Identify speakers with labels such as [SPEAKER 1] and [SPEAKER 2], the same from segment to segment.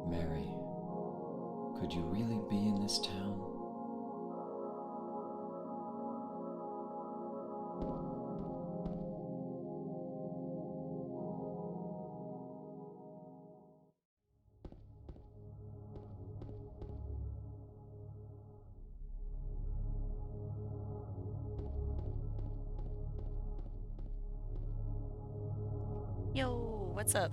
[SPEAKER 1] Mary, could you really be in this town?
[SPEAKER 2] Yo, what's up?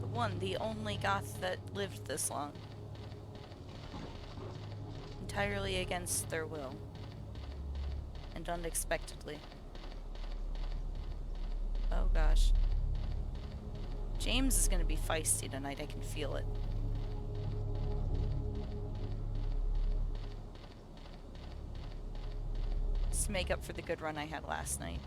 [SPEAKER 2] The one, the only goth that lived this long. Entirely against their will. And unexpectedly. Oh gosh. James is gonna be feisty tonight, I can feel it. Just to make up for the good run I had last night.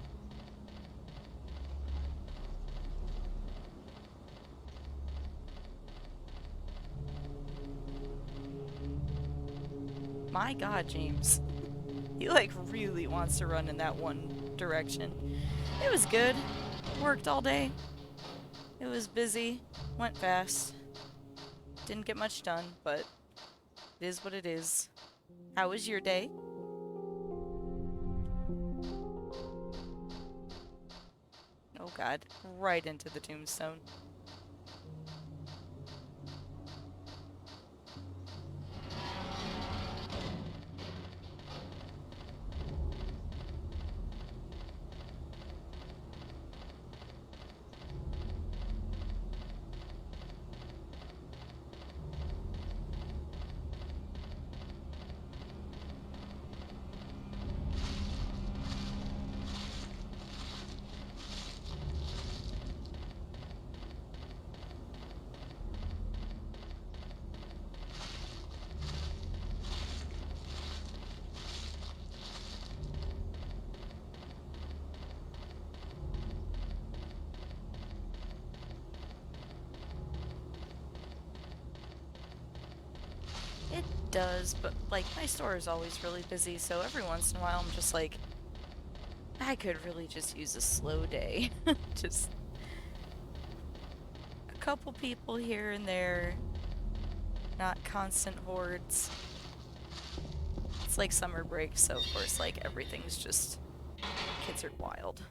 [SPEAKER 2] My god, James. He like really wants to run in that one direction. It was good. Worked all day. It was busy. Went fast. Didn't get much done, but it is what it is. How was your day? Oh god. Right into the tombstone. It does, but like my store is always really busy, so every once in a while I'm just like, I could really just use a slow day. Just a couple people here and there, not constant hordes. It's like summer break, so of course like everything's just, kids are wild.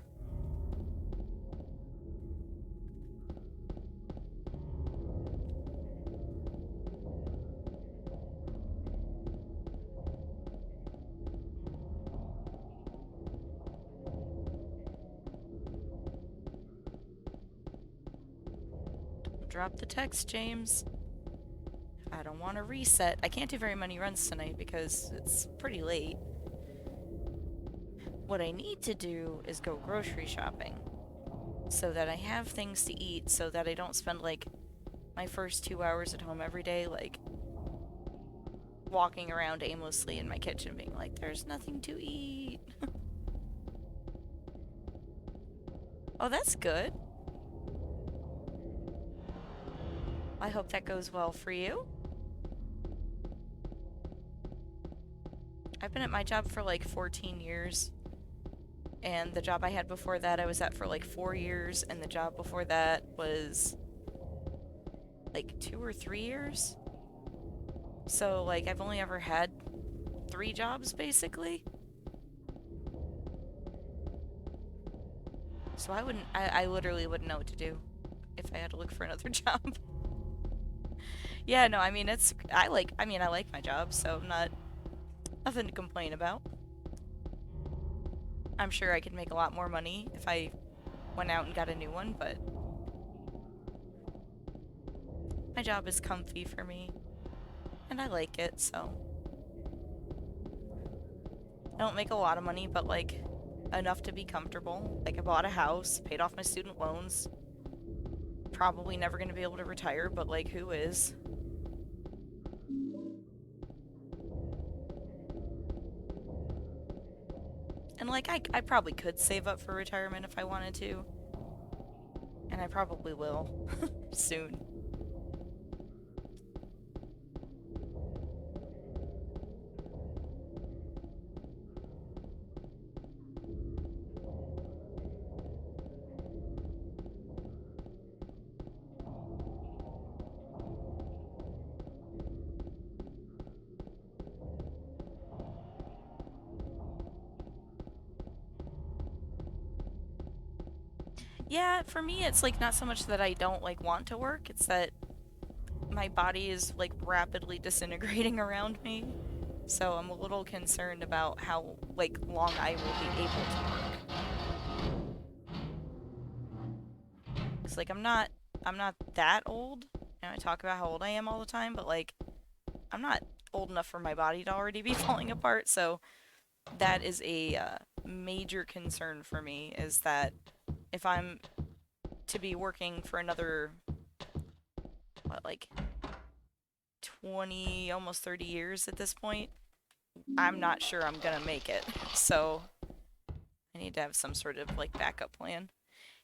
[SPEAKER 2] Drop the text, James. I don't want to reset. I can't do very many runs tonight because it's pretty late. What I need to do is go grocery shopping so that I have things to eat, so that I don't spend like my first 2 hours at home every day like walking around aimlessly in my kitchen being like, there's nothing to eat. Oh, that's good. I hope that goes well for you. I've been at my job for like 14 years. And the job I had before that I was at for like 4 years. And the job before that was like 2 or 3 years. So like I've only ever had 3 jobs basically. So I literally wouldn't know what to do if I had to look for another job. Yeah, no, I mean, I like my job, so nothing to complain about. I'm sure I could make a lot more money if I went out and got a new one, but my job is comfy for me, and I like it, so. I don't make a lot of money, but like, enough to be comfortable. Like, I bought a house, paid off my student loans. Probably never gonna be able to retire, but like, who is? And like, I probably could save up for retirement if I wanted to. And I probably will. Soon. Yeah, for me, it's like not so much that I don't like want to work, it's that my body is like rapidly disintegrating around me. So I'm a little concerned about how like long I will be able to work. Cause like I'm not that old. And I talk about how old I am all the time, but like I'm not old enough for my body to already be falling apart. So that is a major concern for me. Is that if I'm to be working for another what like 20, almost 30 years at this point, I'm not sure I'm gonna make it. So I need to have some sort of like backup plan.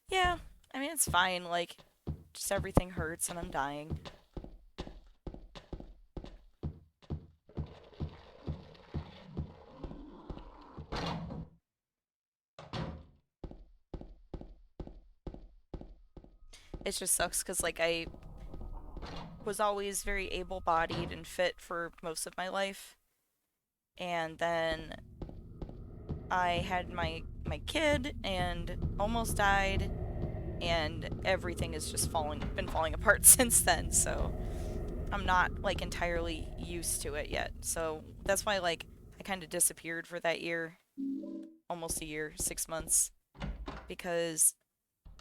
[SPEAKER 2] Yeah, I mean it's fine. Like just everything hurts and I'm dying. It just sucks because like I was always very able-bodied and fit for most of my life, and then I had my kid and almost died, and everything has just been falling apart since then. So I'm not like entirely used to it yet. So that's why like I kind of disappeared for that year, almost a year, 6 months, because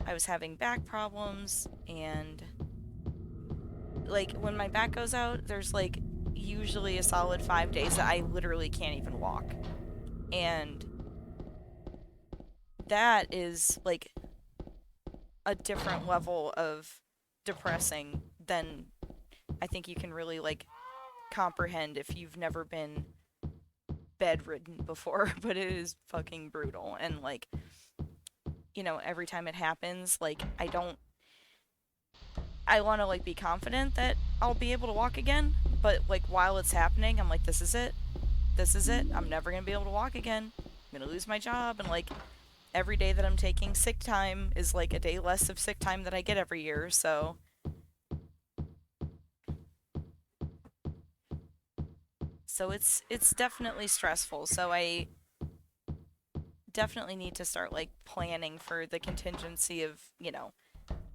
[SPEAKER 2] I was having back problems and like when my back goes out, there's like usually a solid 5 days that I literally can't even walk. And that is like a different level of depressing than I think you can really like comprehend if you've never been bedridden before, but it is fucking brutal. And like, every time it happens, like I want to like be confident that I'll be able to walk again, but like while it's happening, I'm like this is it. This is it. I'm never going to be able to walk again. I'm going to lose my job and like every day that I'm taking sick time is like a day less of sick time that I get every year. So it's definitely stressful. So I definitely need to start like planning for the contingency of,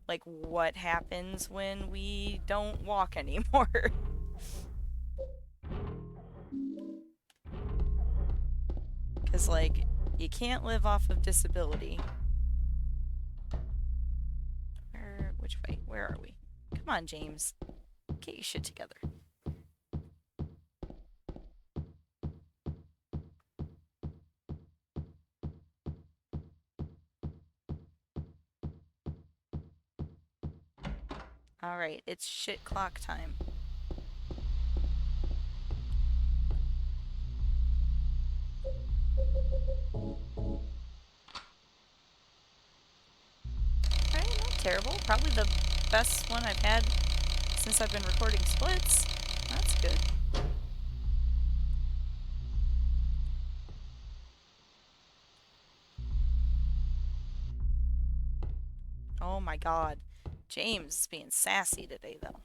[SPEAKER 2] like what happens when we don't walk anymore. Cuz like you can't live off of disability. Which way? Where are we? Come on, James. Get your shit together. All right, it's shit clock time. Alright, not terrible. Probably the best one I've had since I've been recording splits. That's good. Oh my god. James is being sassy today, though.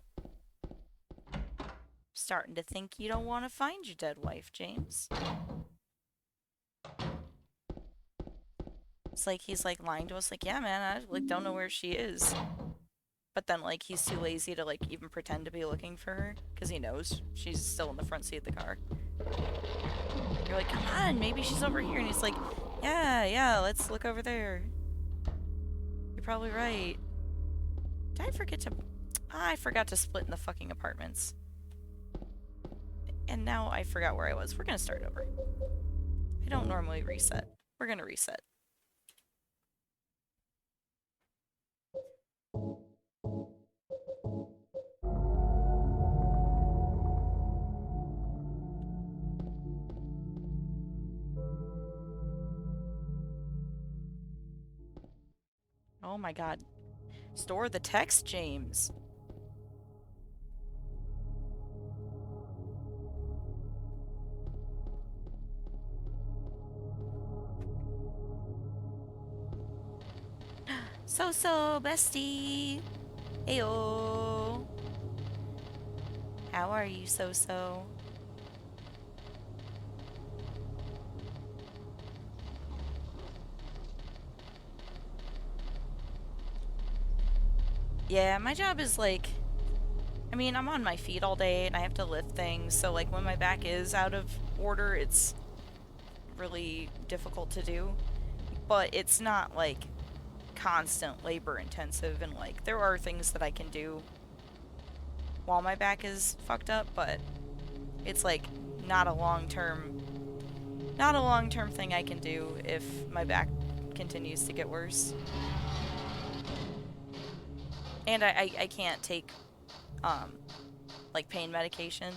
[SPEAKER 2] Starting to think you don't want to find your dead wife, James. It's like he's like lying to us, like, yeah, man, I like don't know where she is. But then like he's too lazy to like even pretend to be looking for her because he knows she's still in the front seat of the car. You're like, come on, maybe she's over here, and he's like, yeah, let's look over there. You're probably right. Did I forget to? I forgot to split in the fucking apartments. And now I forgot where I was. We're gonna start over. I don't normally reset. We're gonna reset. Oh my god. Store the text, James. So, bestie. Heyo. How are you, so? Yeah, my job is like, I mean, I'm on my feet all day and I have to lift things, so like when my back is out of order, it's really difficult to do. But it's not like constant labor intensive, and like there are things that I can do while my back is fucked up, but it's like not a long-term thing I can do if my back continues to get worse. And I can't take um like pain medication.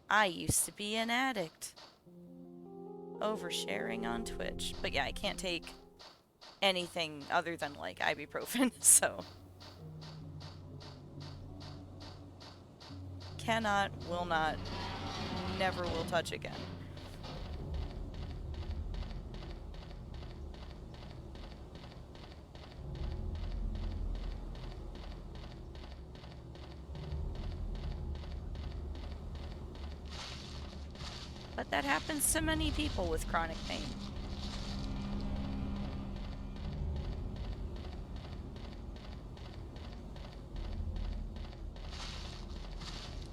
[SPEAKER 2] I used to be an addict. Oversharing on Twitch. But yeah, I can't take anything other than like ibuprofen, so cannot, will not, never will touch again. But that happens to many people with chronic pain.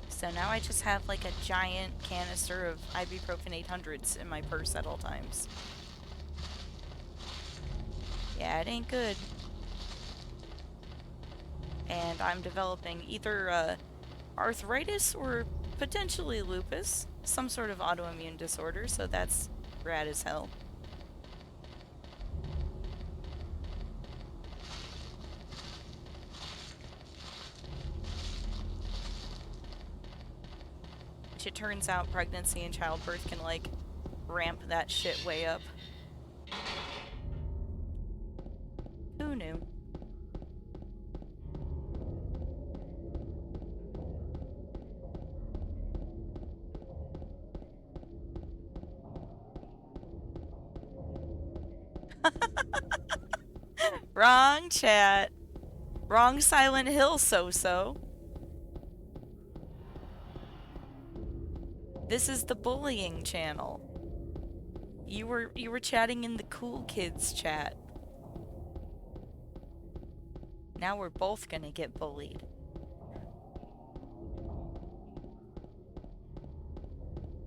[SPEAKER 2] So now I just have like a giant canister of ibuprofen 800s in my purse at all times. Yeah, it ain't good. And I'm developing either arthritis or potentially lupus, some sort of autoimmune disorder, so that's rad as hell. It turns out pregnancy and childbirth can like ramp that shit way up. Who knew? Wrong chat. Wrong Silent Hill, so-so. This is the bullying channel. You were chatting in the cool kids chat. Now we're both gonna get bullied.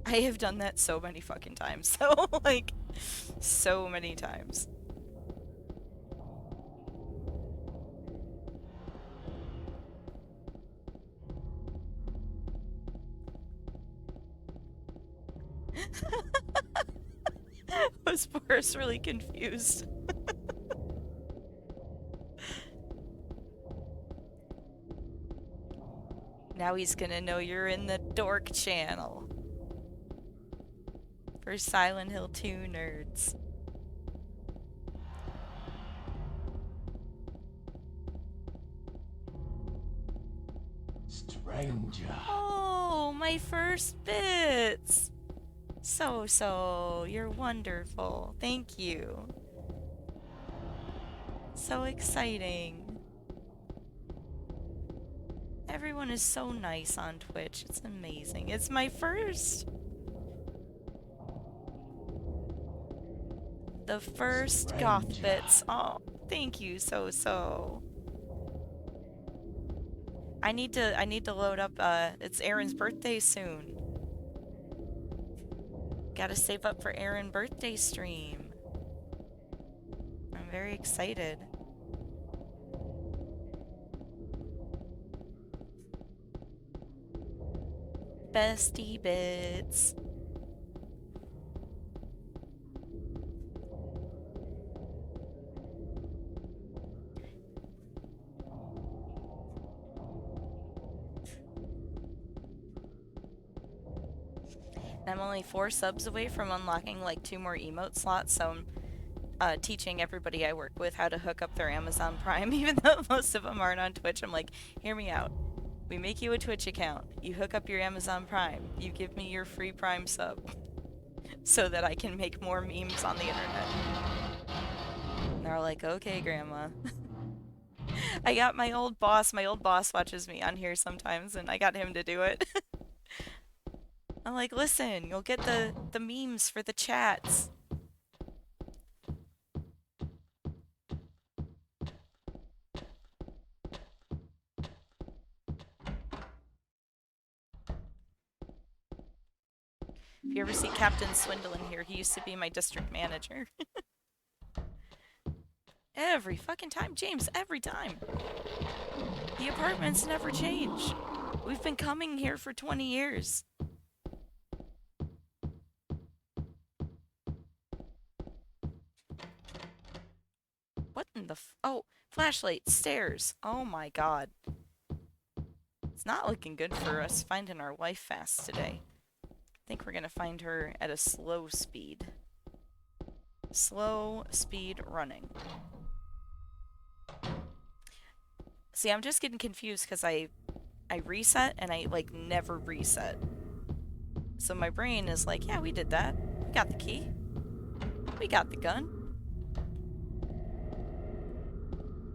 [SPEAKER 2] I have done that so many fucking times, so like so many times. Was Boris really confused? Now he's gonna know you're in the dork channel. For Silent Hill 2 nerds.
[SPEAKER 3] Stranger.
[SPEAKER 2] Oh, my first bits! So, you're wonderful. Thank you. So exciting. Everyone is so nice on Twitch. It's amazing. It's my first. The first goth bits. Oh, thank you, so. I need to load up, it's Aaron's birthday soon. Gotta save up for Aaron's birthday stream. I'm very excited. Bestie bits. I'm only 4 subs away from unlocking like 2 more emote slots, so I'm teaching everybody I work with how to hook up their Amazon Prime, even though most of them aren't on Twitch. I'm like, hear me out. We make you a Twitch account. You hook up your Amazon Prime. You give me your free Prime sub so that I can make more memes on the internet. And they're like, okay, Grandma. I got my old boss watches me on here sometimes, and I got him to do it. I'm like, listen, you'll get the memes for the chats. If you ever see Captain Swindle in here, he used to be my district manager. Every fucking time, James, every time. The apartments never change. We've been coming here for 20 years. What in the oh, flashlight, stairs. Oh my god. It's not looking good for us finding our wife fast today. I think we're gonna find her at a slow speed. Slow speed running. See, I'm just getting confused because I reset and I like never reset. So my brain is like, yeah, we did that. We got the key. We got the gun.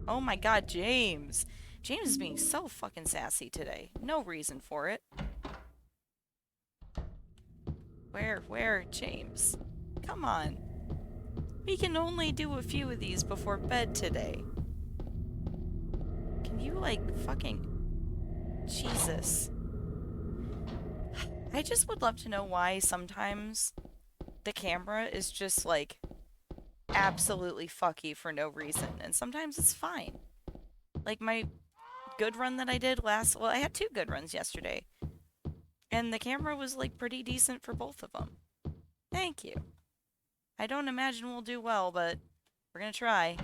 [SPEAKER 2] Oh my god, James. James is being so fucking sassy today. No reason for it. Where, James? Come on. We can only do a few of these before bed today. Can you, like, fucking... Jesus. I just would love to know why sometimes the camera is just, like, absolutely fucky for no reason. And sometimes it's fine. Like, my good run that I did last... Well, I had 2 good runs yesterday. And the camera was, like, pretty decent for both of them. Thank you. I don't imagine we'll do well, but we're gonna try.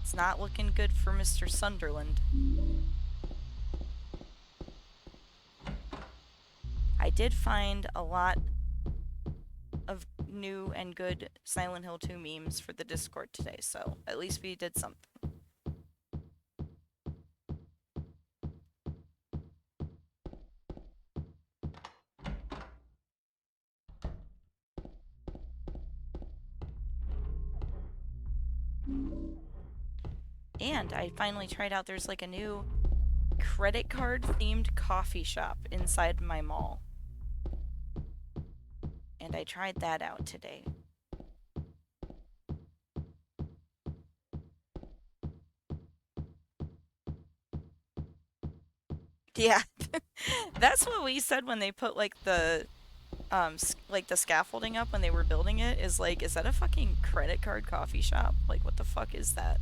[SPEAKER 2] It's not looking good for Mr. Sunderland. I did find a lot of new and good Silent Hill 2 memes for the Discord today, so at least we did something. And I finally tried out, there's like a new credit card themed coffee shop inside my mall. And I tried that out today. Yeah, that's what we said when they put like the scaffolding up when they were building it, is like, is that a fucking credit card coffee shop? Like, what the fuck is that?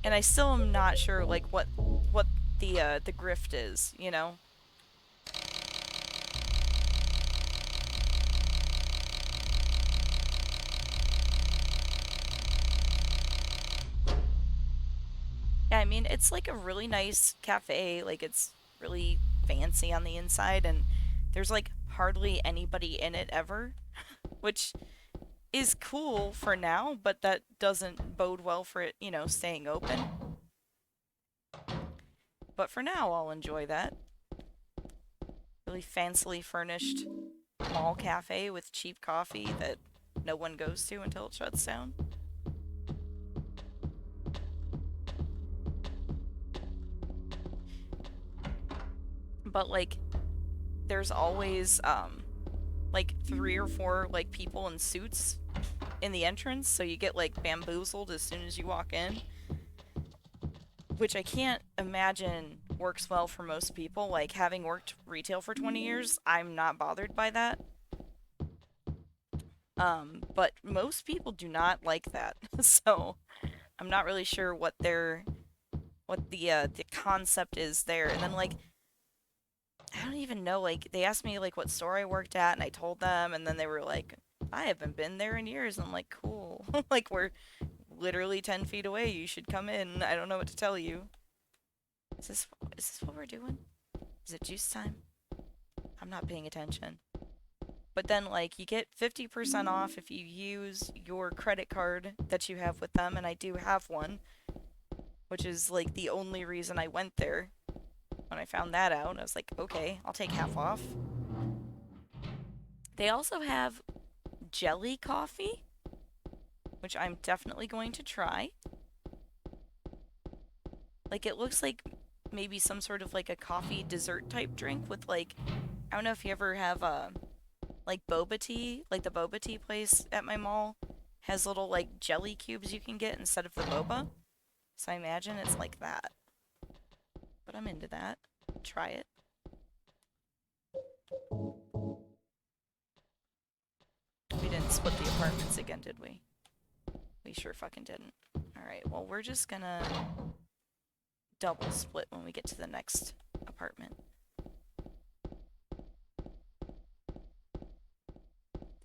[SPEAKER 2] And I still am not sure like what the grift is, you know? Yeah, I mean, it's like a really nice cafe, like it's really fancy on the inside, and there's like hardly anybody in it ever, which is cool for now, but that doesn't bode well for it, you know, staying open. But for now, I'll enjoy that. Really fancily furnished mall cafe with cheap coffee that no one goes to until it shuts down. But like, there's always like 3 or 4 like people in suits in the entrance, so you get like bamboozled as soon as you walk in, which I can't imagine works well for most people. Like, having worked retail for 20 years, I'm not bothered by that. But most people do not like that. So I'm not really sure what the concept is there. And then like, I don't even know, like, they asked me like what store I worked at, and I told them, and then they were like, I haven't been there in years. And I'm like, cool. Like, we're literally 10 feet away. You should come in. I don't know what to tell you. Is this what we're doing? Is it juice time? I'm not paying attention. But then, like, you get 50% off if you use your credit card that you have with them, and I do have one, which is, like, the only reason I went there. When I found that out, I was like, okay, I'll take half off. They also have jelly coffee, which I'm definitely going to try. Like, it looks like maybe some sort of, like, a coffee dessert type drink with, like, I don't know if you ever have like boba tea, like the boba tea place at my mall has little like jelly cubes you can get instead of the boba. So I imagine it's like that. But I'm into that. try it. We didn't split the apartments again, did we? We sure fucking didn't. Alright, well, we're just gonna double split when we get to the next apartment.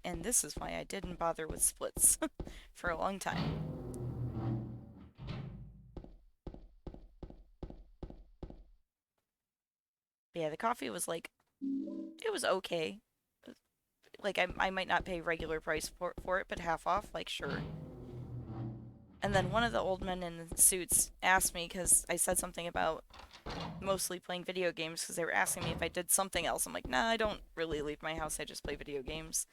[SPEAKER 2] And this is why I didn't bother with splits for a long time. Yeah, the coffee was like, it was okay. Like, I might not pay regular price for it, but half off, like, sure. And then one of the old men in the suits asked me, because I said something about mostly playing video games, because they were asking me if I did something else. I'm like, nah, I don't really leave my house, I just play video games.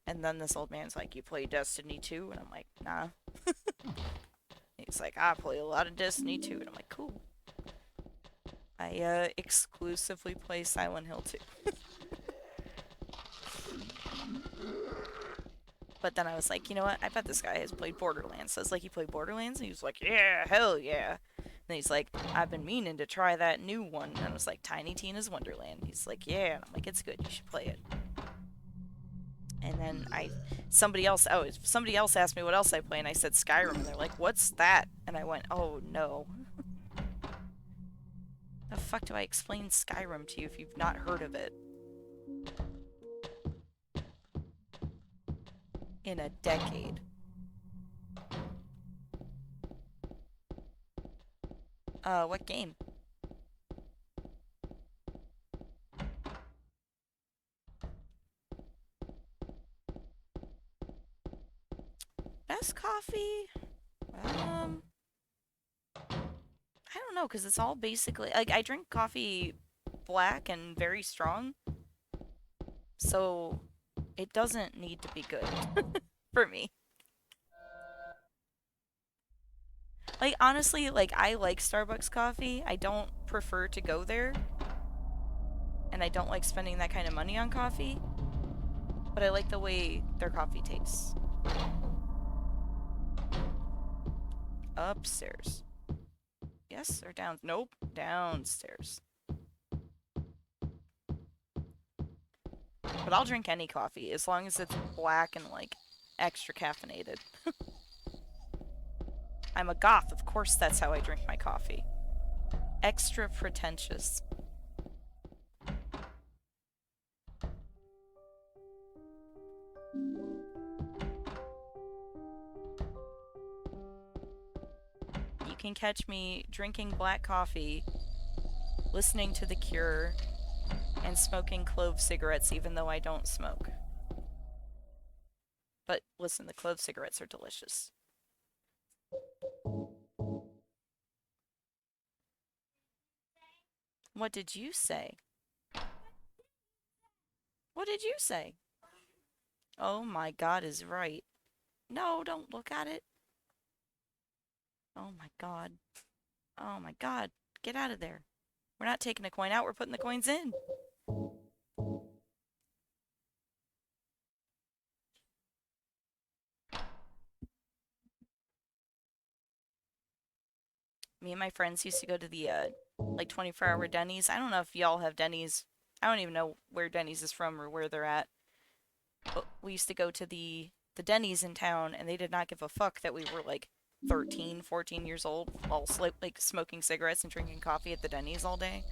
[SPEAKER 2] And then this old man's like, you play Destiny 2? And I'm like, nah. He's like, I play a lot of Destiny 2. And I'm like, cool. I exclusively play Silent Hill 2. But then I was like, you know what? I bet this guy has played Borderlands. So I was like, you play Borderlands? And he was like, yeah, hell yeah. And he's like, I've been meaning to try that new one. And I was like, Tiny Tina's Wonderland. He's like, yeah. And I'm like, it's good. You should play it. And then somebody else asked me what else I play, and I said Skyrim. And they're like, what's that? And I went, oh no. The fuck do I explain Skyrim to you if you've not heard of it? In a decade. What game? Best coffee? I don't know, because it's all basically... Like, I drink coffee black and very strong. So, it doesn't need to be good. For me. Like, honestly, like, I like Starbucks coffee. I don't prefer to go there. And I don't like spending that kind of money on coffee. But I like the way their coffee tastes. Upstairs. Yes, or down? Nope. Downstairs. But I'll drink any coffee, as long as it's black and, like, extra caffeinated. I'm a goth, of course that's how I drink my coffee. Extra pretentious. You can catch me drinking black coffee, listening to The Cure, and smoking clove cigarettes even though I don't smoke. But listen, the clove cigarettes are delicious. What did you say? What did you say? Oh my god is right. No, don't look at it. Oh my god. Oh my god. Get out of there. We're not taking a coin out, we're putting the coins in. Me and my friends used to go to the, like 24-hour Denny's. I don't know if y'all have Denny's. I don't even know where Denny's is from or where they're at. But we used to go to the Denny's in town, and they did not give a fuck that we were like 13, 14 years old, all like smoking cigarettes and drinking coffee at the Denny's all day.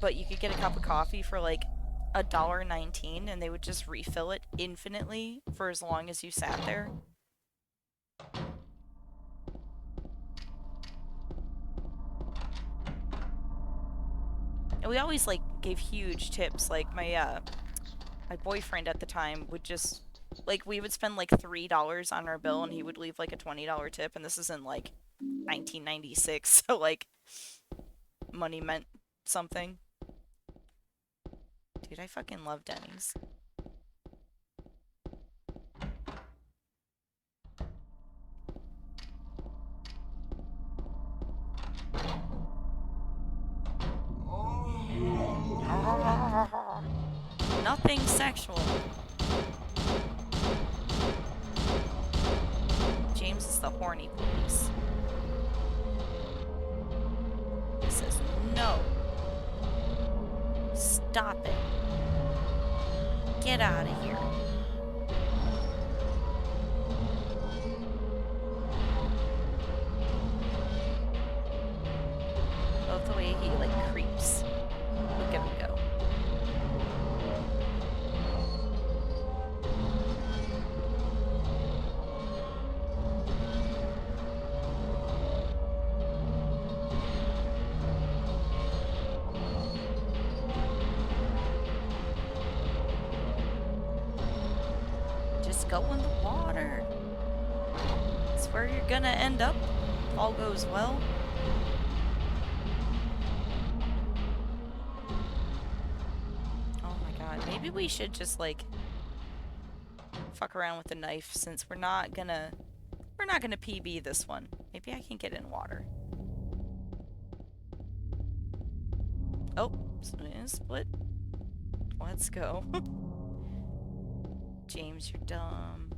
[SPEAKER 2] But you could get a cup of coffee for like $1.19, and they would just refill it infinitely for as long as you sat there. And we always like gave huge tips. Like my boyfriend at the time would just like we would spend like $3 on our bill, and he would leave like a $20 tip. And this is in like 1996, so like money meant something. Dude, I fucking love Denny's. Nothing sexual. James is the horny police. He says no. Stop it. Get out of here. Love the way he, like, creeps. Look at him go. Just go in the water. It's where you're gonna end up if all goes well. Oh my god, maybe we should just, like, fuck around with the knife since we're not gonna PB this one. Maybe I can get in water. Oh, split. Let's go. James, you're dumb.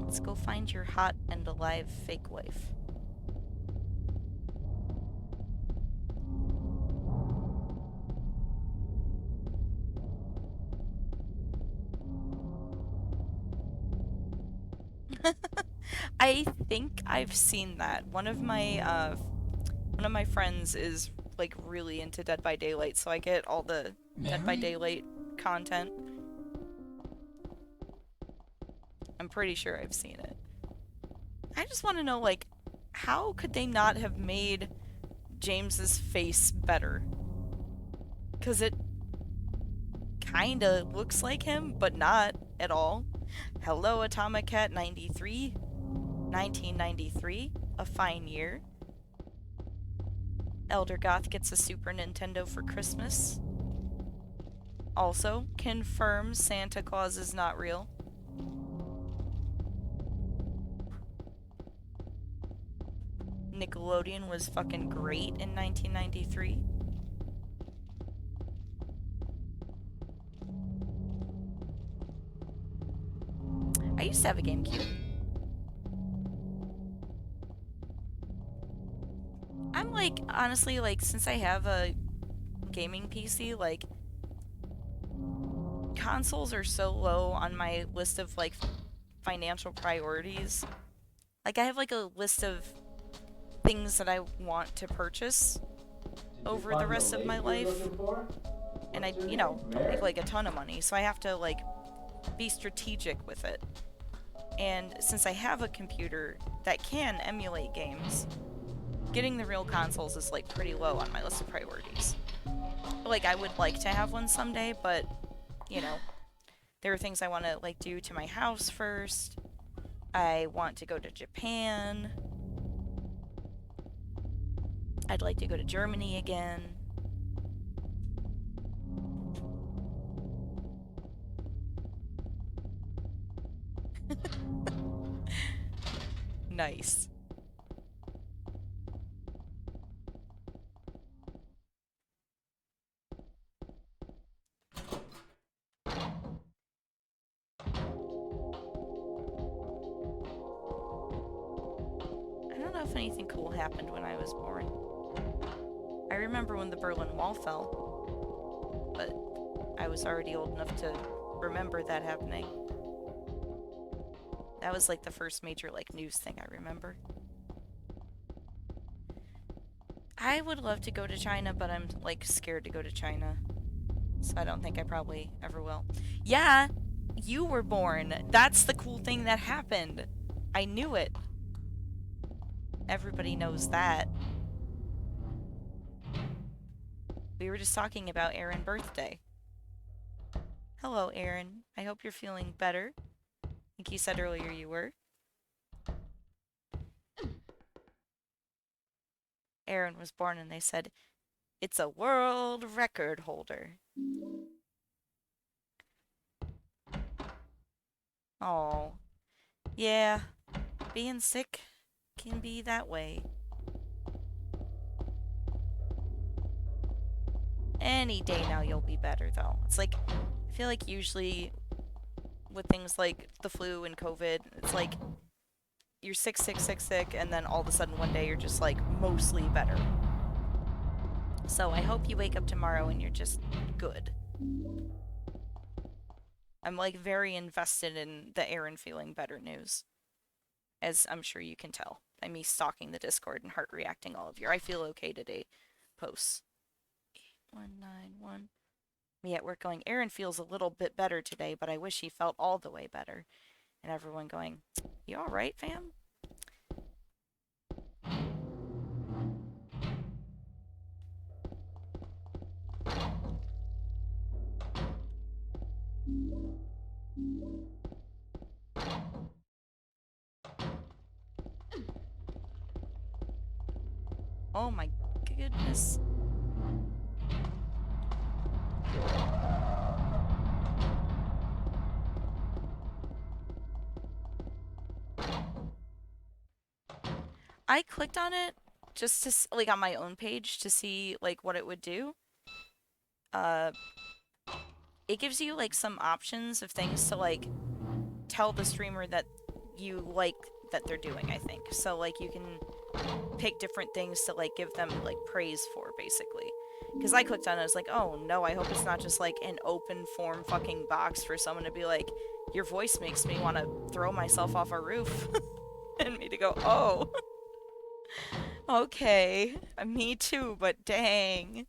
[SPEAKER 2] Let's go find your hot and alive fake wife. I think I've seen that. One of my friends is like really into Dead by Daylight, so I get all the Dead by Daylight content. I'm pretty sure I've seen it. I just want to know, like, how could they not have made James's face better? Because it kinda looks like him, but not at all. Hello, Atomic Cat 93. 1993, a fine year. Elder Goth gets a Super Nintendo for Christmas. Also, confirms Santa Claus is not real. Nickelodeon was fucking great in 1993. I used to have a GameCube. I'm like, honestly, like, since I have a gaming PC, like, consoles are so low on my list of, like, financial priorities. Like, I have, like, a list of things that I want to purchase over the rest of my life. And I, you know, don't make, like, a ton of money, so I have to, like, be strategic with it. And since I have a computer that can emulate games, getting the real consoles is, like, pretty low on my list of priorities. Like, I would like to have one someday, but, you know, there are things I want to, like, do to my house first. I want to go to Japan. I'd like to go to Germany again. Nice. I don't know if anything cool happened when I was born. I remember when the Berlin Wall fell, but I was already old enough to remember that happening. That was like the first major like news thing I remember. I would love to go to China, but I'm like scared to go to China. So I don't think I probably ever will. Yeah, you were born. That's the cool thing that happened. I knew it. Everybody knows that. We were just talking about Aaron's birthday. Hello, Aaron. I hope you're feeling better. I think you said earlier you were. Aaron was born and they said, it's a world record holder. Oh, yeah, being sick can be that way. Any day now you'll be better, though. It's like, I feel like usually with things like the flu and COVID, it's like you're sick, and then all of a sudden one day you're just like mostly better. So I hope you wake up tomorrow and you're just good. I'm like very invested in the Aaron feeling better news, as I'm sure you can tell by me stalking the Discord and heart reacting all of your I feel okay today posts. 8191. Me at work going, Aaron feels a little bit better today, but I wish he felt all the way better. And everyone going, you alright, fam? Oh my goodness. I clicked on it just to, like, on my own page to see, like, what it would do. Uh, it gives you, like, some options of things to, like, tell the streamer that you like that they're doing, I think. So, like, you can pick different things to, like, give them, like, praise for, basically. Because I clicked on it, I was like, oh no, I hope it's not just, like, an open form fucking box for someone to be like, your voice makes me want to throw myself off a roof. And me to go, oh. Okay, me too, but dang.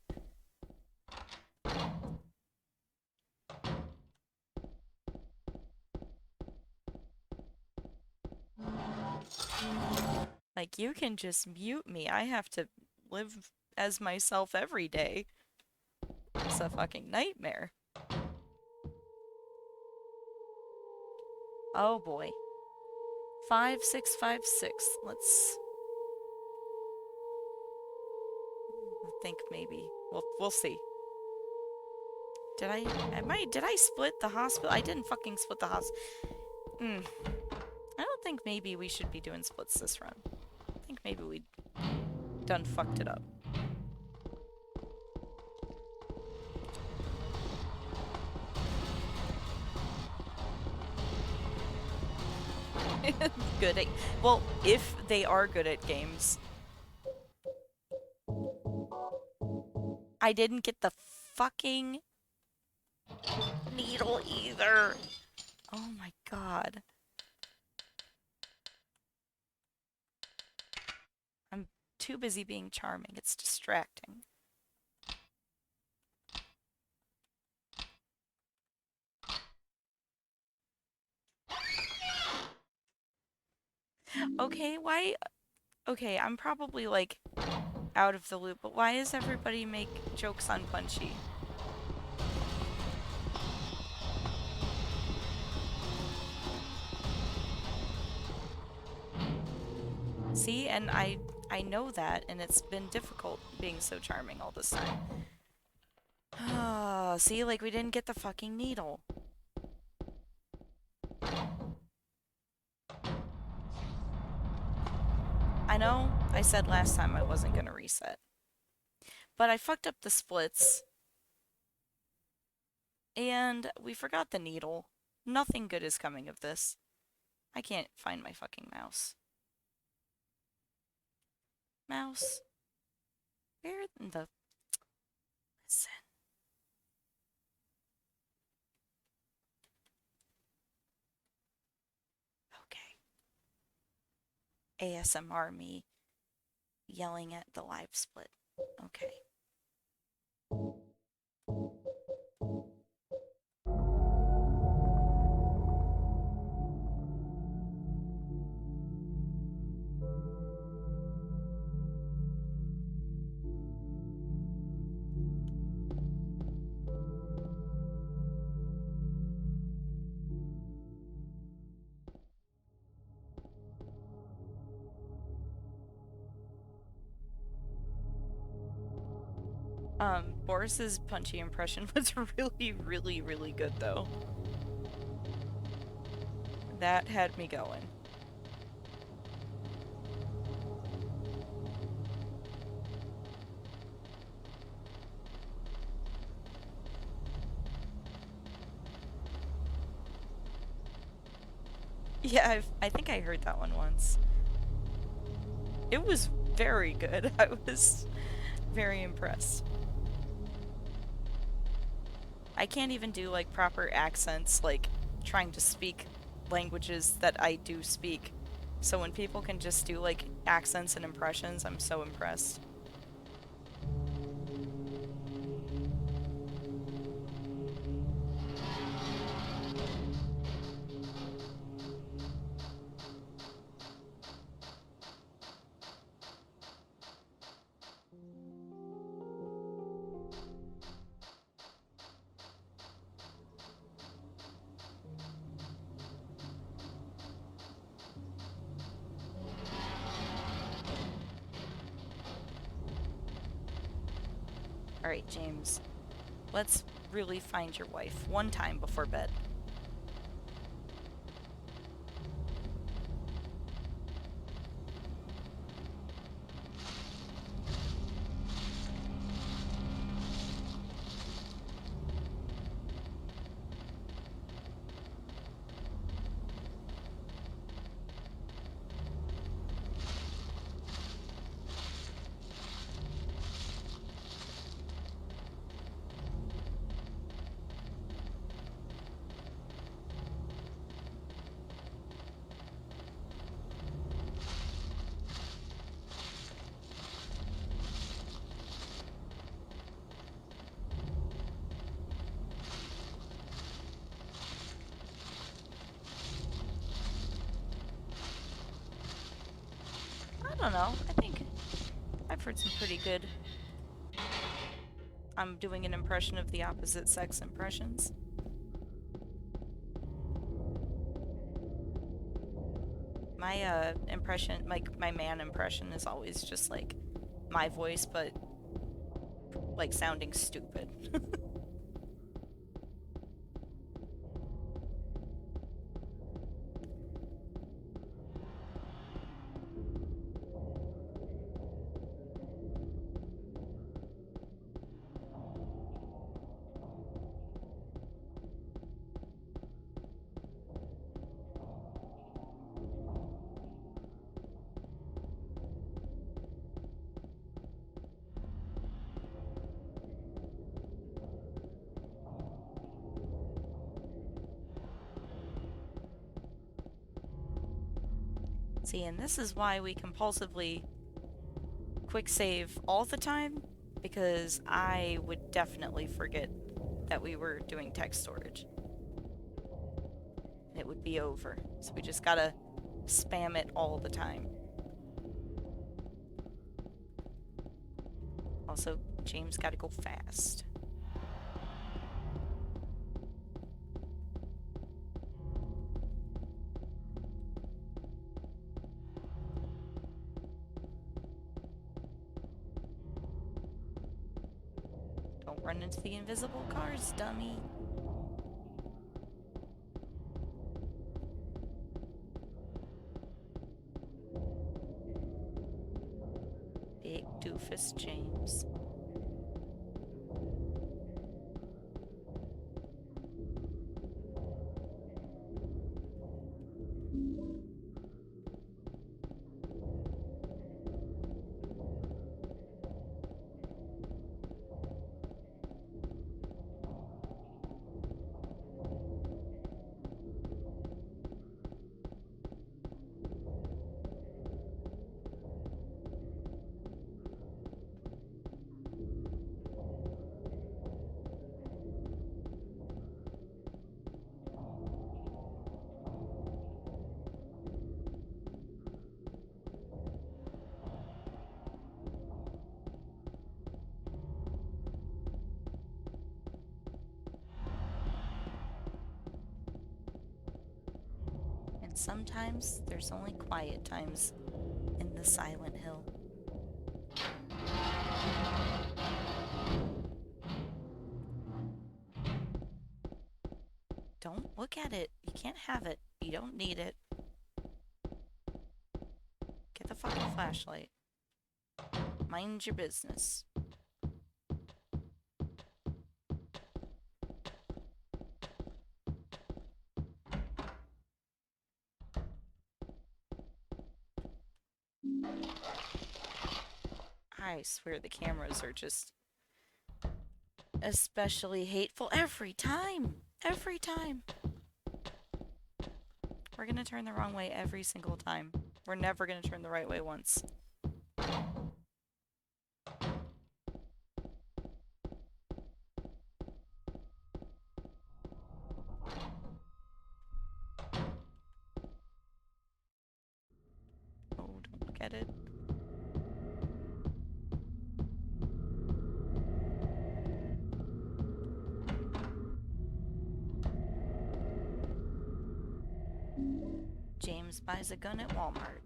[SPEAKER 2] Like, you can just mute me. I have to live as myself every day. It's a fucking nightmare. Oh boy. 5656. Let's think maybe. We'll see. Did I split the hospital? I didn't fucking split the hospital. I don't think maybe we should be doing splits this run. I think maybe we done fucked it up. Good at, well, if they are good at games. I didn't get the fucking needle either. Oh my god. I'm too busy being charming. It's distracting. Okay, why? Okay, I'm probably like out of the loop, but why does everybody make jokes on Punchy? See, and I know that, and it's been difficult being so charming all this time. See, like, we didn't get the fucking needle. I know I said last time I wasn't gonna reset. But I fucked up the splits. And we forgot the needle. Nothing good is coming of this. I can't find my fucking mouse. Mouse? Where in the... Listen. Okay. ASMR me yelling at the live split. Okay. Boris's Punchy impression was really, really, really good, though. That had me going. Yeah, I think I heard that one once. It was very good. I was very impressed. I can't even do like proper accents, like trying to speak languages that I do speak. So when people can just do like accents and impressions, I'm so impressed. Alright, James. Let's really find your wife one time before bed. I don't know. I think I've heard some pretty good. I'm doing an impression of the opposite sex impressions. My impression, like my man impression, is always just like my voice, but like sounding stupid. See, and this is why we compulsively quick save all the time, because I would definitely forget that we were doing text storage. And it would be over. So we just gotta spam it all the time. Also, James gotta go fast. Don't run into the invisible cars, dummy. Big doofus James. And sometimes there's only quiet times in the Silent Hill. Don't look at it. You can't have it. You don't need it. Get the fucking flashlight. Mind your business. I swear the cameras are just especially hateful every time. Every time. We're gonna turn the wrong way every single time. We're never gonna turn the right way once. Oh, don't look at it. James buys a gun at Walmart.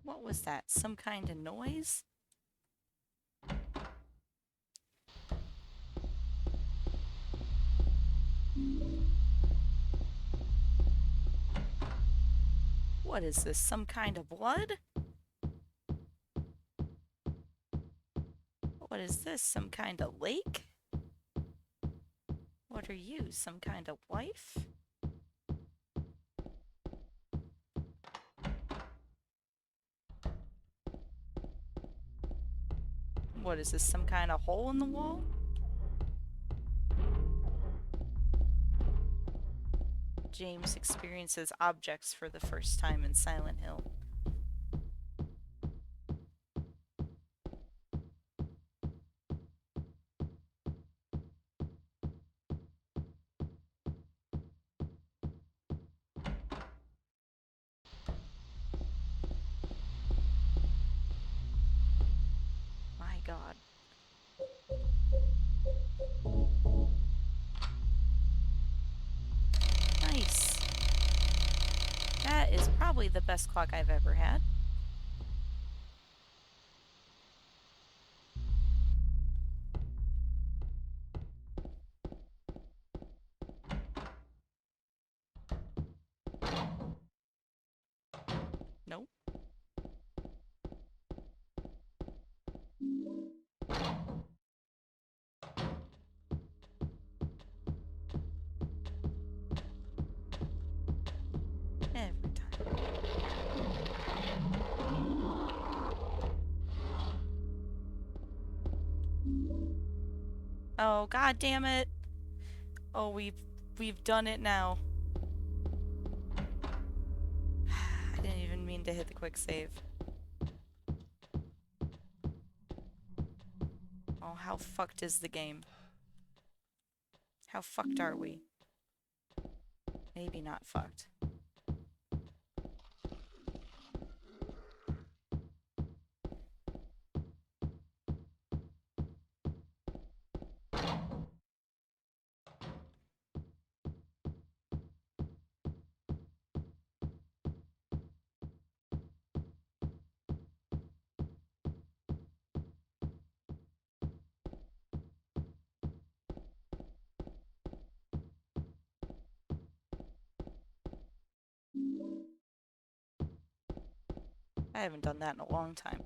[SPEAKER 2] What was that? Some kind of noise? What is this? Some kind of blood? What is this? Some kind of lake? What are you? Some kind of wife? What is this? Some kind of hole in the wall? James experiences objects for the first time in Silent Hill. My God. Nice. That is probably the best clock I've ever had. Nope. Every time. Oh, God damn it. Oh, we've done it now. I didn't even mean to hit the quick save. Oh, how fucked is the game? How fucked are we? Maybe not fucked. I haven't done that in a long time.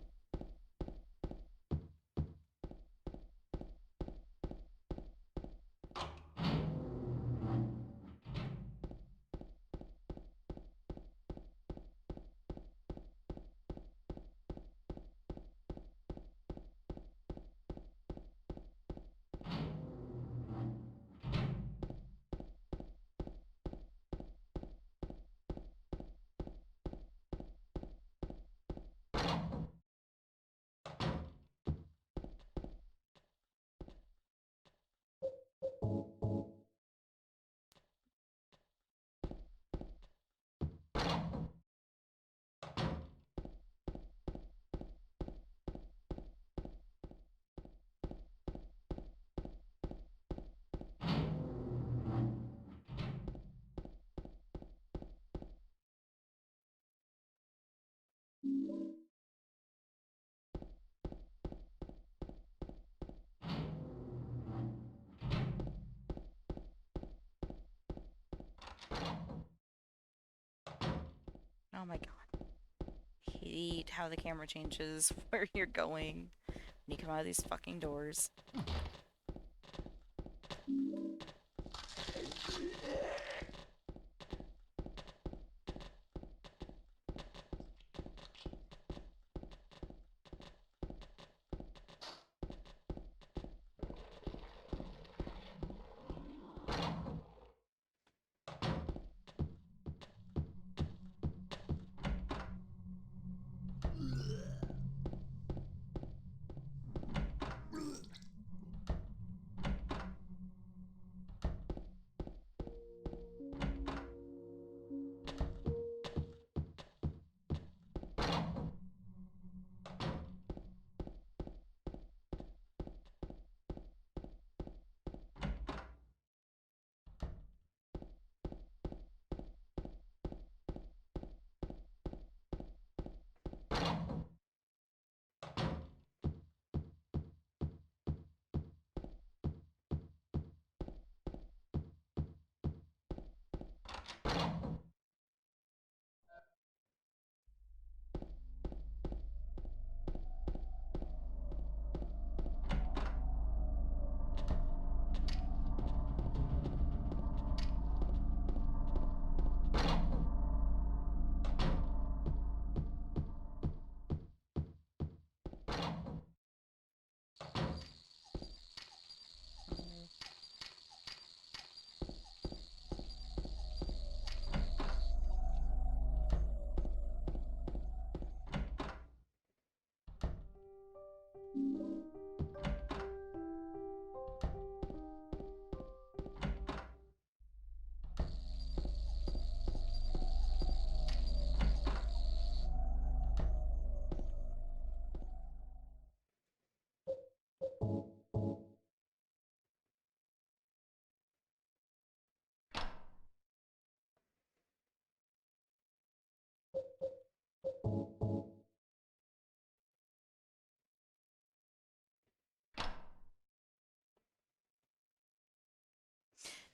[SPEAKER 2] Oh my god. Hate how the camera changes where you're going when you come out of these fucking doors.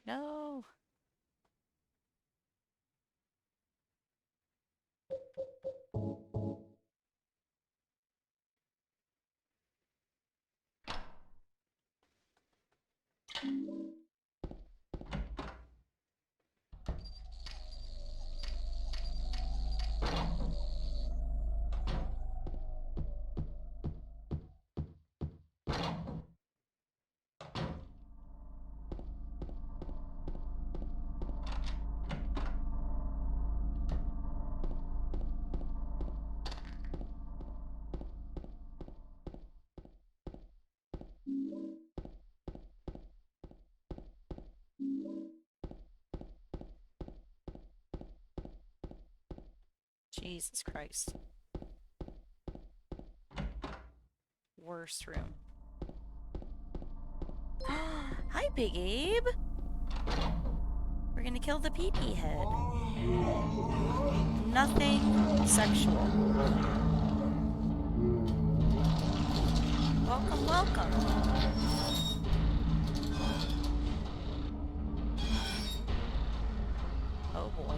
[SPEAKER 2] No. Jesus Christ. Worst room. Hi, Big Abe. We're gonna kill the pee-pee head. Nothing sexual. Welcome, welcome. Oh boy.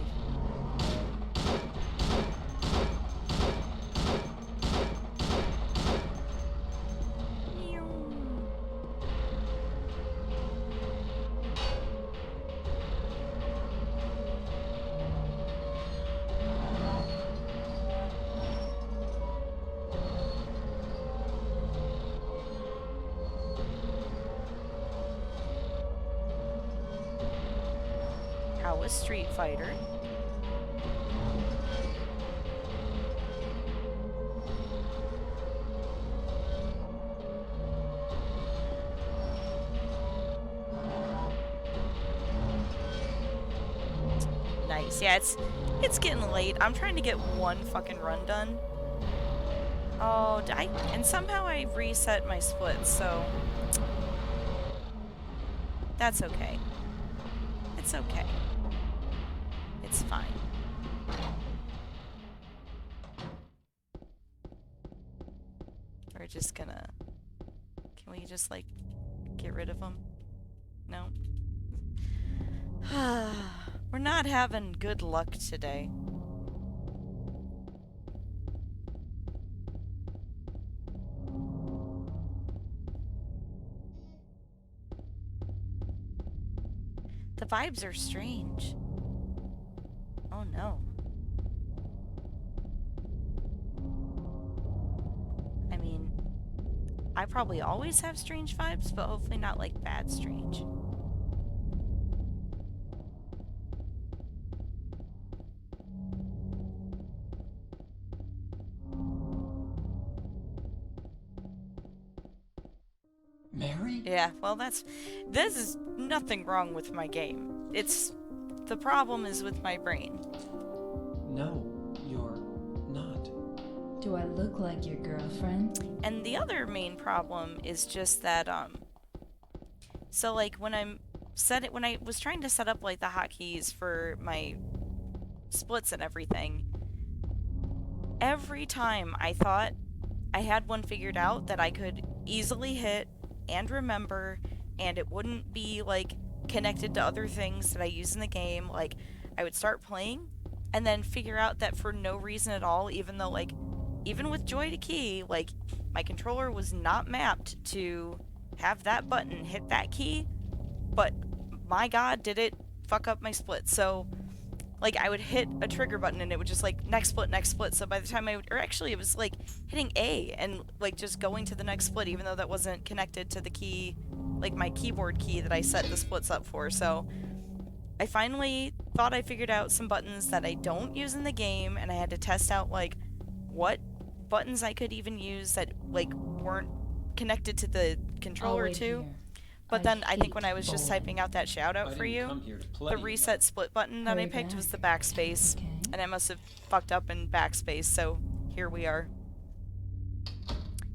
[SPEAKER 2] How was Street Fighter? Nice. Yeah, it's getting late. I'm trying to get one fucking run done. Oh, and somehow I reset my splits, so that's okay. It's okay. It's fine. We're just gonna... Can we just, like, get rid of them? No? We're not having good luck today. The vibes are strange. Oh no. I mean, I probably always have strange vibes, but hopefully not like bad strange.
[SPEAKER 1] Mary?
[SPEAKER 2] Yeah, well this is nothing wrong with my game. The problem is with my brain.
[SPEAKER 1] No, you're not.
[SPEAKER 3] Do I look like your girlfriend?
[SPEAKER 2] And the other main problem is just that so like when I was trying to set up like the hotkeys for my splits and everything, every time I thought I had one figured out that I could easily hit and remember, and it wouldn't be like connected to other things that I use in the game, like I would start playing and then figure out that for no reason at all, even though like even with Joy to Key, like my controller was not mapped to have that button hit that key, but my god, did it fuck up my split. So like I would hit a trigger button and it would just like next split, next split. So by the time or actually it was like hitting A and like just going to the next split, even though that wasn't connected to the key, like my keyboard key that I set the splits up for. So I finally thought I figured out some buttons that I don't use in the game, and I had to test out like what buttons I could even use that like weren't connected to the controller too. But then I think when I was just typing out that shout out for you, the reset split button that I picked was the backspace, and I must have fucked up in backspace, so here we are.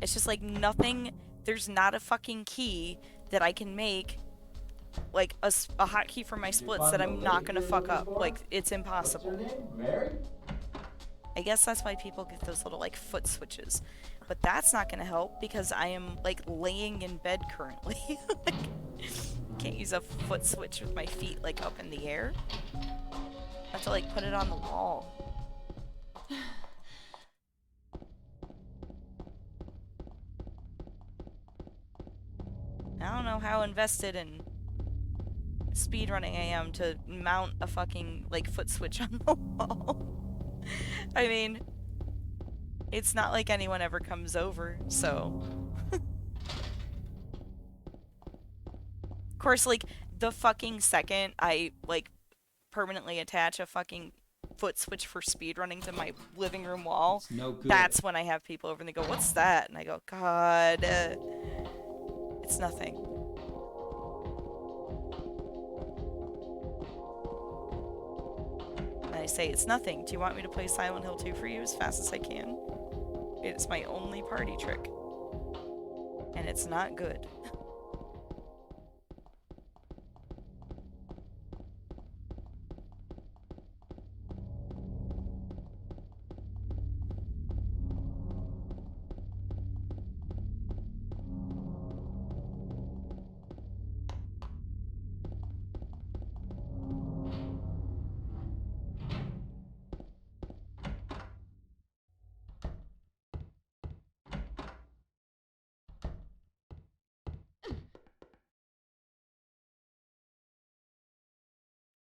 [SPEAKER 2] It's just like nothing, there's not a fucking key that I can make, like a hotkey for my splits that I'm not gonna fuck up. Like, it's impossible. I guess that's why people get those little like foot switches. But that's not gonna help because I am like laying in bed currently. Like, can't use a foot switch with my feet like up in the air. I have to like put it on the wall. I don't know how invested in speedrunning I am to mount a fucking like foot switch on the wall. I mean, it's not like anyone ever comes over, so. Of course, like, the fucking second I, like, permanently attach a fucking foot switch for speedrunning to my living room wall,
[SPEAKER 1] No good.
[SPEAKER 2] that's when I have people over and they go, "What's that?" And I go, "God, it's nothing." And I say, "It's nothing. Do you want me to play Silent Hill 2 for you as fast as I can?" It's my only party trick. And it's not good.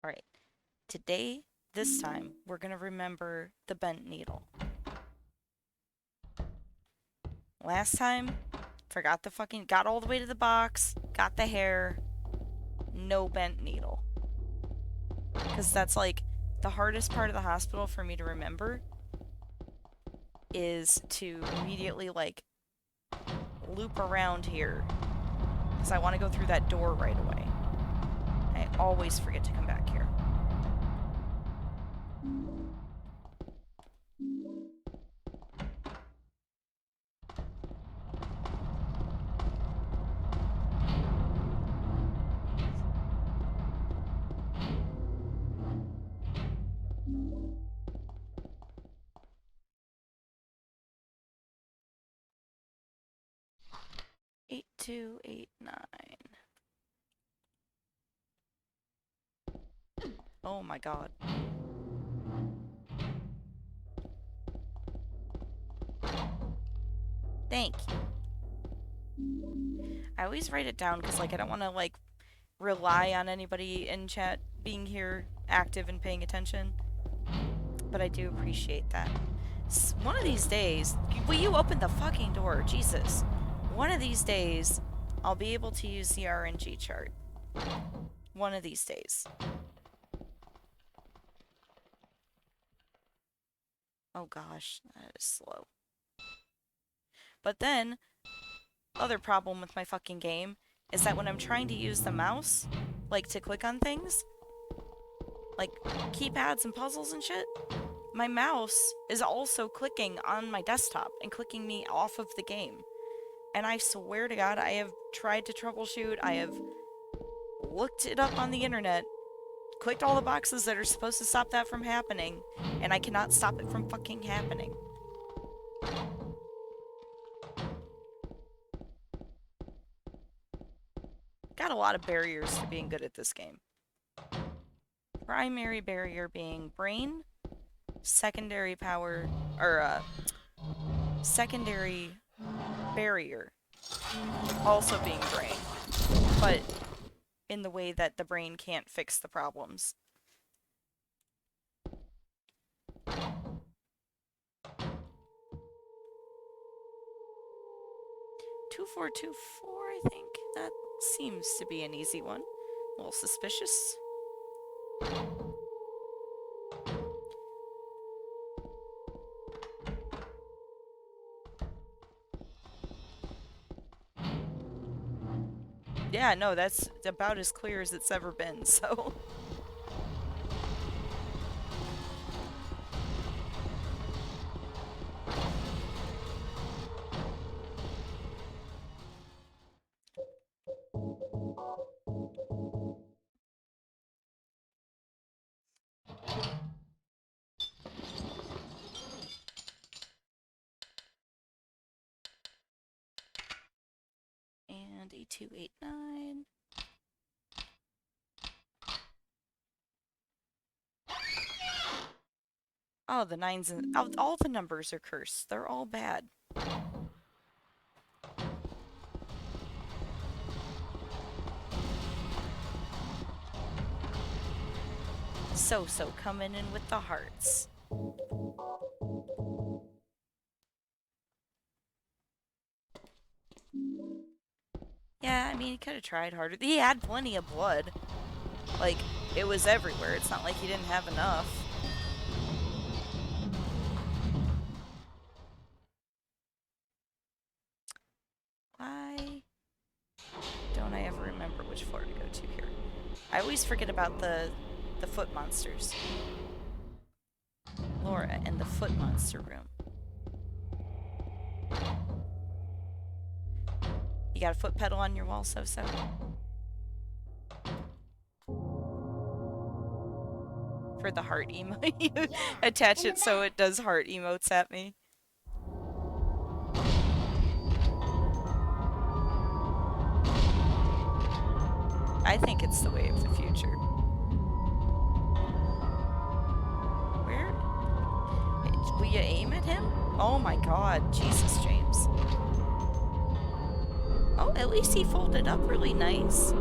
[SPEAKER 2] Alright. Today, this time, we're gonna remember the bent needle. Last time, forgot the fucking, got all the way to the box, got the hair, no bent needle. Because that's like the hardest part of the hospital for me to remember is to immediately like loop around here because I want to go through that door right away. I always forget to come back here. Eight, 2, 8, 9. Oh my god. Thank you. I always write it down because like I don't want to like rely on anybody in chat being here active and paying attention, but I do appreciate that. One of these days, will you open the fucking door? Jesus. One of these days, I'll be able to use the RNG chart. One of these days. Oh gosh, that is slow. But then, other problem with my fucking game is that when I'm trying to use the mouse, like to click on things, like keypads and puzzles and shit, my mouse is also clicking on my desktop and clicking me off of the game. And I swear to God, I have tried to troubleshoot, I have looked it up on the internet, clicked all the boxes that are supposed to stop that from happening, and I cannot stop it from fucking happening. Got a lot of barriers to being good at this game. Primary barrier being brain, secondary power, or secondary barrier also being brain, but in the way that the brain can't fix the problems. 2424, I think. That seems to be an easy one. A little suspicious. Yeah, no, that's about as clear as it's ever been, so... And A289. Oh, the 9s and... all the numbers are cursed. They're all bad. So coming in with the hearts. Yeah, I mean, he could have tried harder. He had plenty of blood. Like, it was everywhere. It's not like he didn't have enough. Why don't I ever remember which floor to go to here? I always forget about the foot monsters. Laura and the foot monster room. You got a foot pedal on your wall, so. For the heart emote, you attach it so it does heart emotes at me. I think it's the way of the future. Where? Will you aim at him? Oh my god, Jesus, James. Oh, at least he folded up really nice. I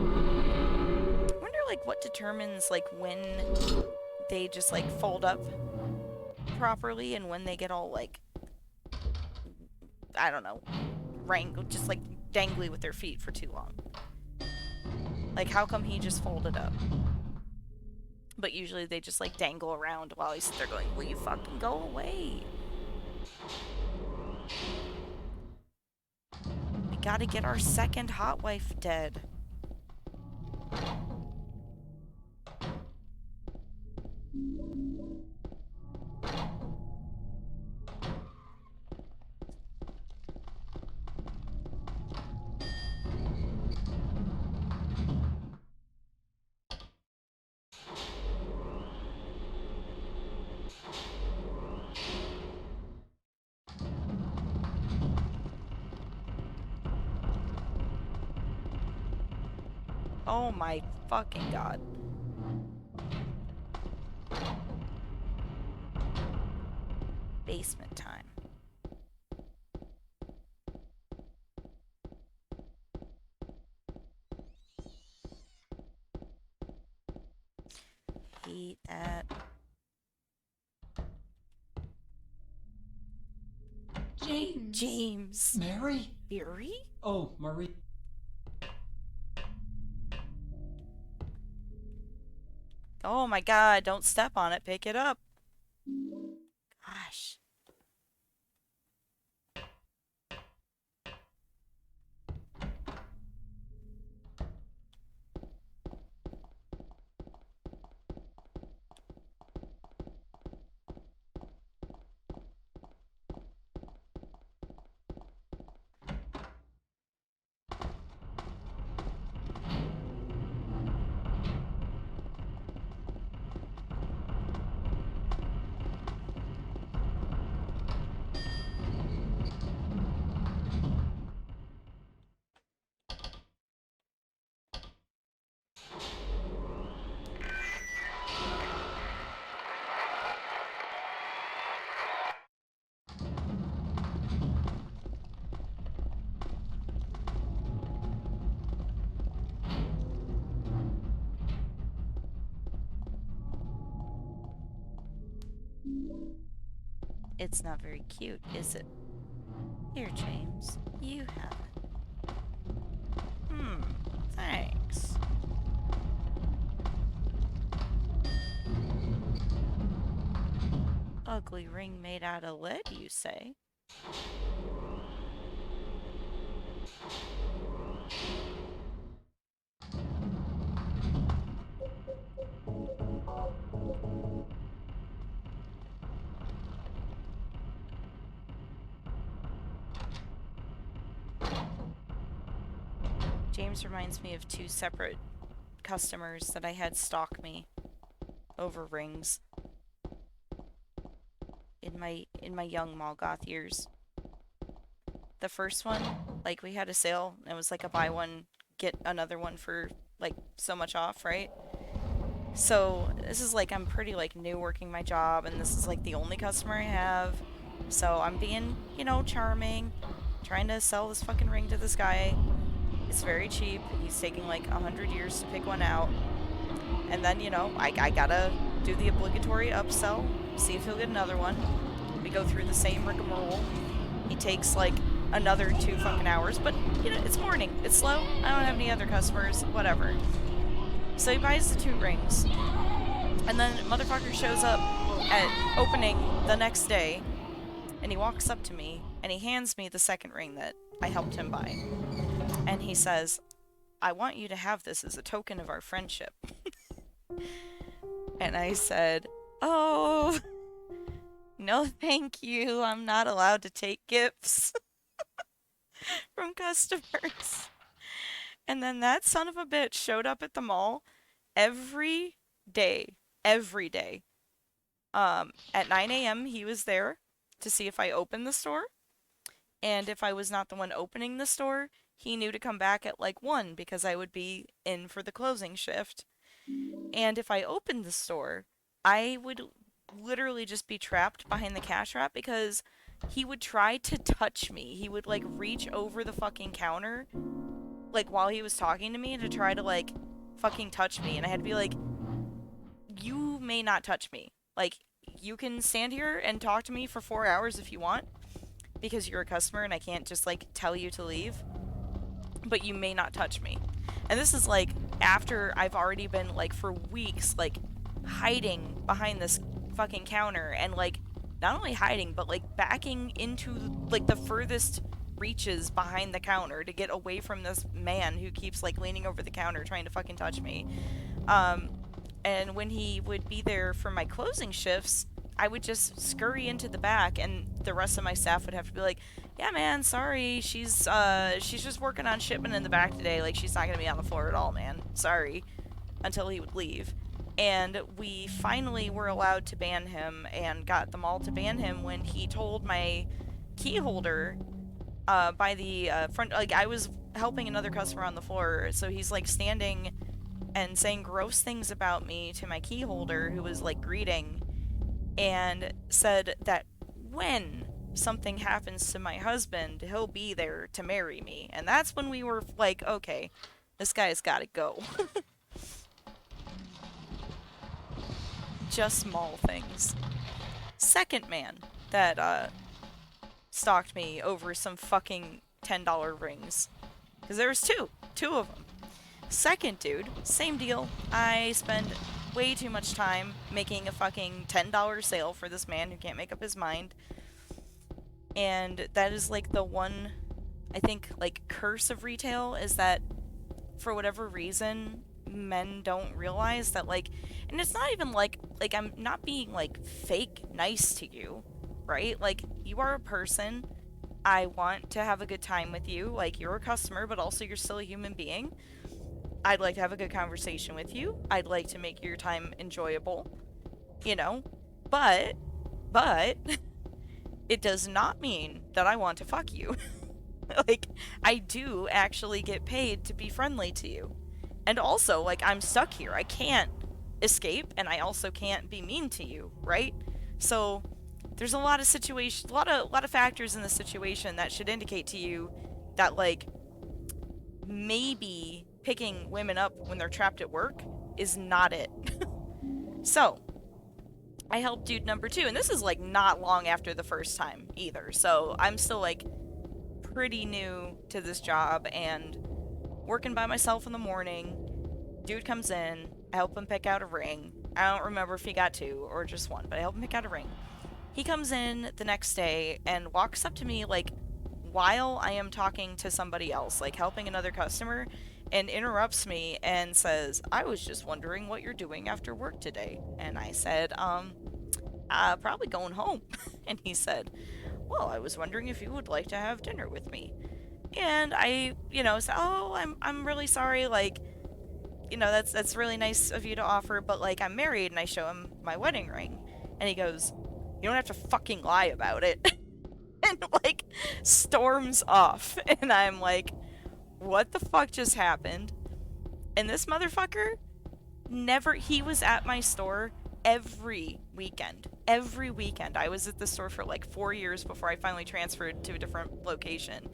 [SPEAKER 2] wonder, like, what determines, like, when they just, like, fold up properly and when they get all, like, I don't know, just, like, dangly with their feet for too long. Like, how come he just folded up? But usually they just, like, dangle around while he's there going, will you fucking go away? We gotta get our second hot wife dead. Oh my fucking god. Basement time.
[SPEAKER 3] James.
[SPEAKER 2] James.
[SPEAKER 1] Mary?
[SPEAKER 2] Eerie?
[SPEAKER 1] Oh, Marie.
[SPEAKER 2] Oh my god, don't step on it. Pick it up. Gosh. It's not very cute, is it? Here, James. You have it. Thanks. Ugly ring made out of lead, you say? James reminds me of two separate customers that I had stalk me over rings in my young Molgoth years. The first one, like, we had a sale, and it was like a buy one, get another one for, like, so much off, right? So, this is like, I'm pretty, like, new working my job, and this is, like, the only customer I have. So, I'm being, you know, charming, trying to sell this fucking ring to this guy. It's very cheap. He's taking, like, 100 years to pick one out. And then, you know, I gotta do the obligatory upsell, see if he'll get another one. We go through the same rigmarole. He takes, like, another 2 fucking hours, but, you know, it's morning. It's slow. I don't have any other customers. Whatever. So he buys the 2 rings. And then motherfucker shows up at opening the next day, and he walks up to me, and he hands me the second ring that I helped him buy. And he says, I want you to have this as a token of our friendship. And I said, oh, no thank you. I'm not allowed to take gifts from customers. And then that son of a bitch showed up at the mall every day. Every day. At 9 a.m. he was there to see if I opened the store. And if I was not the one opening the store, he knew to come back at like 1 because I would be in for the closing shift. And if I opened the store, I would literally just be trapped behind the cash wrap because he would try to touch me. He would like reach over the fucking counter like while he was talking to me to try to like fucking touch me, and I had to be like, you may not touch me. Like, you can stand here and talk to me for 4 hours if you want because you're a customer and I can't just like tell you to leave, but you may not touch me. And this is like after I've already been like for weeks like hiding behind this fucking counter and like not only hiding but like backing into like the furthest reaches behind the counter to get away from this man who keeps like leaning over the counter trying to fucking touch me. And when he would be there for my closing shifts, I would just scurry into the back, and the rest of my staff would have to be like, yeah, man, sorry, she's just working on shipment in the back today, like, she's not gonna be on the floor at all, man, sorry, until he would leave. And we finally were allowed to ban him, and got them all to ban him when he told my key holder, by the, front, like, I was helping another customer on the floor, so he's, like, standing and saying gross things about me to my key holder, who was, like, greeting, and said that when something happens to my husband, he'll be there to marry me. And that's when we were like, okay, this guy's gotta go. Just small things. Second man that stalked me over some fucking $10 rings. Because there was two of them. Second dude, same deal. I spend way too much time making a fucking $10 sale for this man who can't make up his mind. And that is like the one, I think, like, curse of retail is that for whatever reason, men don't realize that, like, and it's not even like I'm not being like fake nice to you, right? Like, you are a person. I want to have a good time with you. Like, you're a customer, but also you're still a human being. I'd like to have a good conversation with you. I'd like to make your time enjoyable, you know? But it does not mean that I want to fuck you. Like, I do actually get paid to be friendly to you. And also, like, I'm stuck here. I can't escape, and I also can't be mean to you, right? So there's a lot of lot of factors in the situation that should indicate to you that, like, maybe picking women up when they're trapped at work is not it. So I helped dude number 2, and this is like not long after the first time either. So I'm still like pretty new to this job and working by myself in the morning. Dude comes in, I help him pick out a ring. I don't remember if he got 2 or just 1, but I help him pick out a ring. He comes in the next day and walks up to me, like, while I am talking to somebody else, like helping another customer, and interrupts me and says, "I was just wondering what you're doing after work today." And I said, probably going home." And he said, "Well, I was wondering if you would like to have dinner with me." And I, said, "Oh, I'm really sorry, like, that's really nice of you to offer, but, like, I'm married," and I show him my wedding ring. And he goes, "You don't have to fucking lie about it." And, like, storms off. And I'm like, what the fuck just happened? And this motherfucker he was at my store every weekend. Every weekend. I was at the store for like 4 years before I finally transferred to a different location.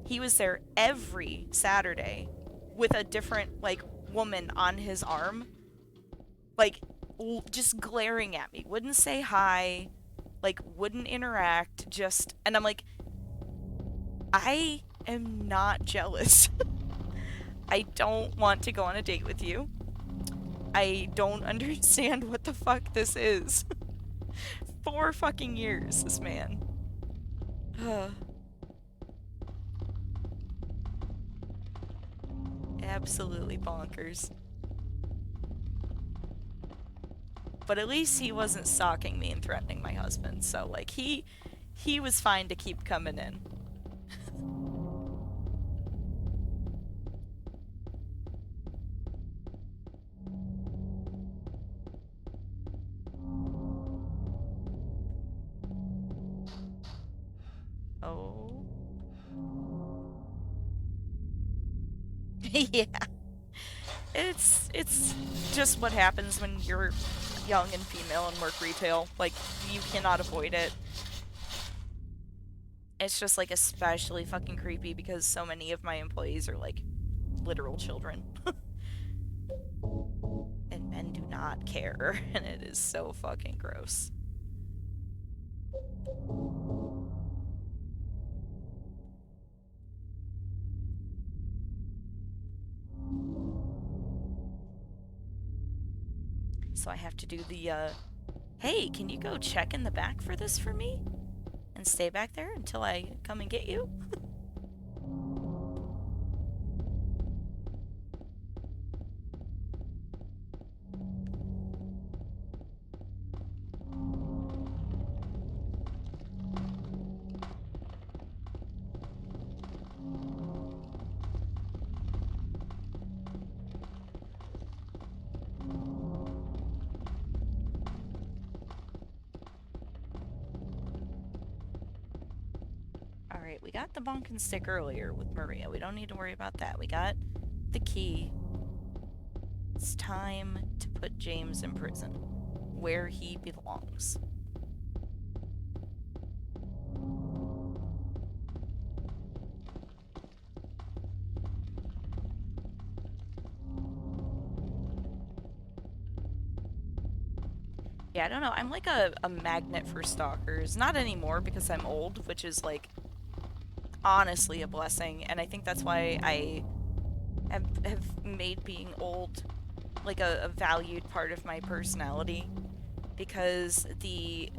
[SPEAKER 2] He was there every Saturday with a different, like, woman on his arm. Like, just glaring at me. Wouldn't say hi. Like, wouldn't interact. Just, and I'm like, I am not jealous. I don't want to go on a date with you. I don't understand what the fuck this is. 4 fucking years, this man. Absolutely bonkers. But at least he wasn't stalking me and threatening my husband, so, like, he was fine to keep coming in. Oh. Yeah. It's just what happens when you're young and female and work retail. Like, you cannot avoid it. It's just, like, especially fucking creepy because so many of my employees are, like, literal children. And men do not care, and it is so fucking gross. So I have to do the, hey, can you go check in the back for this for me? And stay back there until I come and get you? Alright, we got the bunk and stick earlier with Maria. We don't need to worry about that. We got the key. It's time to put James in prison, where he belongs. Yeah, I don't know. I'm like a magnet for stalkers. Not anymore because I'm old, which is like honestly a blessing. And I think that's why I have made being old like a valued part of my personality. Because the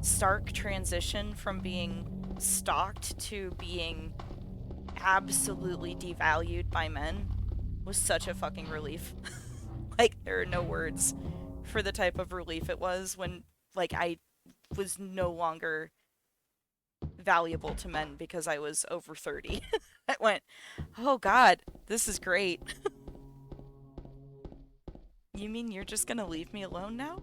[SPEAKER 2] stark transition from being stalked to being absolutely devalued by men was such a fucking relief. Like, there are no words for the type of relief it was when, like, I was no longer valuable to men because I was over 30. I went, oh god, this is great. You mean you're just gonna leave me alone now?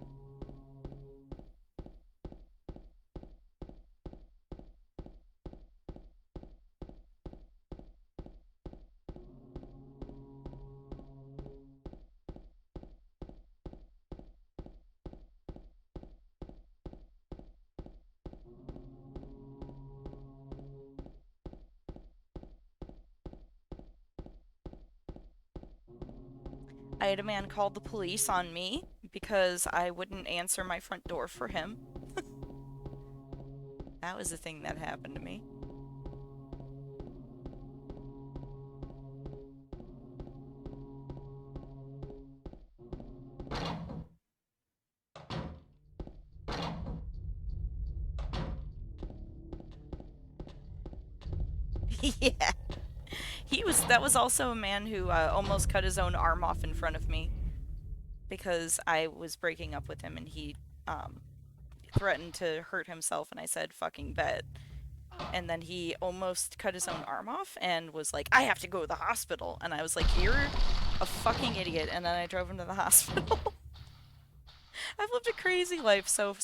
[SPEAKER 2] I had a man call the police on me because I wouldn't answer my front door for him. That was the thing that happened to me. Yeah. That was also a man who almost cut his own arm off in front of me because I was breaking up with him and he um, threatened to hurt himself and I said, fucking bet. And then he almost cut his own arm off and was like, I have to go to the hospital. And I was like, you're a fucking idiot. And then I drove him to the hospital. I've lived a crazy life, so.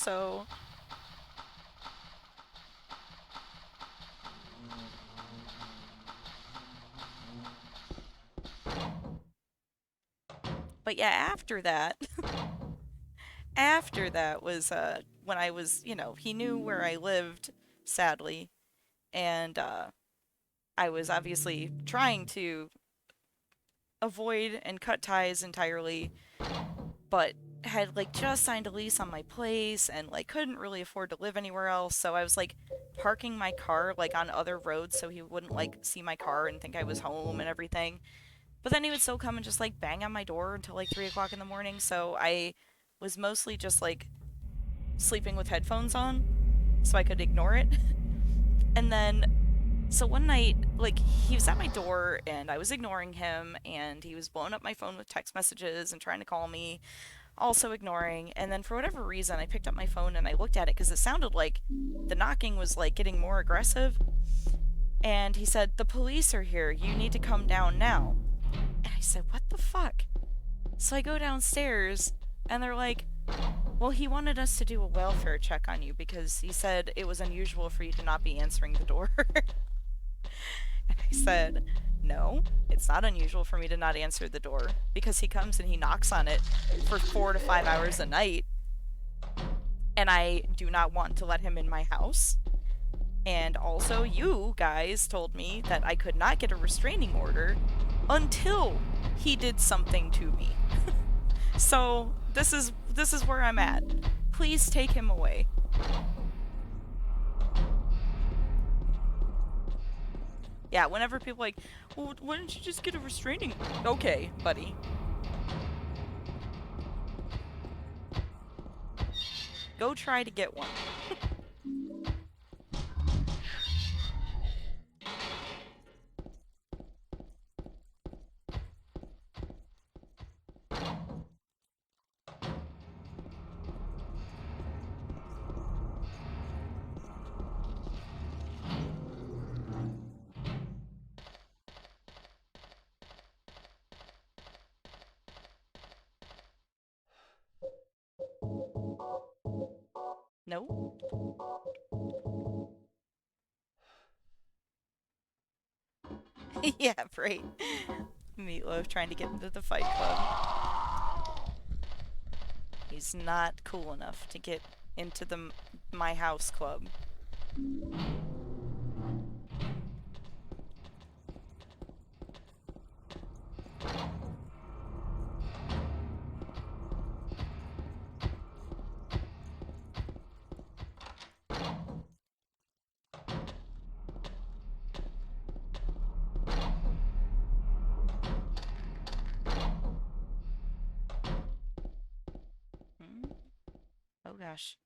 [SPEAKER 2] But yeah, after that was when I was, he knew where I lived, sadly, and I was obviously trying to avoid and cut ties entirely, but had like just signed a lease on my place and like couldn't really afford to live anywhere else, so I was like parking my car like on other roads so he wouldn't like see my car and think I was home and everything. But then he would still come and just like bang on my door until like 3 o'clock in the morning, so I was mostly just like sleeping with headphones on so I could ignore it. And then, so one night, like, he was at my door and I was ignoring him and he was blowing up my phone with text messages and trying to call me, also ignoring. And then, for whatever reason, I picked up my phone and I looked at it because it sounded like the knocking was like getting more aggressive. And he said, "The police are here. You need to come down now." And I said, "What the fuck?" So I go downstairs and they're like, well, he wanted us to do a welfare check on you because he said it was unusual for you to not be answering the door. And I said, no, it's not unusual for me to not answer the door because he comes and he knocks on it for 4 to 5 hours a night. And I do not want to let him in my house. And also, you guys told me that I could not get a restraining order until he did something to me. So, this is where I'm at. Please take him away. Yeah, whenever people are like, well, why don't you just get a restraining? Okay, buddy. Go try to get one. No? Yeah, right. Meatloaf trying to get into the Fight Club. He's not cool enough to get into the My House Club. gosh.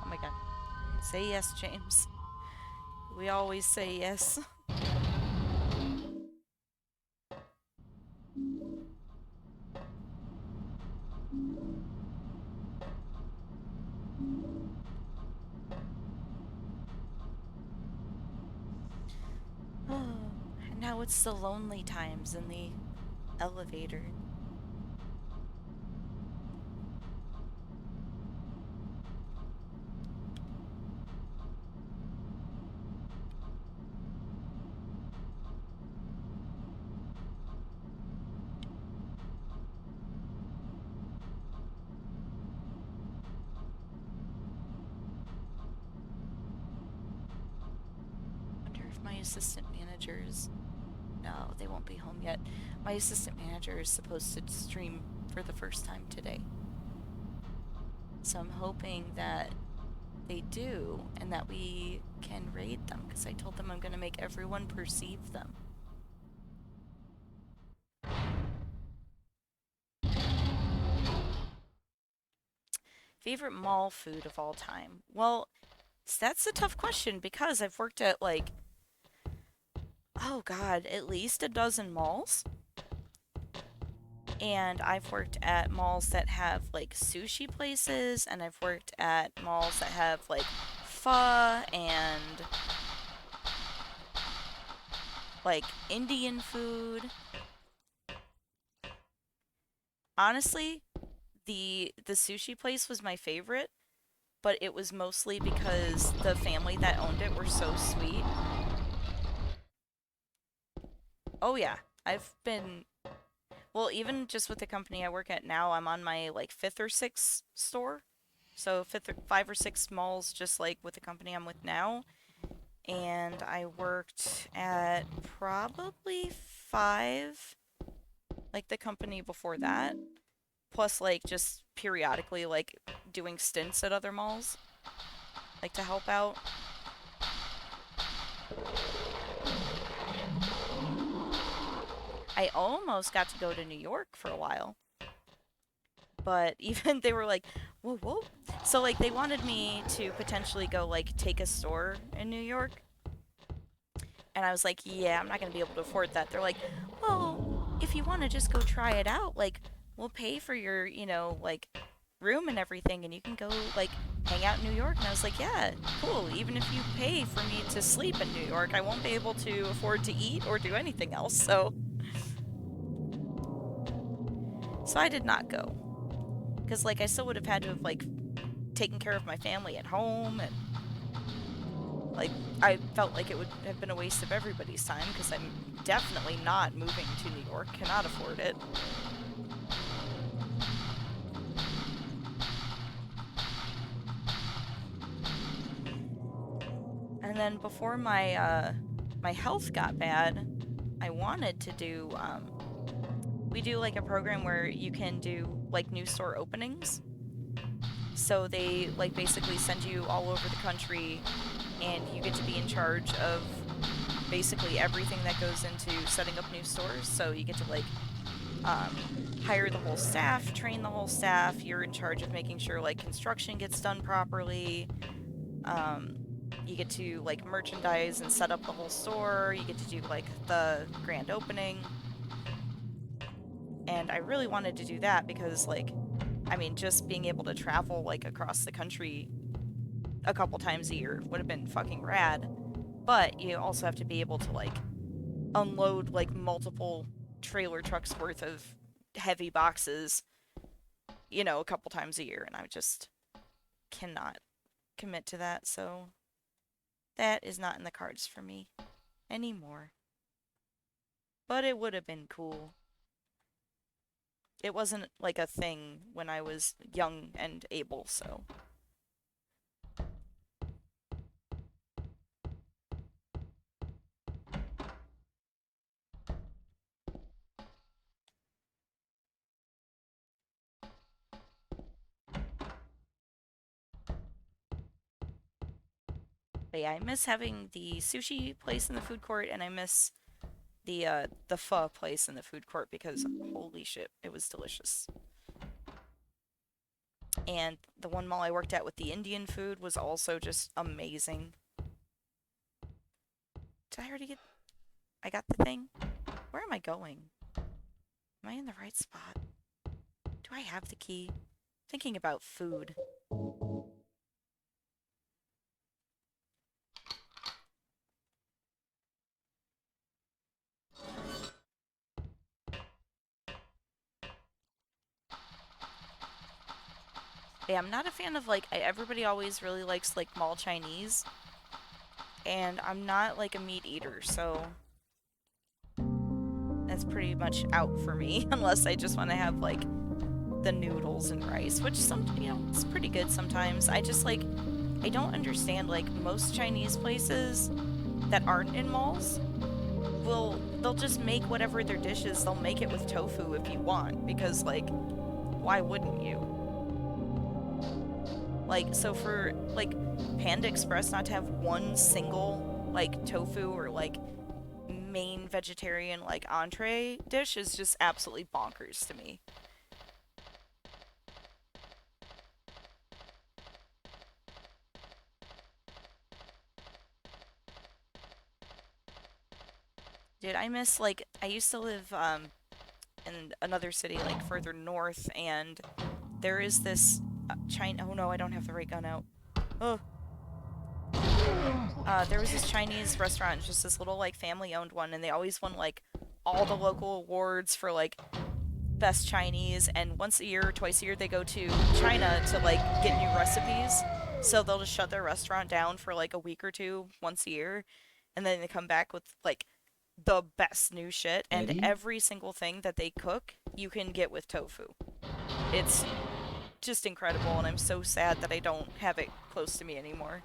[SPEAKER 2] Oh my god. Say yes, James. We always say yes. Oh, and now it's the lonely times in the elevator. Wonder if my assistant managers. No, they won't be home yet. My assistant manager is supposed to stream for the first time today. So I'm hoping that they do and that we can raid them because I told them I'm going to make everyone perceive them. Favorite mall food of all time? Well, that's a tough question because I've worked at like, oh god, at least a dozen malls. And I've worked at malls that have like sushi places, and I've worked at malls that have like pho and like Indian food. Honestly, the sushi place was my favorite, but it was mostly because the family that owned it were so sweet. Oh yeah, I've been well, even just with the company I work at now, I'm on my like fifth or sixth store. So five or six malls just like with the company I'm with now. And I worked at probably five, like the company before that, plus like just periodically like doing stints at other malls, like to help out. I almost got to go to New York for a while, but even they were like, whoa, whoa. So like they wanted me to potentially go like take a store in New York. And I was like, yeah, I'm not going to be able to afford that. They're like, well, if you want to just go try it out, like, we'll pay for your, like, room and everything, and you can go, like, hang out in New York. And I was like, yeah, cool. Even if you pay for me to sleep in New York, I won't be able to afford to eat or do anything else. So I did not go. Because, like, I still would have had to have, like, taken care of my family at home and like, I felt like it would have been a waste of everybody's time because I'm definitely not moving to New York, cannot afford it. And then before my health got bad, I wanted to do we do like a program where you can do like new store openings. So they like basically send you all over the country and you get to be in charge of basically everything that goes into setting up new stores. So you get to like um, hire the whole staff, train the whole staff. You're in charge of making sure like construction gets done properly. Um, you get to like merchandise and set up the whole store. You get to do like the grand opening. And I really wanted to do that because like I mean just being able to travel like across the country a couple times a year would have been fucking rad. But you also have to be able to like unload like multiple trailer trucks worth of heavy boxes, a couple times a year, and I just cannot commit to that. So That is not in the cards for me anymore. But it would have been cool. It wasn't like a thing when I was young and able, so. But yeah, I miss having the sushi place in the food court, and I miss the pho place in the food court because holy shit, it was delicious. And the one mall I worked at with the Indian food was also just amazing. Did I already get? I got the thing. Where am I going? Am I in the right spot? Do I have the key? Thinking about food. Yeah, I'm not a fan of like everybody always really likes like mall Chinese, and I'm not like a meat eater, so that's pretty much out for me unless I just want to have like the noodles and rice, which it's pretty good sometimes. I just like I don't understand like most Chinese places that aren't in malls they'll just make whatever their dish is, they'll make it with tofu if you want because like why wouldn't you? Like, so for, like, Panda Express not to have one single, like, tofu or, like, main vegetarian, like, entree dish is just absolutely bonkers to me. Dude, I miss, like, I used to live, in another city, like, further north, and there is this, China. Oh no, I don't have the right gun out. Oh. There was this Chinese restaurant, just this little like family-owned one, and they always won like all the local awards for like best Chinese. And once a year or twice a year, they go to China to like get new recipes. So they'll just shut their restaurant down for like a week or two once a year, and then they come back with like the best new shit. And
[SPEAKER 1] Eddie?
[SPEAKER 2] every single thing that they cook, you can get with tofu. It's just incredible, and I'm so sad that I don't have it close to me anymore.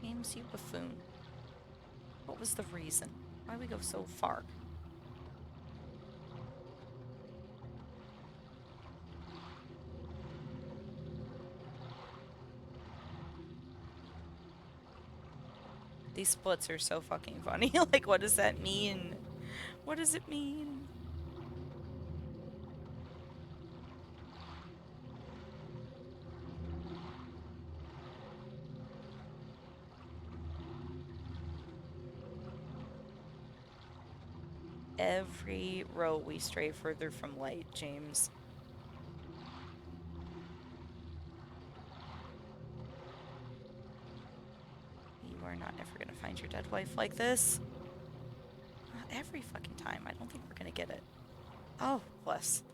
[SPEAKER 2] James, you buffoon. What was the reason? Why we go so far? These splits are so fucking funny. Like, what does that mean? What does it mean? Every row we stray further from light, James. You are not ever gonna find your dead wife like this. Not every fucking time. I don't think we're gonna get it. Oh, bless.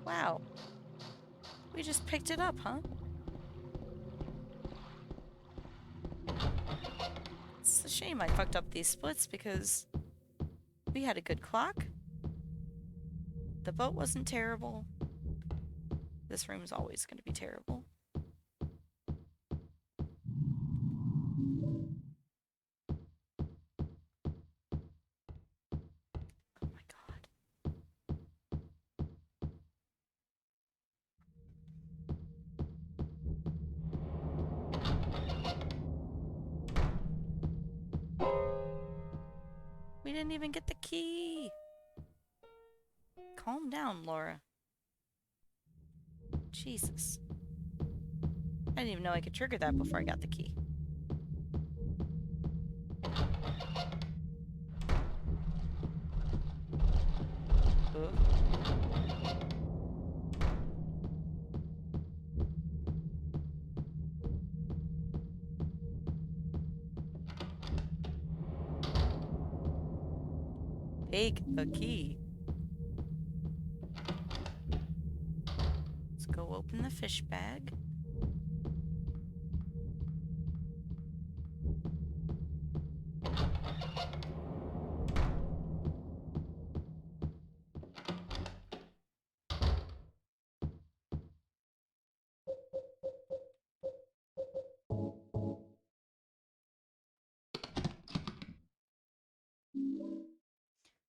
[SPEAKER 2] Wow. We just picked it up, huh? It's a shame I fucked up these splits because we had a good clock. The boat wasn't terrible. This room's always going to be terrible. Oh my god. We didn't even get the key. Calm down, Laura. Jesus. I didn't even know I could trigger that before I got the key. Ugh. Take the key. Let's go open the fish bag.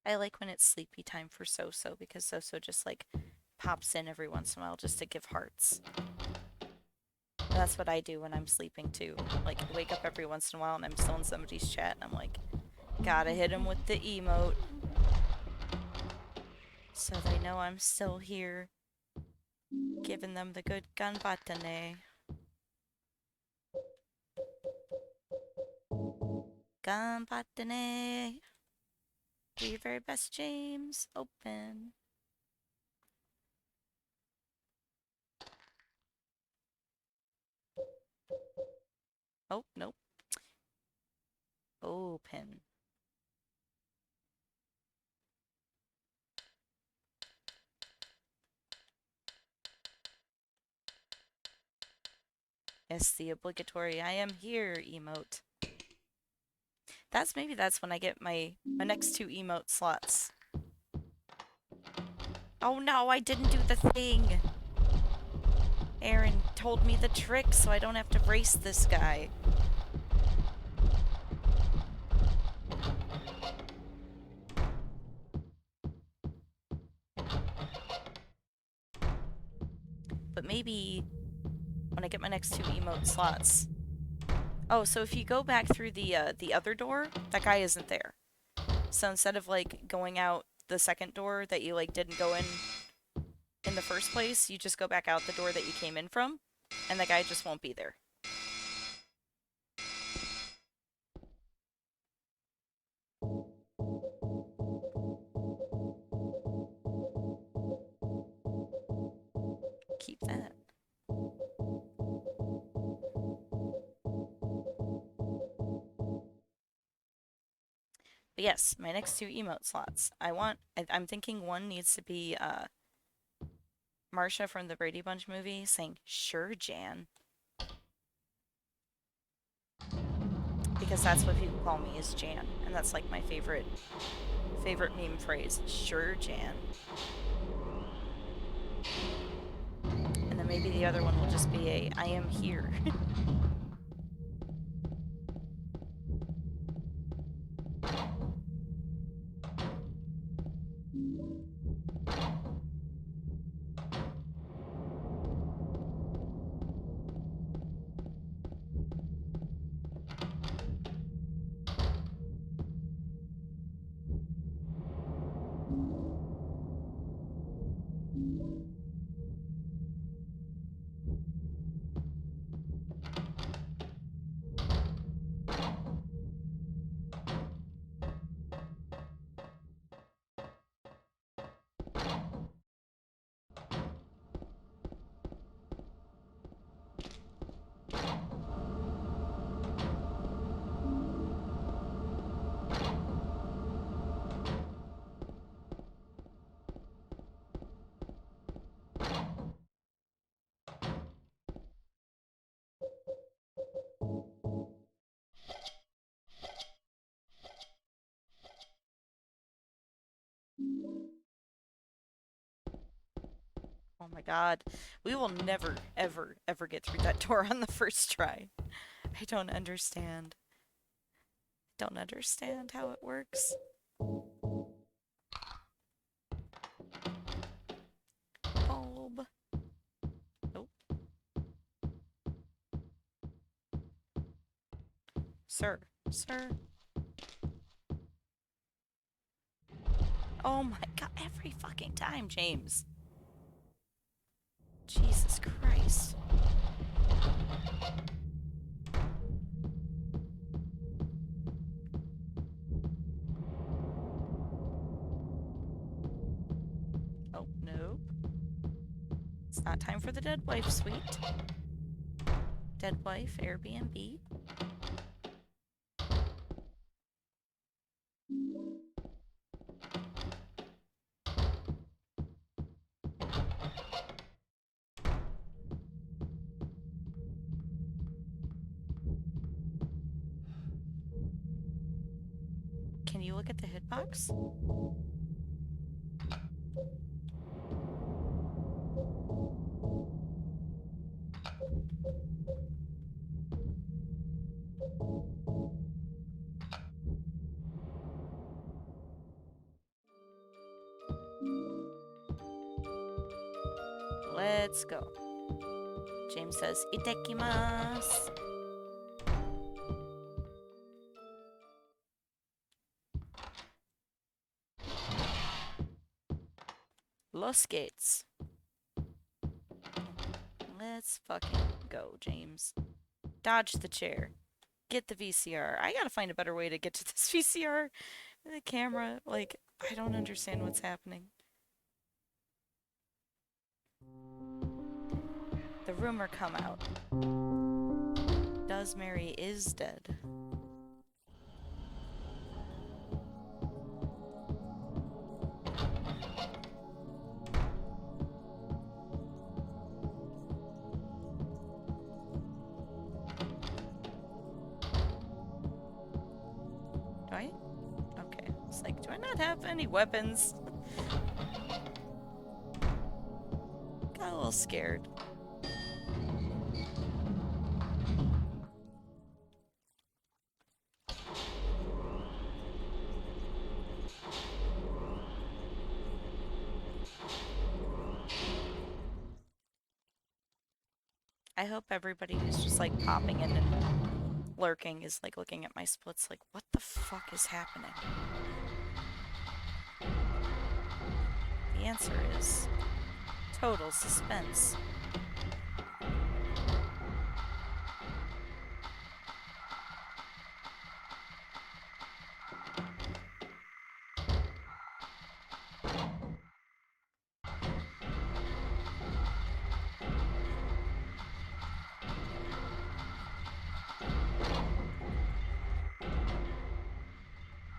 [SPEAKER 2] I like when it's sleepy time for So-So because So-So just like pops in every once in a while just to give hearts. That's what I do when I'm sleeping too. Like, I wake up every once in a while and I'm still in somebody's chat and I'm like, gotta hit him with the emote. So they know I'm still here. Giving them the good ganbatane. Ganbatane. Do your very best, James. Open. Oh, nope. Open. Yes, the obligatory I am here emote. Maybe that's when I get my next 2 emote slots. Oh no, I didn't do the thing! Aaron told me the trick so I don't have to race this guy. But maybe when I get my next 2 emote slots. Oh, so if you go back through the other door, that guy isn't there. So instead of like going out the second door that you like didn't go in the first place, you just go back out the door that you came in from, and the guy just won't be there. Keep that. But yes, my next 2 emote slots. I'm thinking one needs to be Marsha from the Brady Bunch movie saying, "Sure, Jan." Because that's what people call me, is Jan. And that's like my favorite meme phrase. Sure, Jan. And then maybe the other one will just be a, I am here. Oh my god. We will never, ever, ever get through that door on the first try. I don't understand. Don't understand how it works. Bulb. Nope. Sir. Sir. Oh my god, every fucking time, James. Jesus Christ. It's not time for the dead wife suite. Dead wife, Airbnb. Can you look at the hitbox? Let's go. James says, "Itekimasu." Los gates. Let's fucking go, James. Dodge the chair. Get the VCR. I gotta find a better way to get to this VCR. The camera, like, I don't understand what's happening. The rumor come out. Does Mary is dead. Do I? Okay. It's like, do I not have any weapons? Got a little scared. I hope everybody who's just like popping in and lurking is like looking at my splits like, what the fuck is happening? The answer is total suspense.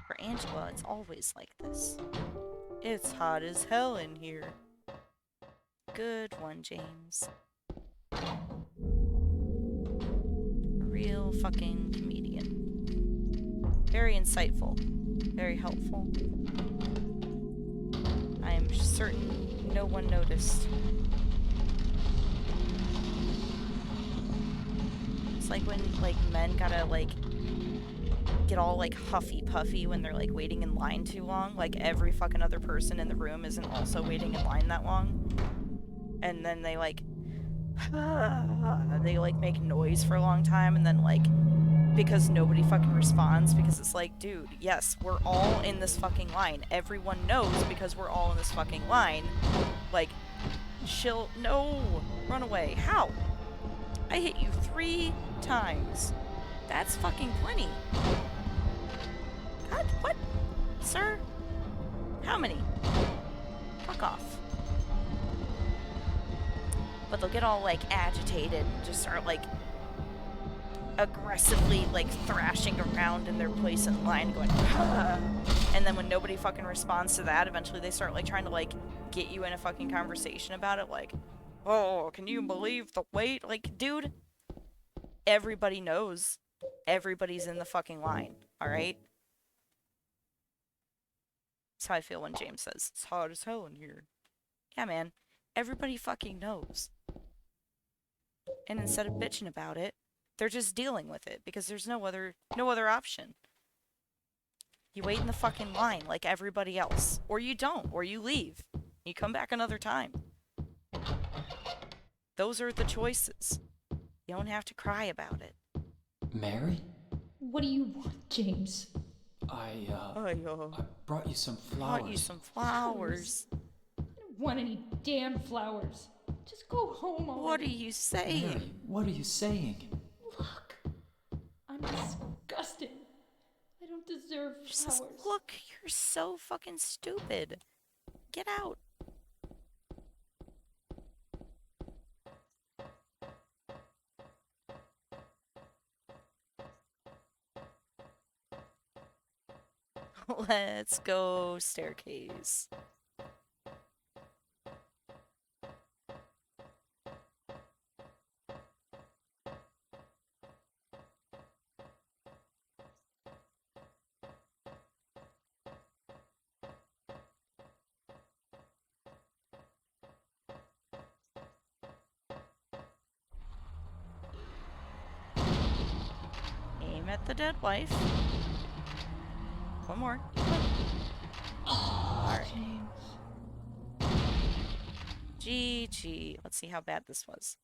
[SPEAKER 2] For Angela, it's always like this. It's hot as hell in here. Good one, James. Real fucking comedian. Very insightful. Very helpful. I am certain no one noticed. It's like when, like, men gotta, like, get all, like, huffy-puffy when they're, like, waiting in line too long. Like, every fucking other person in the room isn't also waiting in line that long. And then they, like, they, like, make noise for a long time, and then, like, because nobody fucking responds, because it's like, dude, yes, we're all in this fucking line. Everyone knows because we're all in this fucking line. Like, chill. No! Run away. How? I hit you 3 times. That's fucking plenty. God, what? Sir? How many? Fuck off. But they'll get all, like, agitated and just start, like, aggressively, like, thrashing around in their place in line, going, ah. And then when nobody fucking responds to that, eventually they start, like, trying to, like, get you in a fucking conversation about it, like, oh, can you believe the wait? Like, dude, everybody knows. Everybody's in the fucking line, alright? That's how I feel when James says, it's hot as hell in here. Yeah, man. Everybody fucking knows. And instead of bitching about it, they're just dealing with it because there's no other option. You wait in the fucking line like everybody else. Or you don't, or you leave. You come back another time. Those are the choices. You don't have to cry about it.
[SPEAKER 1] Mary?
[SPEAKER 3] What do you want, James?
[SPEAKER 1] I
[SPEAKER 2] I
[SPEAKER 1] brought you some flowers.
[SPEAKER 2] brought you some flowers.
[SPEAKER 3] I don't want any damn flowers. Just go home already.
[SPEAKER 2] What are you saying?
[SPEAKER 1] Mary, what are you saying?
[SPEAKER 3] Look, I'm disgusted. I don't deserve
[SPEAKER 2] She says,
[SPEAKER 3] flowers.
[SPEAKER 2] look, you're so fucking stupid. Get out. Let's go staircase. Aim at the dead wife. One more. Alright. GG. Let's see how bad this was.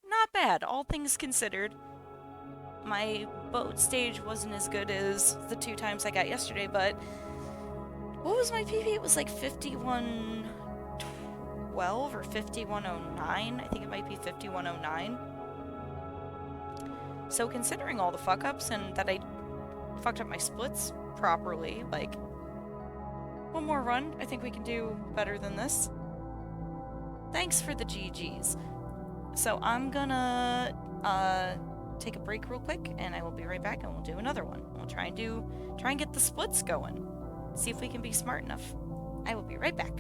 [SPEAKER 2] Not bad, all things considered. My boat stage wasn't as good as the 2 times I got yesterday, but what was my PV? It was like 5112 or 5109. I think it might be 5109. So considering all the fuck-ups and that I fucked up my splits properly, like, one more run, I think we can do better than this. Thanks for the GGs. So I'm gonna take a break real quick, and I will be right back, and we'll do another one. We'll try and get the splits going. See if we can be smart enough. I will be right back.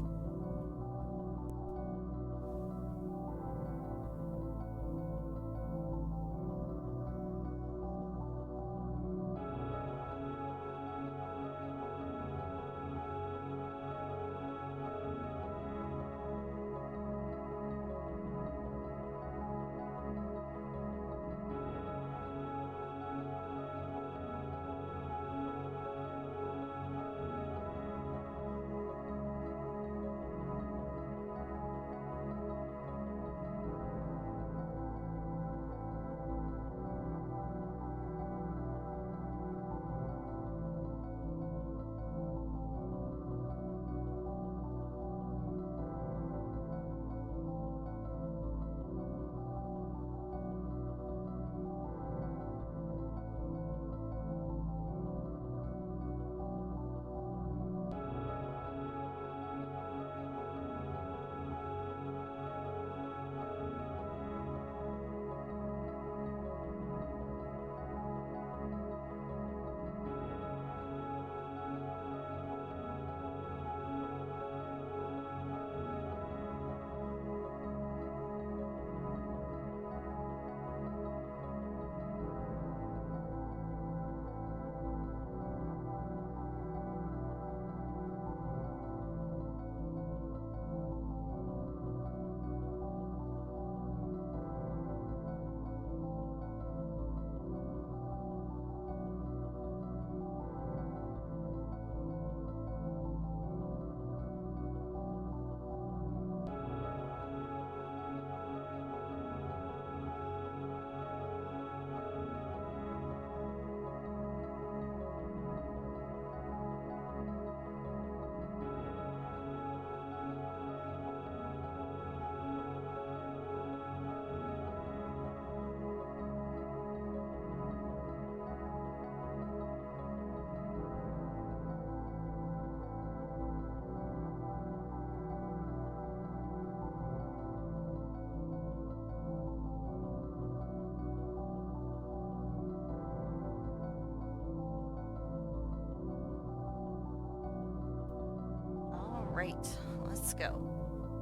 [SPEAKER 2] Alright, let's go.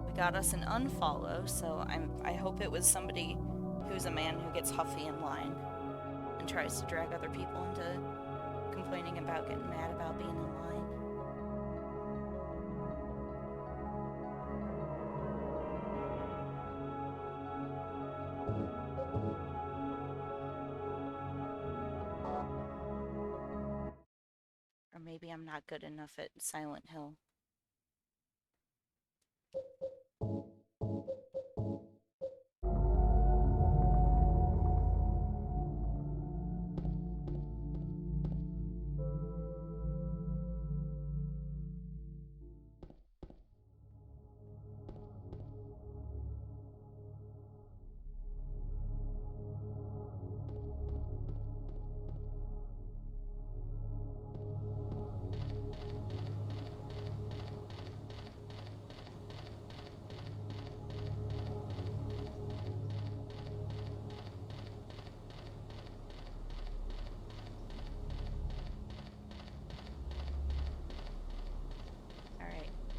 [SPEAKER 2] We got us an unfollow, so I hope it was somebody who's a man who gets huffy in line and tries to drag other people into complaining about getting mad about being in line. Or maybe I'm not good enough at Silent Hill.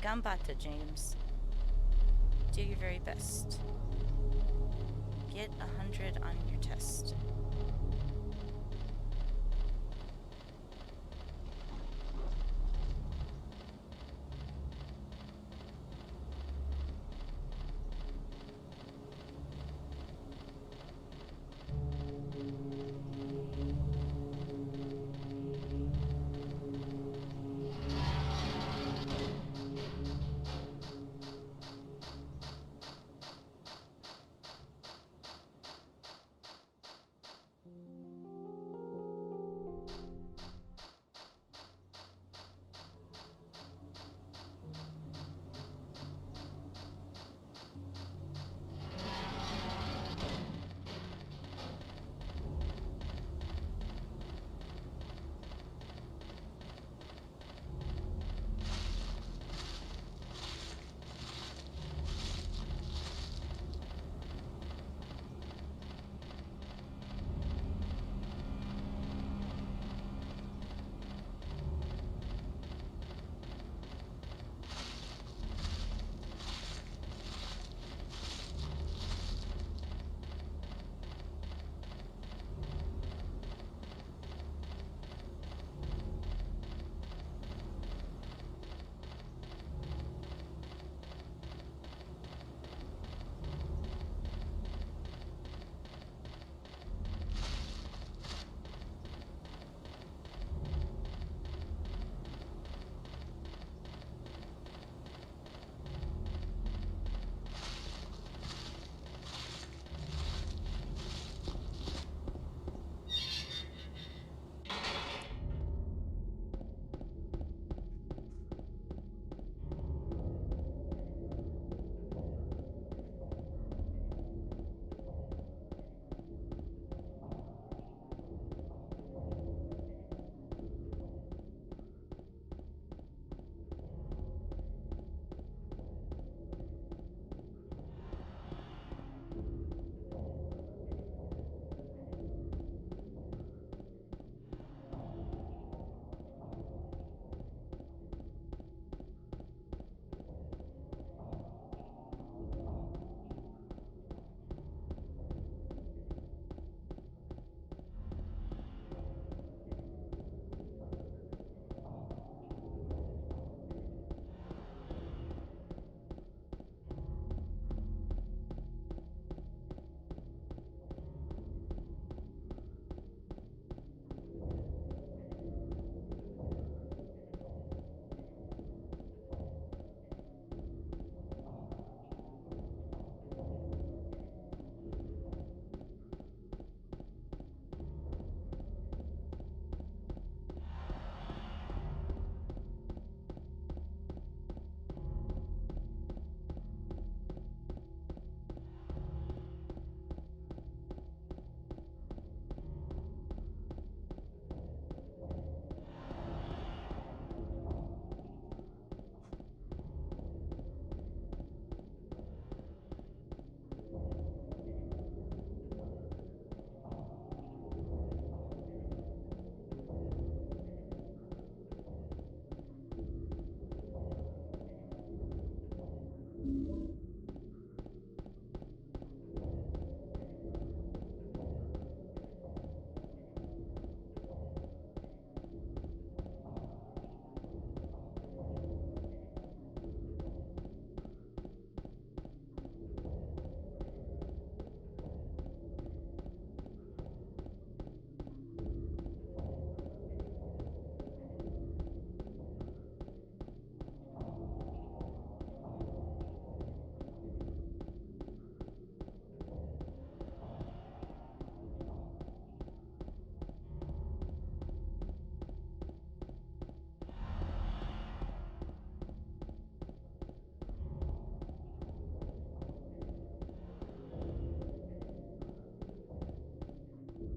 [SPEAKER 2] Gambata, James. Do your very best. Get 100 on your test.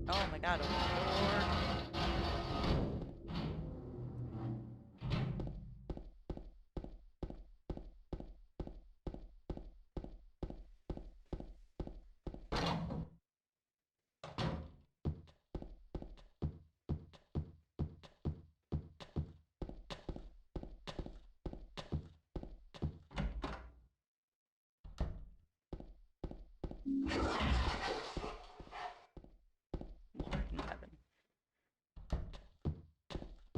[SPEAKER 2] Oh my god, oh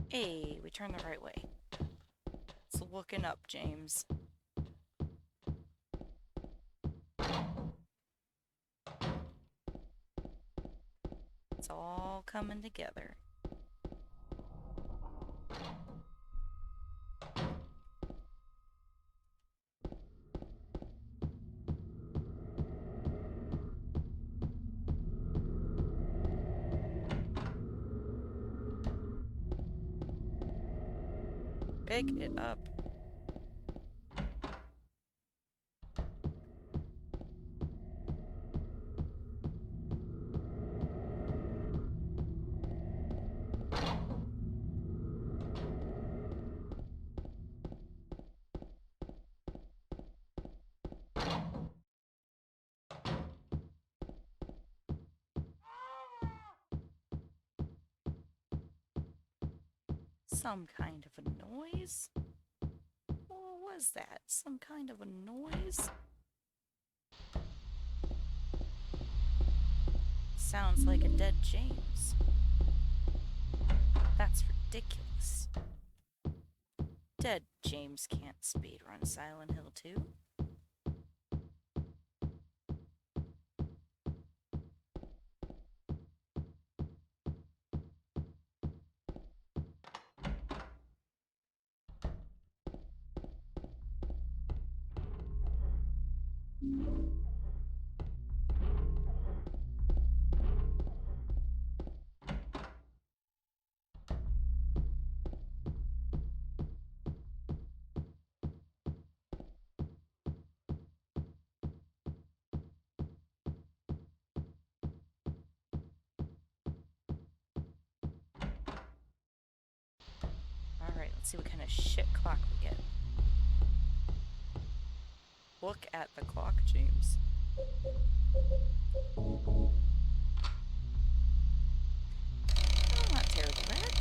[SPEAKER 2] Hey, we turned the right way. It's looking up, James. It's all coming together. Pick it up. Some kind of a noise? What was that? Some kind of a noise? Sounds like a dead James. That's ridiculous. Dead James can't speedrun Silent Hill 2. Alright, let's see what kind of shit clock we get. Look at the clock, James. Oh, not terrible, that.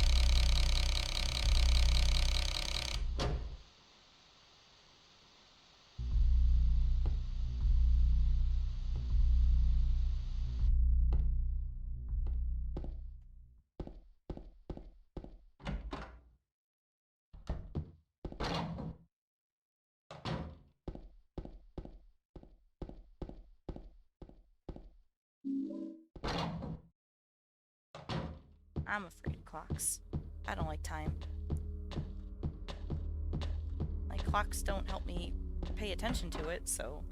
[SPEAKER 2] I'm afraid of clocks. I don't like time. Like, clocks don't help me pay attention to it, so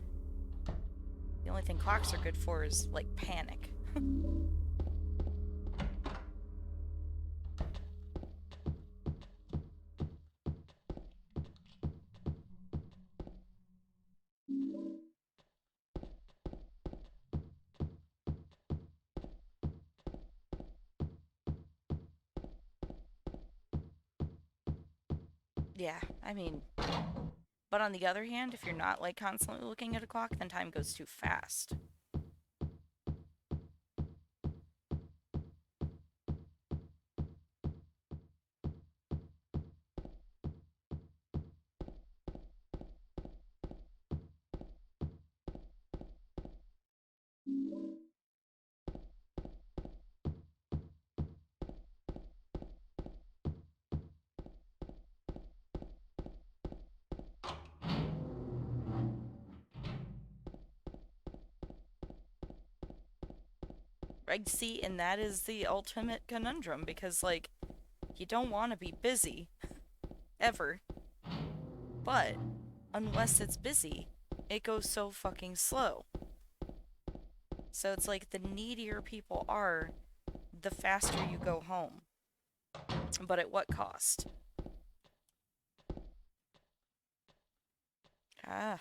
[SPEAKER 2] the only thing clocks are good for is, like, panic. Yeah, I mean, but on the other hand, if you're not, like, constantly looking at a clock, then time goes too fast. Right, see, and that is the ultimate conundrum, because, like, you don't want to be busy, ever. But, unless it's busy, it goes so fucking slow. So it's like the needier people are, the faster you go home. But at what cost? Ah.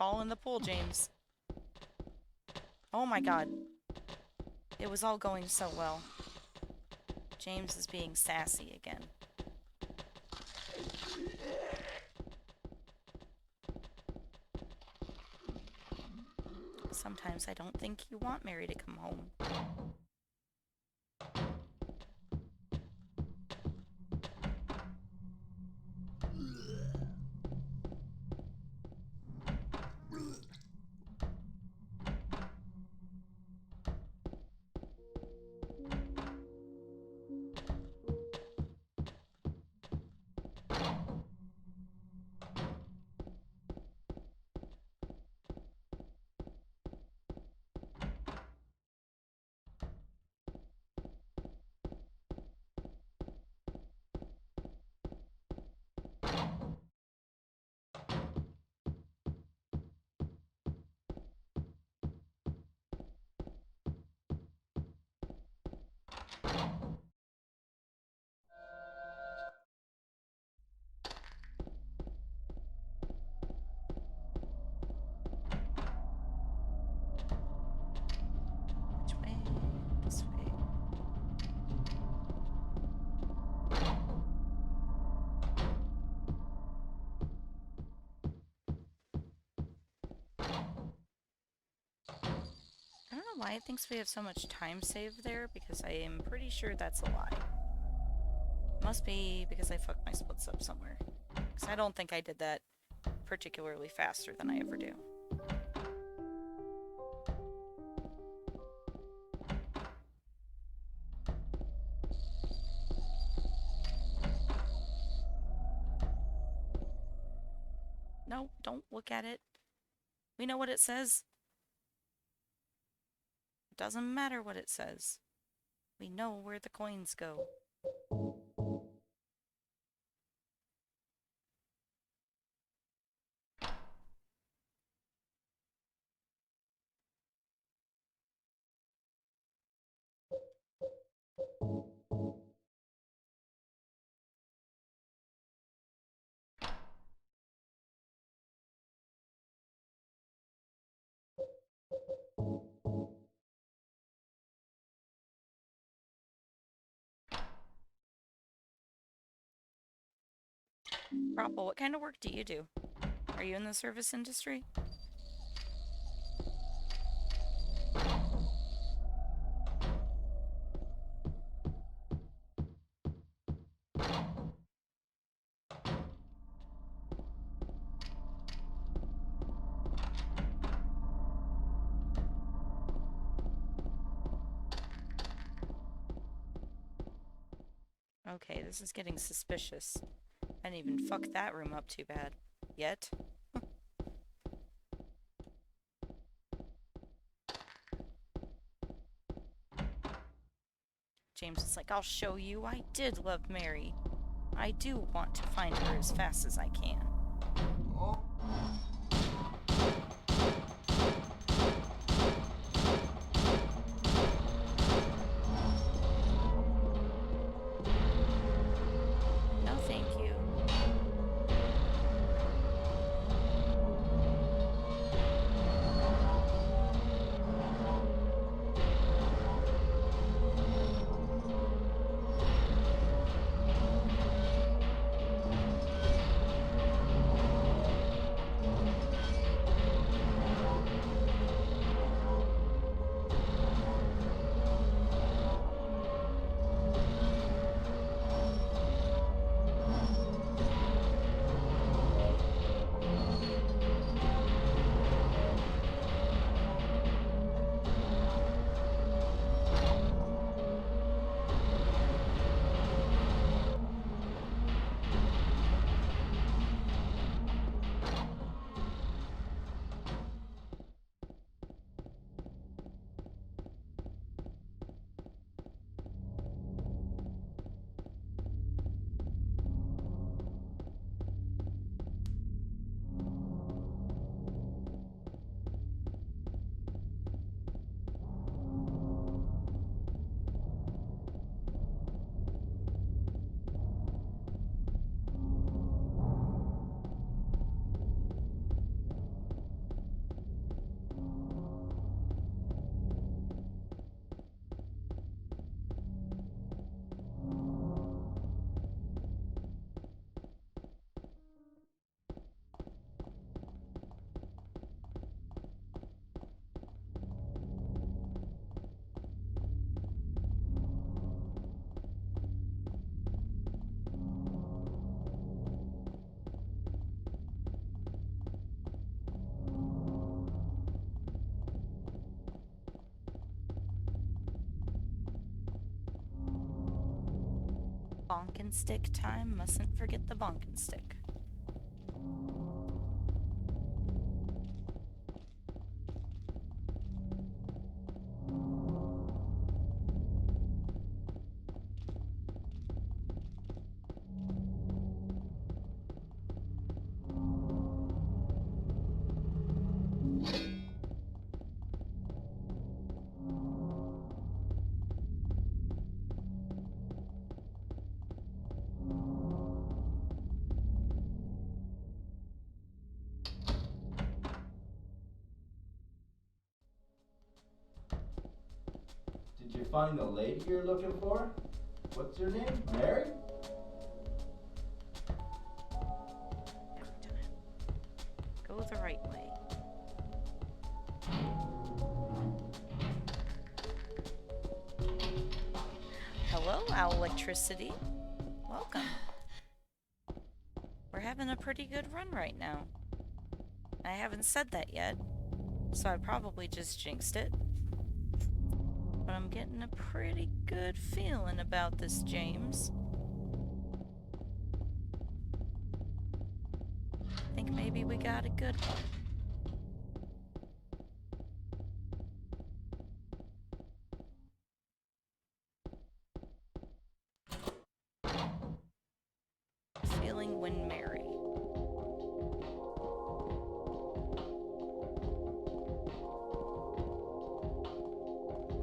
[SPEAKER 2] Fall in the pool, James. Oh my god. It was all going so well. James is being sassy again. Sometimes I don't think you want Mary to come home. Which way? This way. I don't know why it thinks we have so much time saved there, because I am pretty sure that's a lie. Must be because I fucked my splits up somewhere. Because I don't think I did that particularly faster than I ever do. No, don't look at it. We know what it says. It doesn't matter what it says. We know where the coins go. Propple, what kind of work do you do? Are you in the service industry? Okay, this is getting suspicious. I didn't even fuck that room up too bad. Yet. James is like, I'll show you. I did love Mary. I do want to find her as fast as I can. No, thank you. Bonkin' stick time. Mustn't forget the bonkin' stick.
[SPEAKER 4] Did you find the lady you're looking for? What's her name? Mary?
[SPEAKER 2] Never done it. Go the right way. Hello, Owl Electricity. Welcome. We're having a pretty good run right now. I haven't said that yet, so I probably just jinxed it. But I'm getting a pretty good feeling about this, James. Think maybe we got a good one. Feeling when Mary.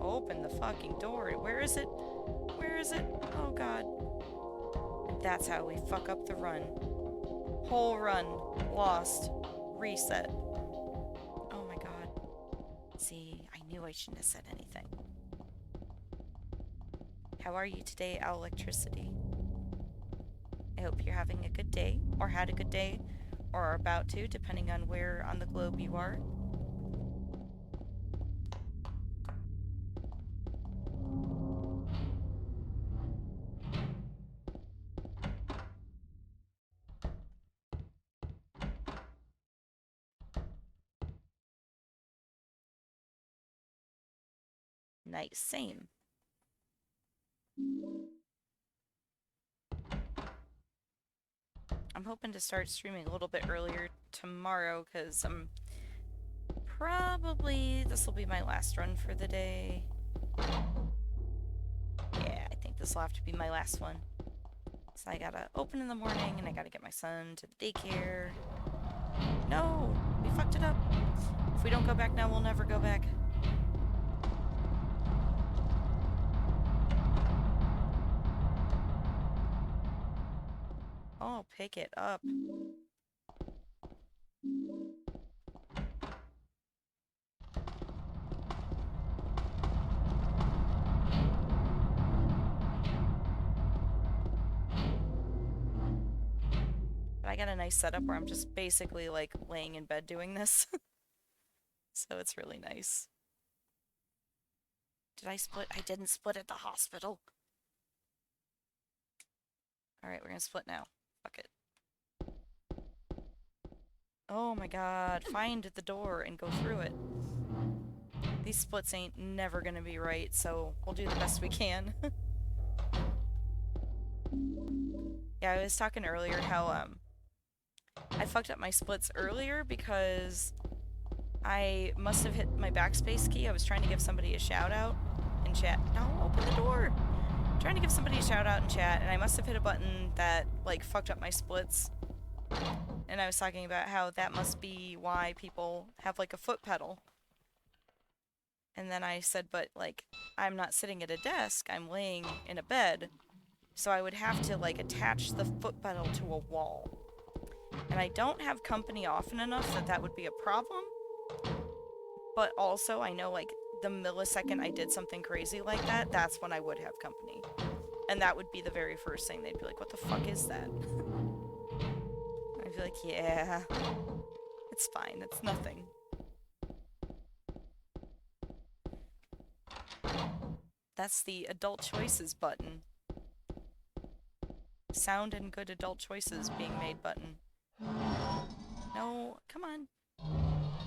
[SPEAKER 2] Open the fucking door. Where is it? Where is it? Oh god. That's how we fuck up the run. Whole run. Lost. Reset. Oh my god. See, I knew I shouldn't have said anything. How are you today, Owl Electricity? I hope you're having a good day, or had a good day, or are about to, depending on where on the globe you are. Nice, same. I'm hoping to start streaming a little bit earlier tomorrow, because I'm probably, this will be my last run for the day. Yeah, I think this will have to be my last one. So I gotta open in the morning, and I gotta get my son to the daycare. No! We fucked it up. If we don't go back now, we'll never go back. Oh, pick it up. But I got a nice setup where I'm just basically like laying in bed doing this. So it's really nice. Did I split? I didn't split at the hospital. Alright, we're gonna split now. Fuck it. Oh my god, find the door and go through it. These splits ain't never gonna be right, so we'll do the best we can. Yeah, I was talking earlier how, I fucked up my splits earlier because I must have hit my backspace key. I was trying to give somebody a shout out in chat. No, open the door! I'm trying to give somebody a shout out in chat, and I must have hit a button that, like, fucked up my splits. And I was talking about how that must be why people have, like, a foot pedal. And then I said, but, like, I'm not sitting at a desk, I'm laying in a bed. So I would have to, like, attach the foot pedal to a wall. And I don't have company often enough that that would be a problem. But also, I know, like, the millisecond I did something crazy like that, that's when I would have company. And that would be the very first thing. They'd be like, what the fuck is that? I'd be like, yeah, it's fine, it's nothing. That's the adult choices button. Sound and good adult choices being made button. No, come on.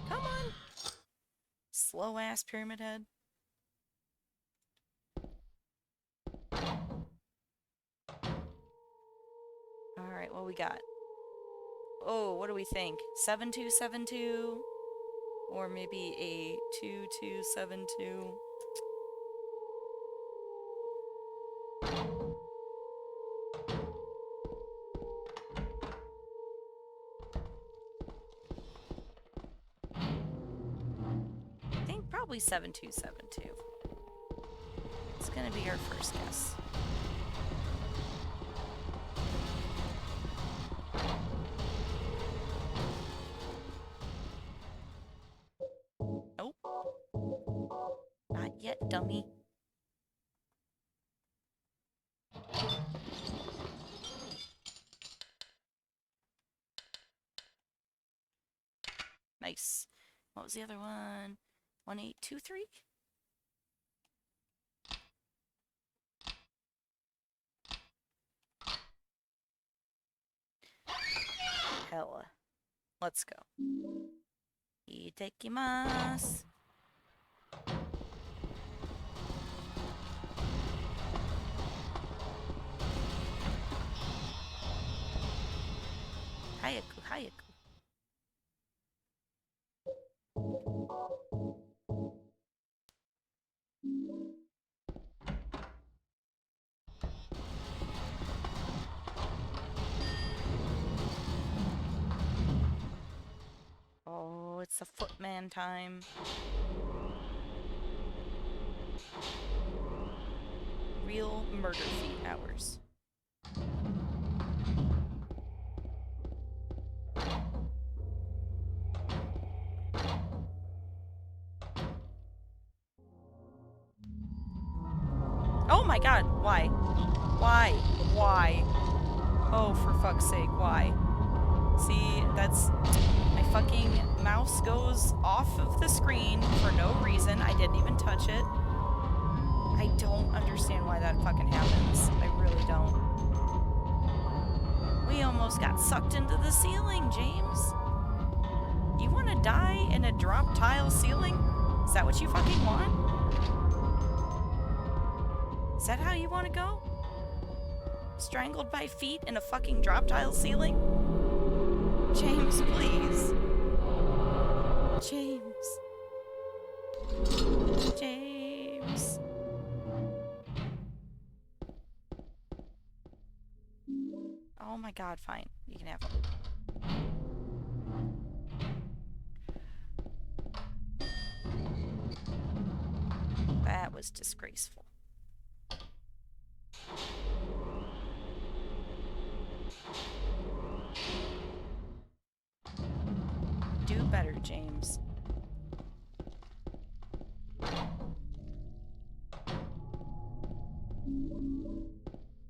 [SPEAKER 2] Come on! Slow ass pyramid head. Alright, what we got? Oh, what do we think? 7272? Or maybe a 2272? I think probably 7272. It's gonna be our first guess. Nope. Not yet, dummy. Nice. What was the other one? 1823? Hella. Let's go. Itekimasu. Hayaku, hayaku. Oh, it's the footman time. Real murder feat hours. Oh my god, why? Why? Why? Oh, for fuck's sake, why? See, that's... My fucking mouse goes off of the screen for no reason. I didn't even touch it. I don't understand why that fucking happens. I really don't. We almost got sucked into the ceiling, James. You want to die in a drop tile ceiling? Is that what you fucking want? Is that how you want to go? Strangled by feet in a fucking drop tile ceiling? James, please. James. James. Oh my god, fine. You can have them. That was disgraceful. Do better, James.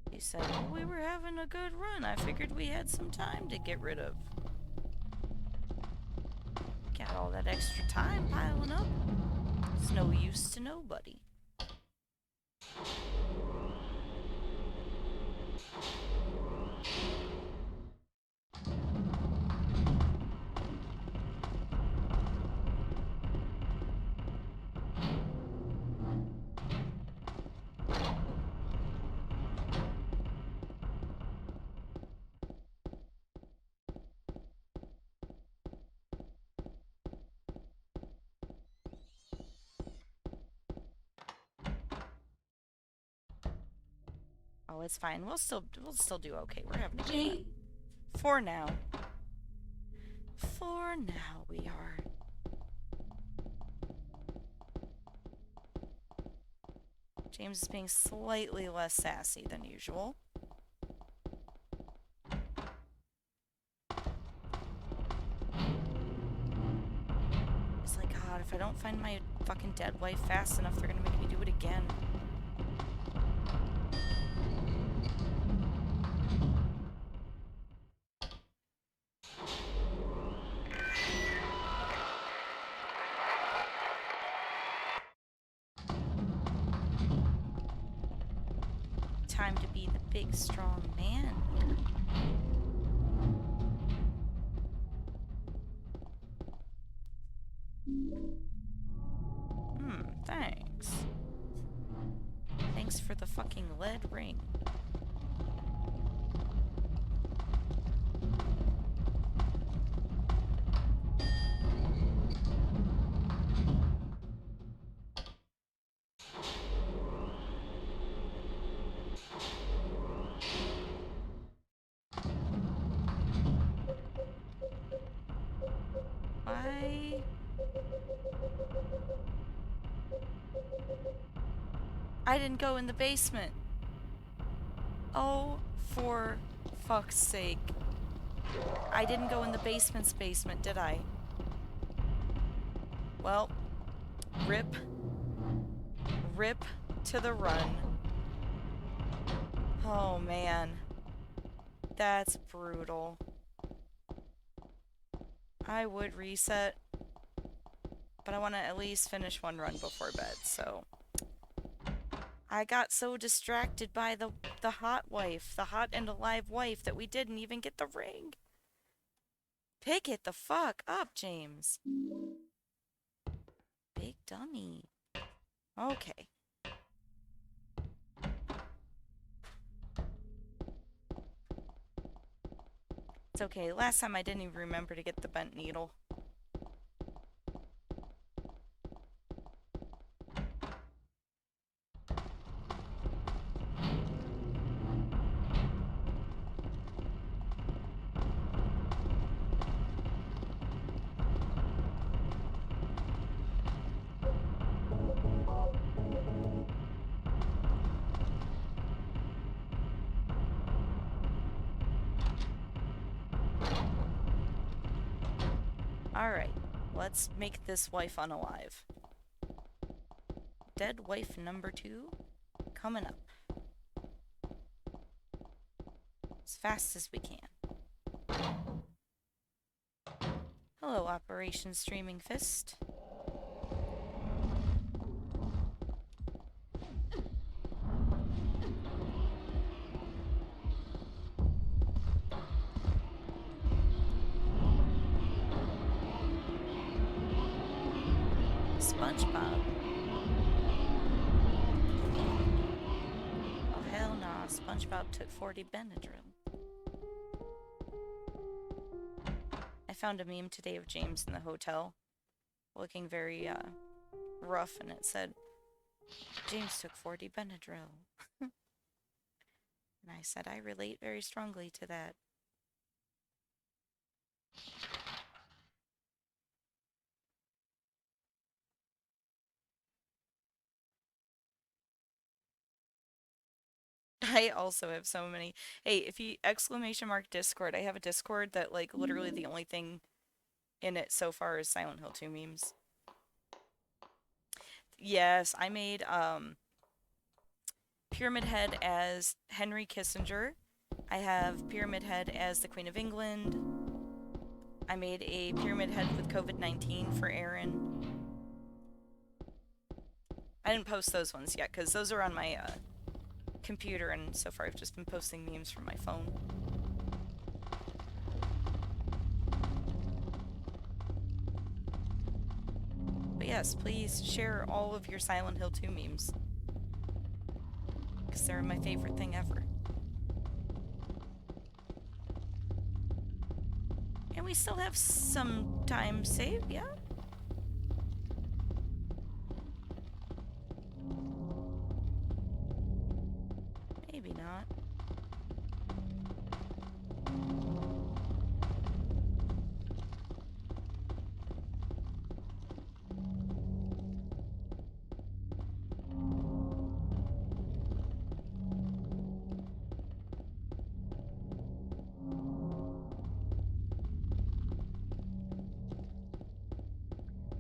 [SPEAKER 2] He said, well, we were having a good run. I figured we had some time to get rid of. Got all that extra time piling up. It's no use to nobody. Oh, it's fine. We'll still do okay. We're having a good
[SPEAKER 3] Jane?
[SPEAKER 2] time. For now. For now, we are. James is being slightly less sassy than usual. It's like, God, if I don't find my fucking dead wife fast enough, they're gonna make me do it again. Time to be the big, strong man here. Thanks. Thanks for the fucking lead ring. I didn't go in the basement. Oh, for fuck's sake. I didn't go in the basement's basement, did I? Well, rip. Rip to the run. Oh, man. That's brutal. I would reset, but I want to at least finish one run before bed, so... I got so distracted by the hot wife, the hot and alive wife, that we didn't even get the ring. Pick it the fuck up, James. Big dummy. Okay. It's okay. Last time I didn't even remember to get the bent needle. Alright, let's make this wife unalive. Dead wife number 2, coming up. As fast as we can. Hello, Operation Streaming Fist. SpongeBob. Oh hell nah, SpongeBob took 40 Benadryl. I found a meme today of James in the hotel, looking very rough, and it said, James took 40 Benadryl. And I said, I relate very strongly to that. I also have so many. Hey, if you ! Discord, I have a Discord that, like, literally the only thing in it so far is Silent Hill 2 memes. Yes, I made, Pyramid Head as Henry Kissinger. I have Pyramid Head as the Queen of England. I made a Pyramid Head with COVID-19 for Aaron. I didn't post those ones yet, because those are on my, computer, and so far I've just been posting memes from my phone. But yes, please share all of your Silent Hill 2 memes, because they're my favorite thing ever. And we still have some time saved, yeah? Maybe not.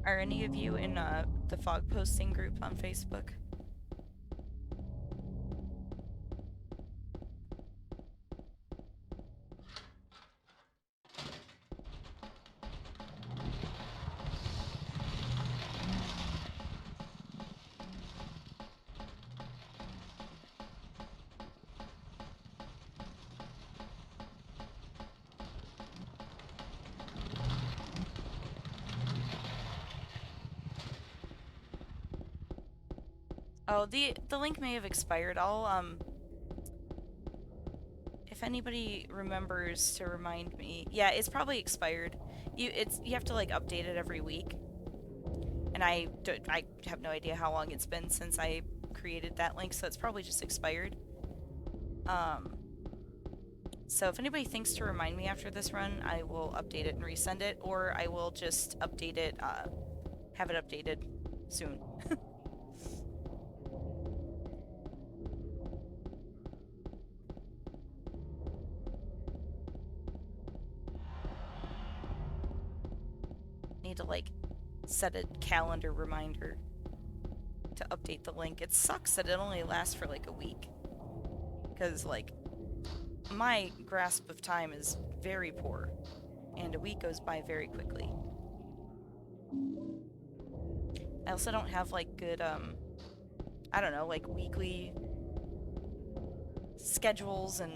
[SPEAKER 2] Are any of you in the fog posting group on Facebook? Oh, the link may have expired. I'll, if anybody remembers to remind me. Yeah, it's probably expired. You have to, like, update it every week. And I have no idea how long it's been since I created that link, so it's probably just expired. So if anybody thinks to remind me after this run, I will update it and resend it, or I will just update it, have it updated soon. need to, like, set a calendar reminder to update the link. It sucks that it only lasts for, like, a week. Because, like, my grasp of time is very poor. And a week goes by very quickly. I also don't have, like, good, I don't know, like, weekly schedules and,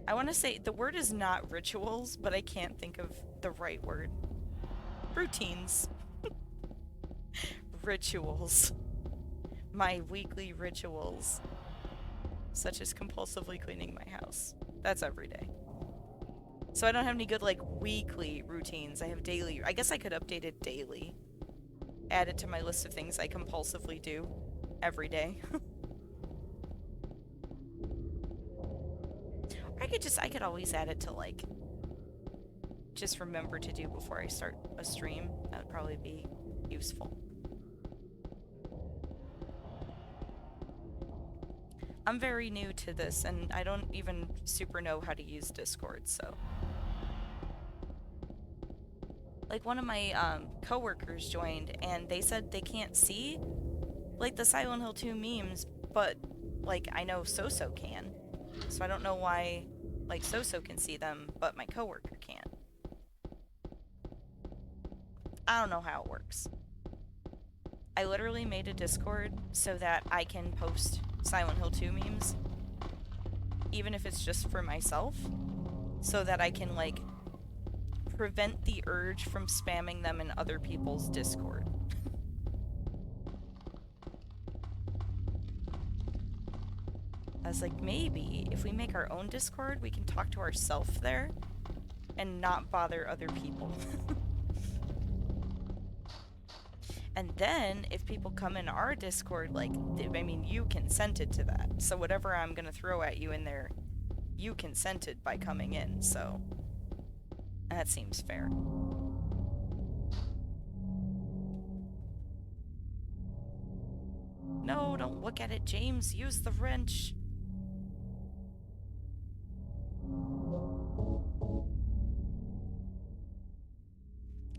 [SPEAKER 2] I want to say, the word is not rituals, but I can't think of the right word. Routines. Rituals. My weekly rituals. Such as compulsively cleaning my house. That's every day. So I don't have any good, like, weekly routines. I have daily. I guess I could update it daily. Add it to my list of things I compulsively do every day. I could always add it to, like, just remember to do before I start a stream. That would probably be useful. I'm very new to this, and I don't even super know how to use Discord, so. Like, one of my coworkers joined, and they said they can't see, like, the Silent Hill 2 memes, but, like, I know Soso can. So I don't know why, like, Soso can see them, but my coworker can't. I don't know how it works. I literally made a Discord so that I can post Silent Hill 2 memes, even if it's just for myself, so that I can, like, prevent the urge from spamming them in other people's Discord. I was like, maybe if we make our own Discord, we can talk to ourselves there and not bother other people. And then, if people come in our Discord, like, I mean, you consented to that. So whatever I'm gonna throw at you in there, you consented by coming in, so that seems fair. No, don't look at it, James. Use the wrench.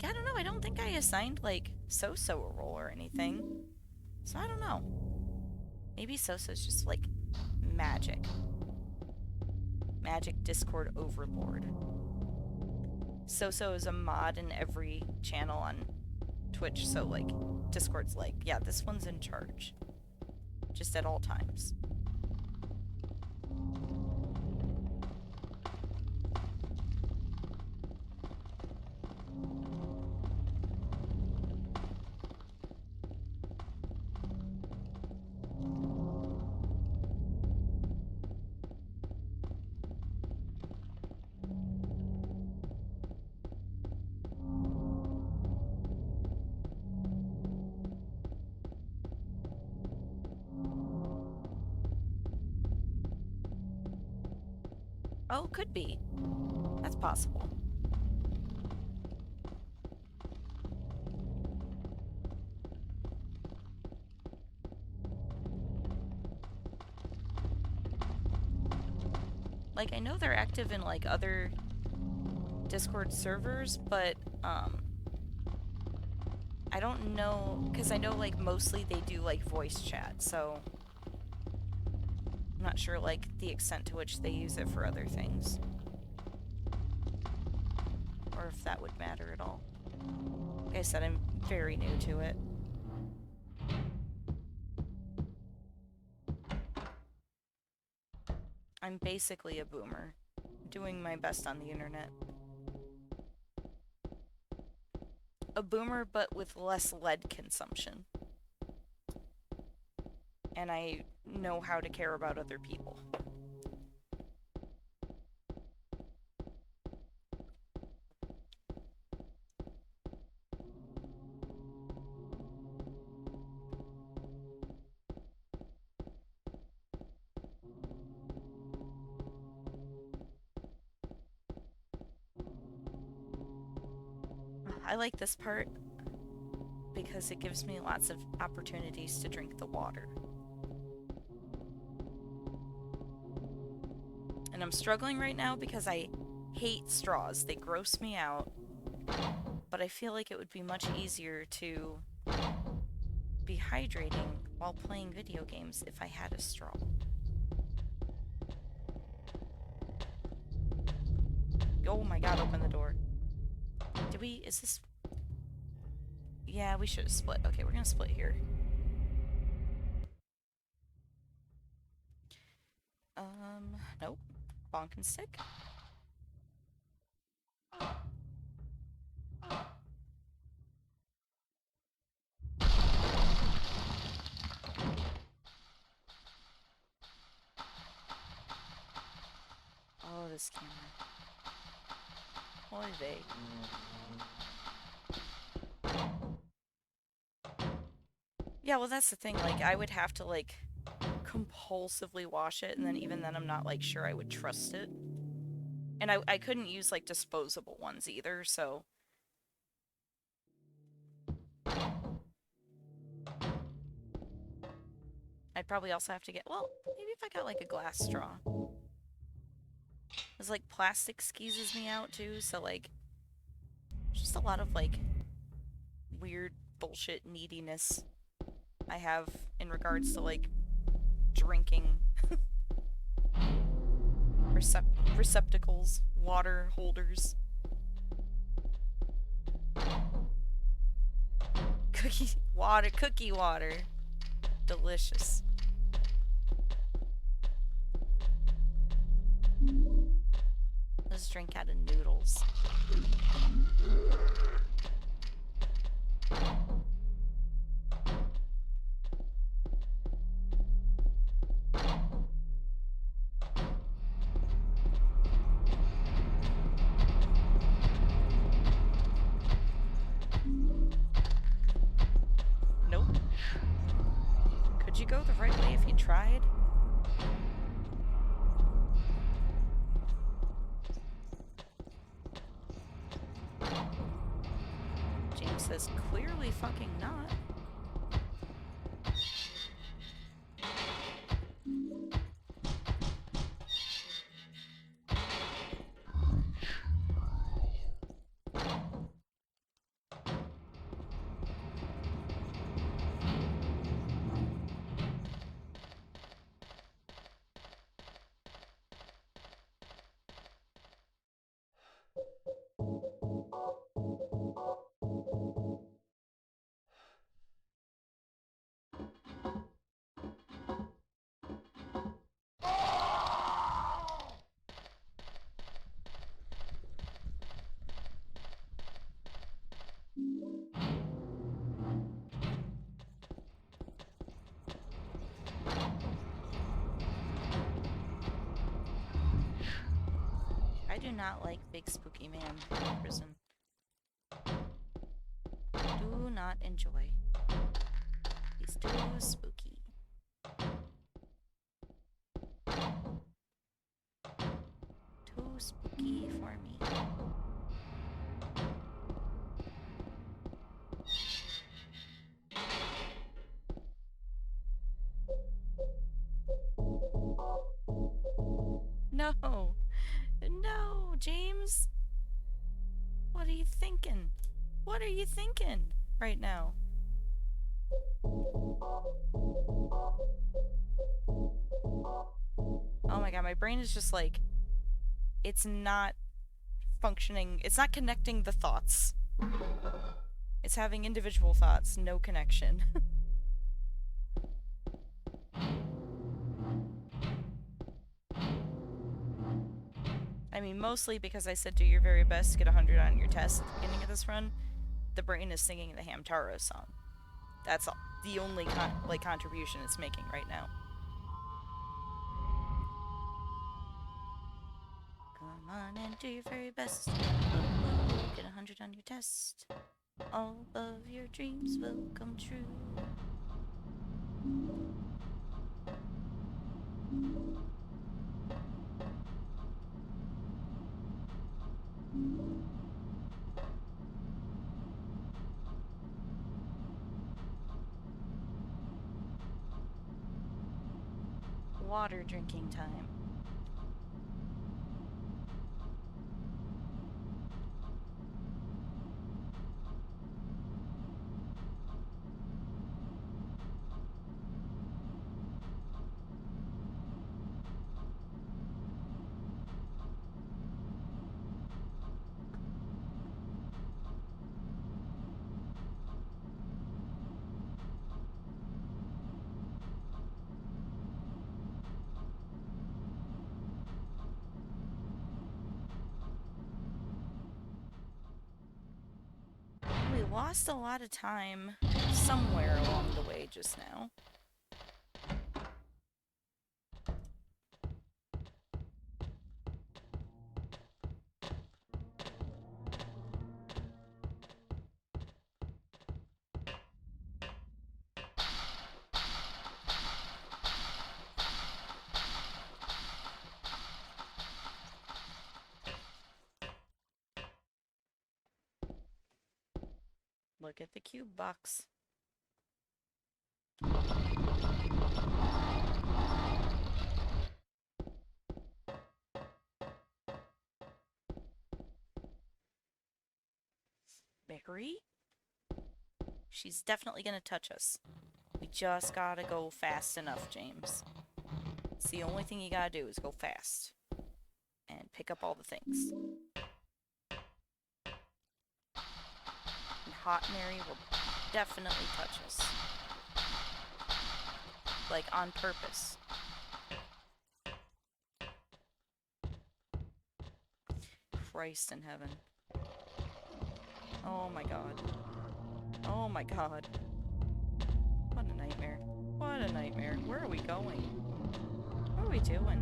[SPEAKER 2] I don't know, I don't think I assigned, like, Soso a role or anything. So I don't know. Maybe Soso's just, like, magic. Magic Discord overlord. Soso is a mod in every channel on Twitch, so, like, Discord's like, yeah, this one's in charge. Just at all times. Oh, could be. That's possible. Like, I know they're active in, like, other Discord servers, but, I don't know, because I know, like, mostly they do, like, voice chat, so I'm not sure, like, the extent to which they use it for other things. Or if that would matter at all. Like I said, I'm very new to it. I'm basically a boomer, doing my best on the internet. A boomer, but with less lead consumption. And I know how to care about other people. I like this part because it gives me lots of opportunities to drink the water. And I'm struggling right now because I hate straws. They gross me out. But I feel like it would be much easier to be hydrating while playing video games if I had a straw. Oh my god, open the door. Did we... is this... Yeah, we should have split. Okay, we're gonna split here. Nope. Bonk and stick. Oh, this camera. Oy vey. Yeah, well that's the thing, like, I would have to, like, compulsively wash it, and then even then I'm not, like, sure I would trust it. And I couldn't use, like, disposable ones either, so... I'd probably also have to get... Well, maybe if I got, like, a glass straw. Because, like, plastic skeezes me out, too, so, like... Just a lot of, like, weird bullshit neediness I have in regards to, like, drinking receptacles, water holders. Cookie water. Delicious. Let's drink out of noodles. Nope. Could you go the right way if you tried? James says clearly fucking not. I do not like big spooky man in prison. Do not enjoy. He's too spooky. Too spooky for me. No! No, James! What are you thinking? What are you thinking right now? Oh my god, my brain is just like... It's not functioning. It's not connecting the thoughts. It's having individual thoughts, no connection. I mean, mostly because I said do your very best to get 100 on your test at the beginning of this run. The brain is singing the Hamtaro song. That's all, the only contribution it's making right now. Come on and do your very best. Get 100 on your test. All of your dreams will come true. Water drinking time. lost a lot of time somewhere along the way just now. Look at the cube box. Mary? She's definitely gonna touch us. We just gotta go fast enough, James. It's the only thing you gotta do is go fast. And pick up all the things. And Hot Mary will definitely touch us. Like, on purpose. Christ in heaven. Oh my god. Oh my god. What a nightmare. What a nightmare. Where are we going? What are we doing?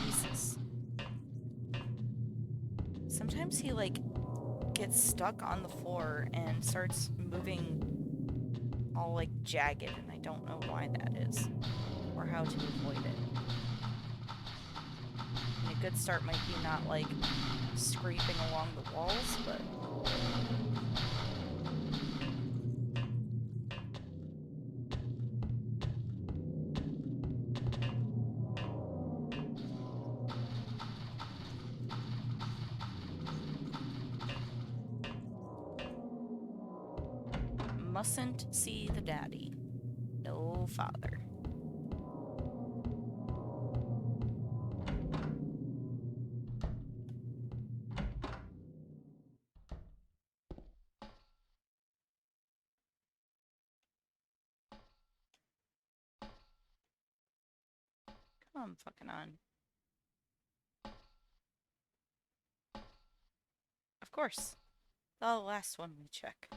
[SPEAKER 2] Jesus. Sometimes he, like, gets stuck on the floor and starts moving all, like, jagged, and I don't know why that is. Or how to avoid it. And a good start might be not, like, scraping along the walls, but... Mustn't see the daddy. No father. Come fucking on. Of course. The last one we check.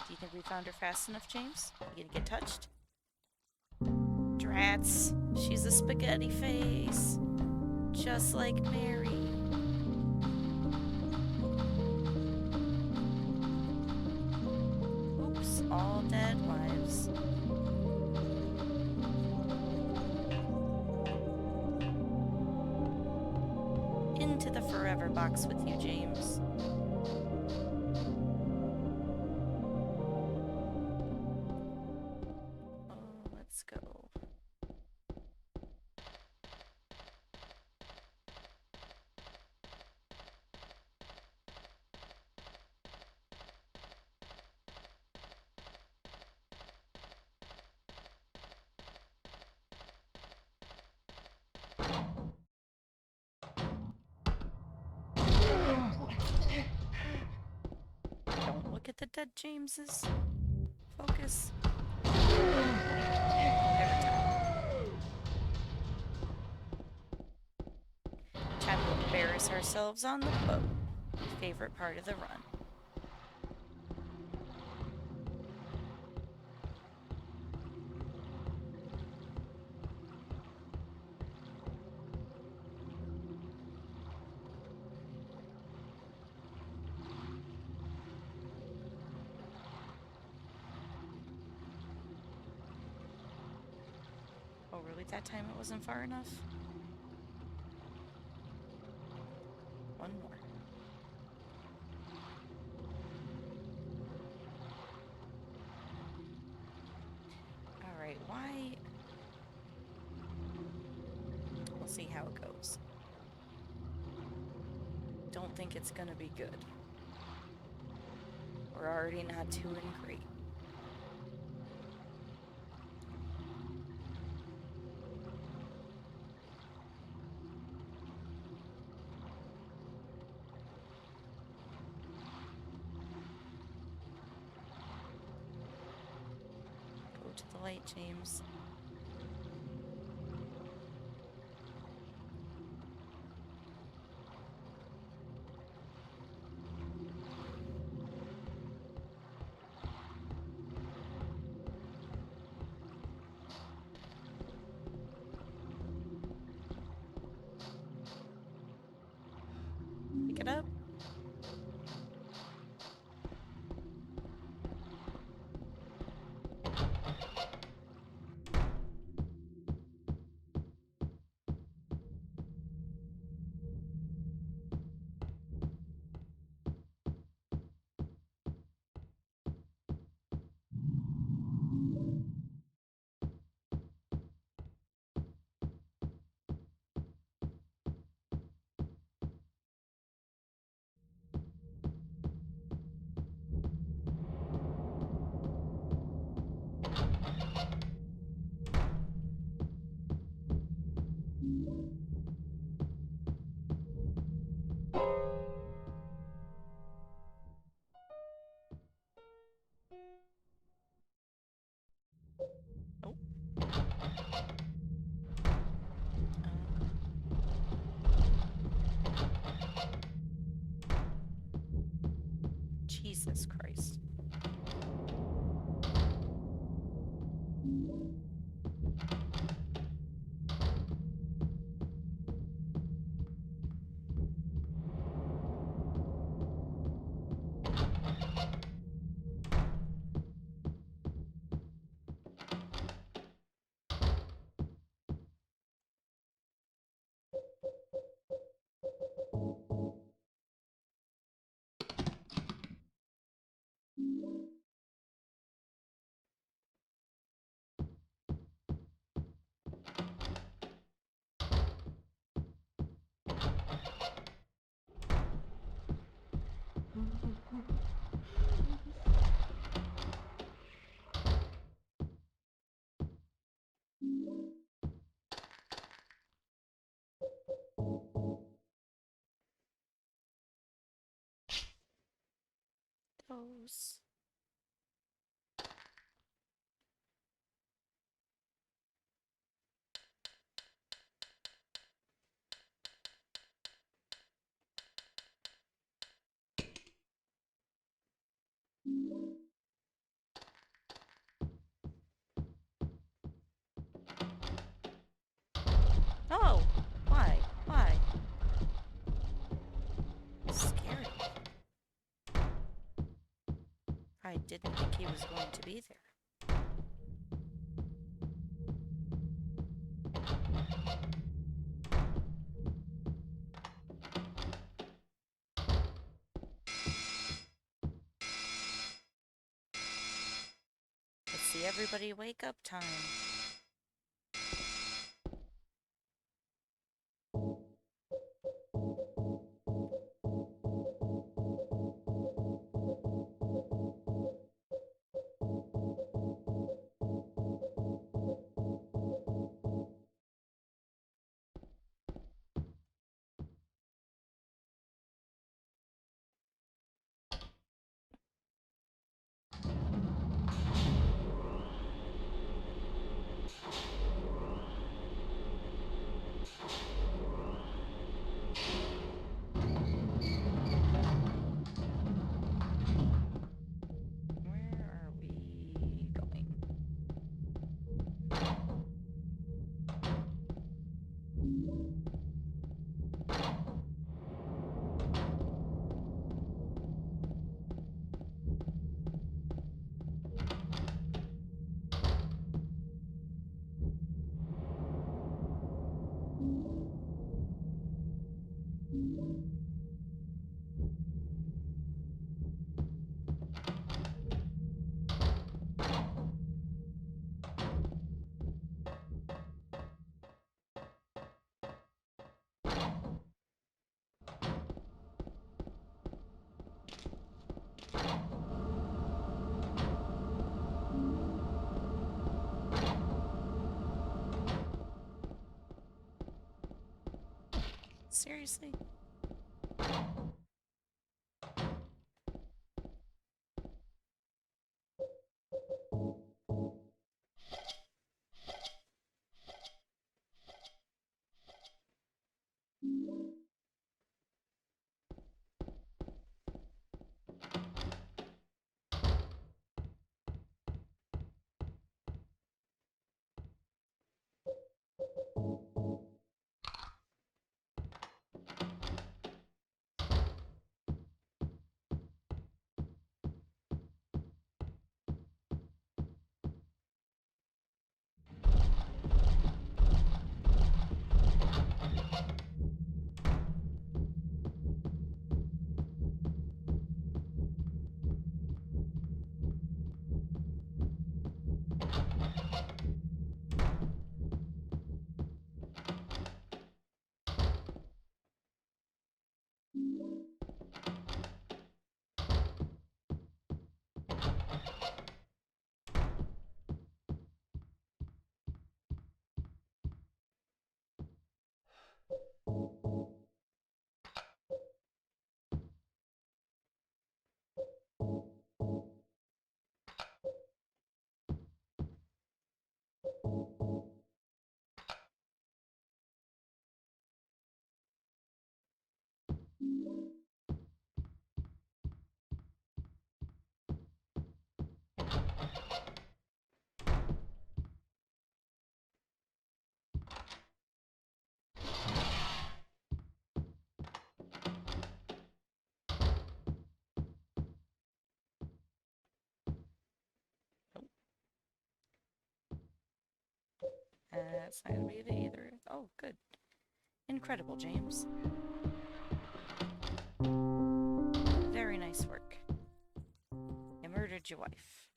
[SPEAKER 2] Do you think we found her fast enough, James? You gonna get touched? Drats. She's a spaghetti face. Just like Mary. Oops, all dead wives. Into the forever box with you, James. Oh, let's go. the dead Jameses. Focus. Every time. Time to embarrass ourselves on the boat. Favorite part of the run. Oh, really? That time it wasn't far enough? One more. Alright, why? We'll see how it goes. Don't think it's gonna be good. We're already not doing great. Go to the light, James. Pick it up. Oh. Jesus Christ. Those. Oh! Why? Why? Scary. I didn't think he was going to be there. Let's see everybody wake up time. Seriously? That's not gonna be it either. Oh, good. Incredible, James. Very nice work. You murdered your wife.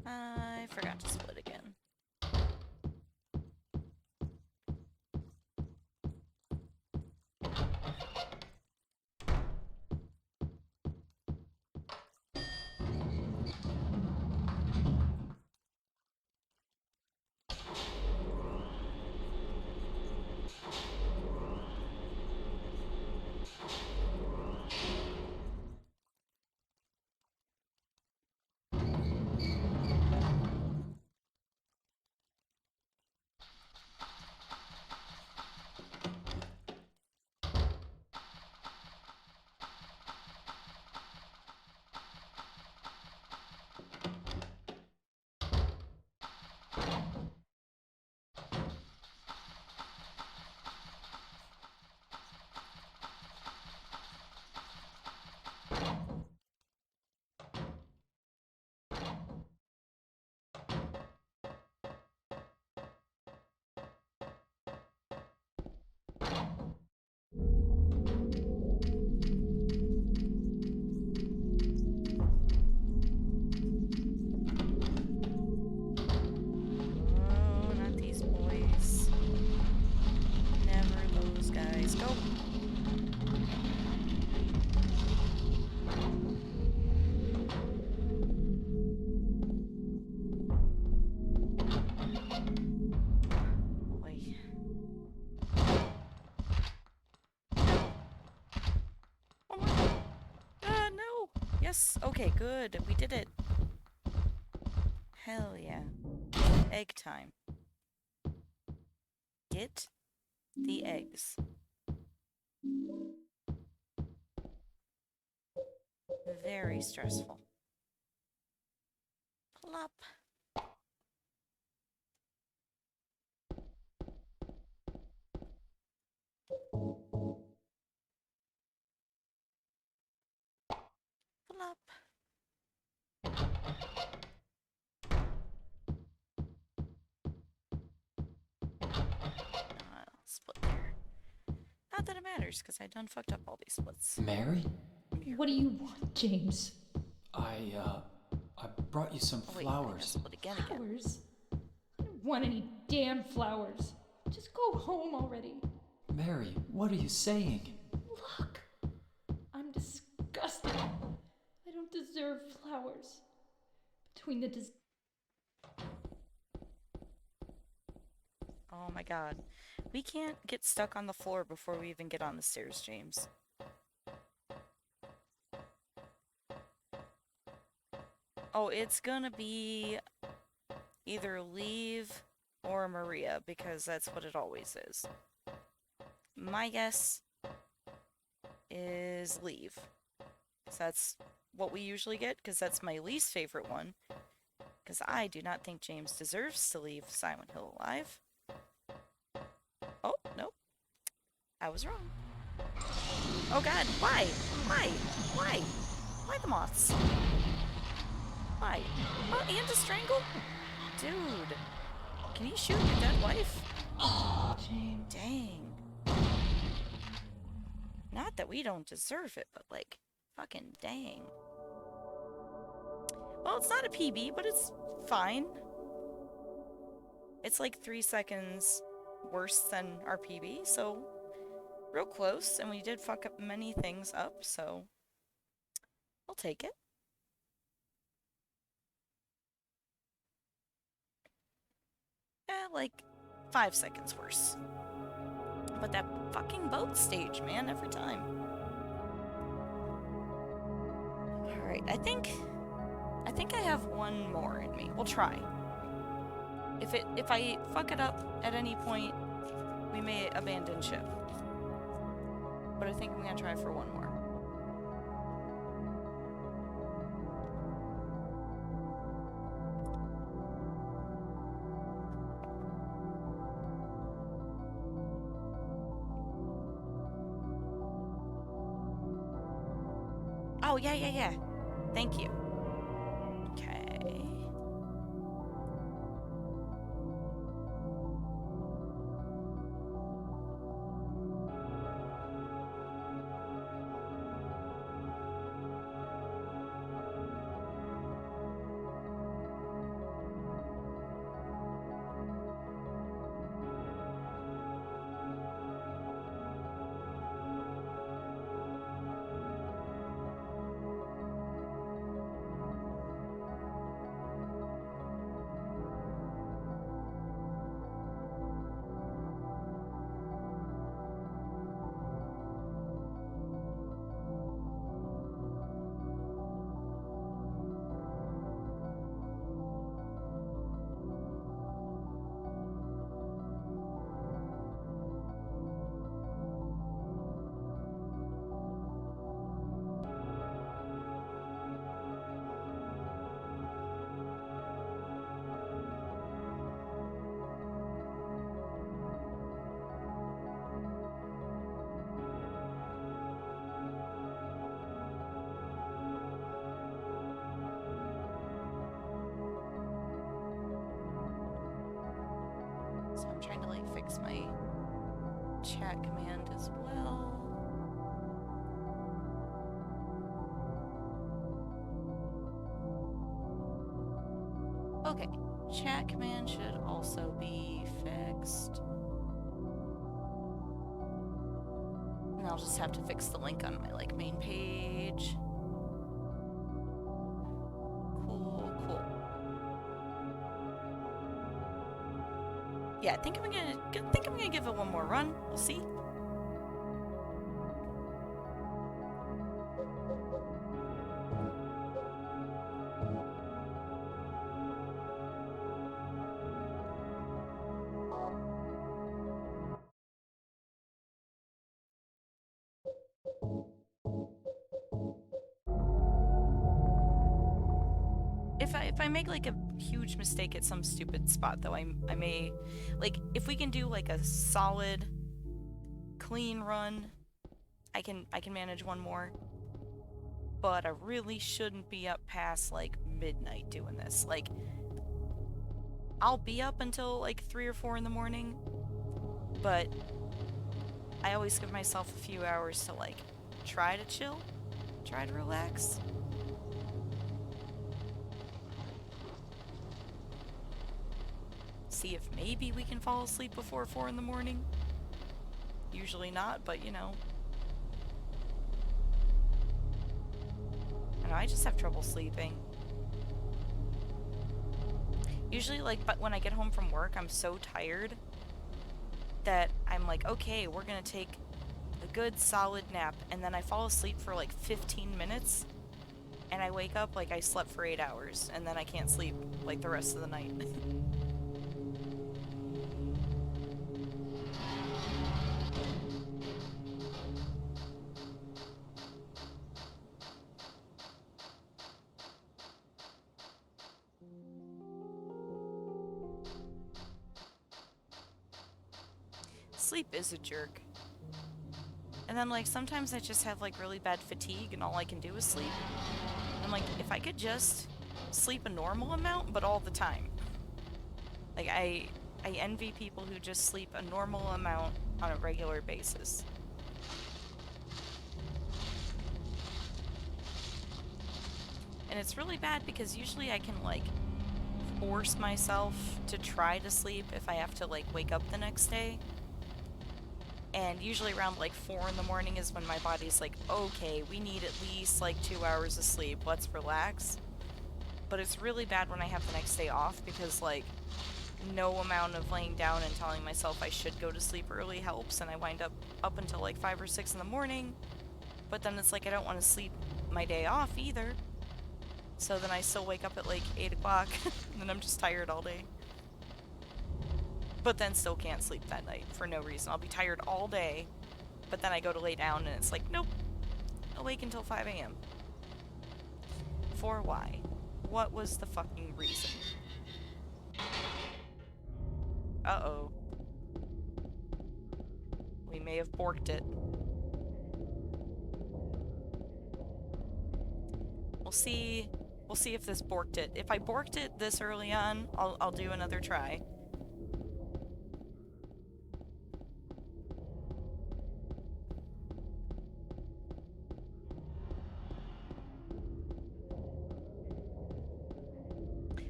[SPEAKER 2] I forgot to split again. Oh, not these boys. Never those guys. Go. Boy. Oh my god. No. Yes. Okay, good. We did it. Hell yeah. Egg time. Get the eggs. Very stressful. Plop. Plop. Split there. Not that it matters, because I done fucked up all these splits.
[SPEAKER 1] Mary?
[SPEAKER 2] here.
[SPEAKER 3] What do you want, James?
[SPEAKER 1] I brought you some
[SPEAKER 2] Oh, wait,
[SPEAKER 1] flowers.
[SPEAKER 2] split again.
[SPEAKER 3] Flowers? I don't want any damn flowers. Just go home already.
[SPEAKER 1] Mary, what are you saying?
[SPEAKER 3] Look! I'm disgusted. I don't deserve flowers. Between the
[SPEAKER 2] Oh my god. We can't get stuck on the floor before we even get on the stairs, James. Oh, it's gonna be either leave or Maria, because that's what it always is. My guess is leave. So that's what we usually get, because that's my least favorite one. Because I do not think James deserves to leave Silent Hill alive. Oh, nope. I was wrong. Oh god, why? Why? Why? Why the moths? Why? Oh, and to strangle? Dude. Can you shoot your dead wife?
[SPEAKER 3] Oh, James.
[SPEAKER 2] Dang. Not that we don't deserve it, but like, fucking dang. Well, it's not a PB, but it's fine. It's like 3 seconds worse than our PB, so real close, and we did fuck up many things up, so I'll take it. Like 5 seconds worse. But that fucking boat stage, man, every time. Alright, I think I have one more in me. We'll try. If I fuck it up at any point, we may abandon ship. But I think I'm gonna try for one more. Oh, yeah. Thank you. Okay. So I'm trying to like fix my chat command as well. Okay, chat command should also be fixed. And I'll just have to fix the link on my like main page. Cool. Yeah, I think I'm gonna give it one more run. We'll see. If I make like a huge mistake at some stupid spot though, I may like if we can do like a solid clean run, I can manage one more. But I really shouldn't be up past like midnight doing this. Like I'll be up until like 3 or 4 in the morning, but I always give myself a few hours to like try to chill. try to relax. See if maybe we can fall asleep before 4 in the morning. Usually not, but you know. I know, I just have trouble sleeping. Usually, like, but when I get home from work, I'm so tired that I'm like, okay, we're gonna take a good solid nap, and then I fall asleep for like 15 minutes, and I wake up like I slept for 8 hours, and then I can't sleep like the rest of the night. Sleep is a jerk. And then, like, sometimes I just have, like, really bad fatigue and all I can do is sleep. And I'm like, if I could just sleep a normal amount, but all the time. Like, I envy people who just sleep a normal amount on a regular basis. And it's really bad because usually I can, like, force myself to try to sleep if I have to, like, wake up the next day. And usually around like 4 in the morning is when my body's like, okay, we need at least like 2 hours of sleep, let's relax. But it's really bad when I have the next day off because like no amount of laying down and telling myself I should go to sleep early helps, and I wind up until like 5 or 6 in the morning. But then it's like I don't want to sleep my day off either. So then I still wake up at like 8 o'clock and then I'm just tired all day. But then still can't sleep that night for no reason. I'll be tired all day, but then I go to lay down and it's like, nope, awake until 5 a.m. For why? What was the fucking reason? Uh-oh. We may have borked it. We'll see if this borked it. If I borked it this early on, I'll do another try.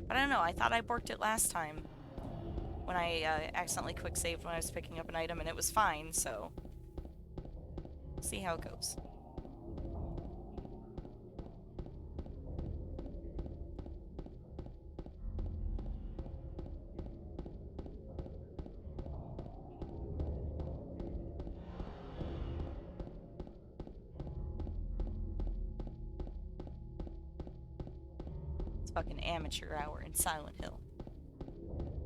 [SPEAKER 2] But I don't know, I thought I borked it last time when I accidentally quick saved when I was picking up an item and it was fine, so see how it goes. It's fucking amateur hour in Silent Hill.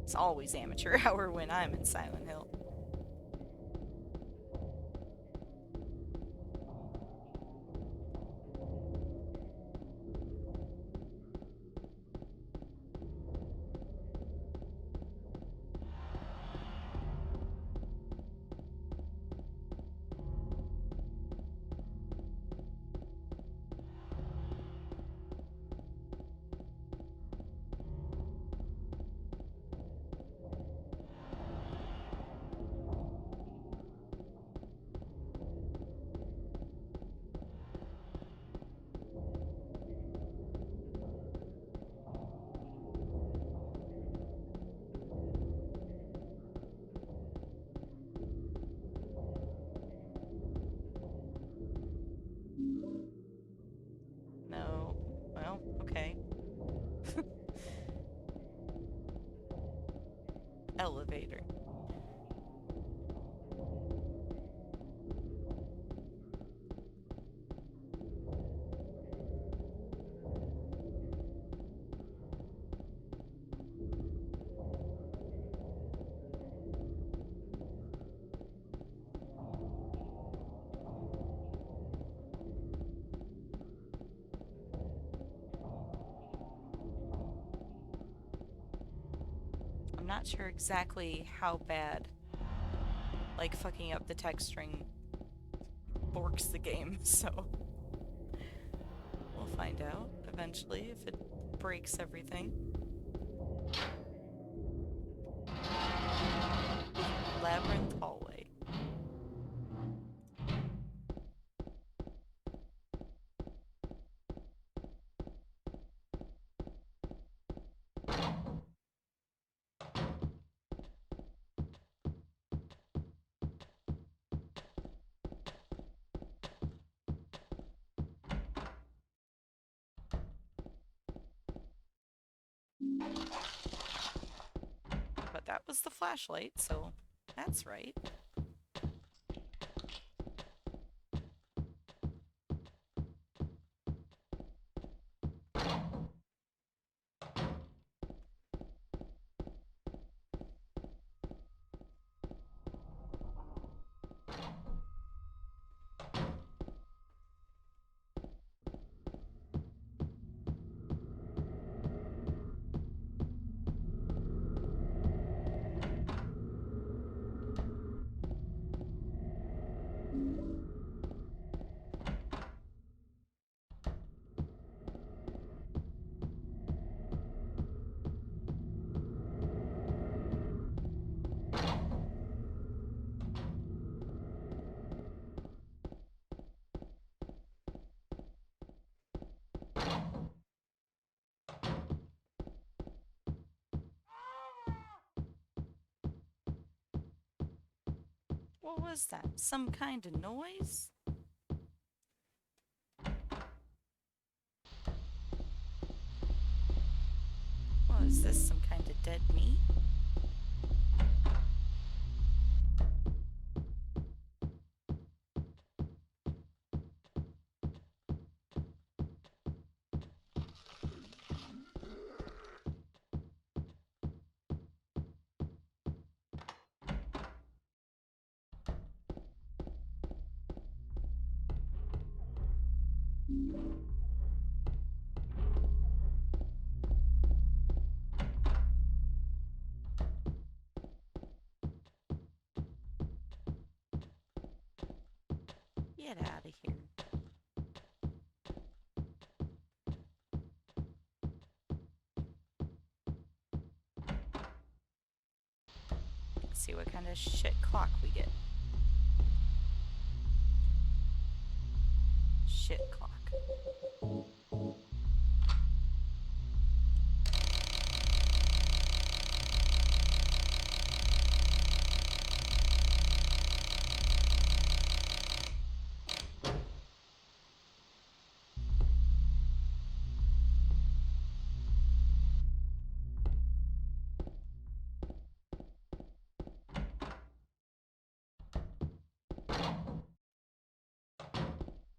[SPEAKER 2] It's always amateur hour when I'm in Silent Hill. No. Well, okay. Elevator. I'm not sure exactly how bad, like, fucking up the text string borks the game, so we'll find out eventually if it breaks everything. Labyrinth hallway. that was the flashlight, so that's right. What was that? Some kind of noise? What is this? Some kind of dead meat? Get out of here. Let's see what kind of shit clock we get. Shit clock.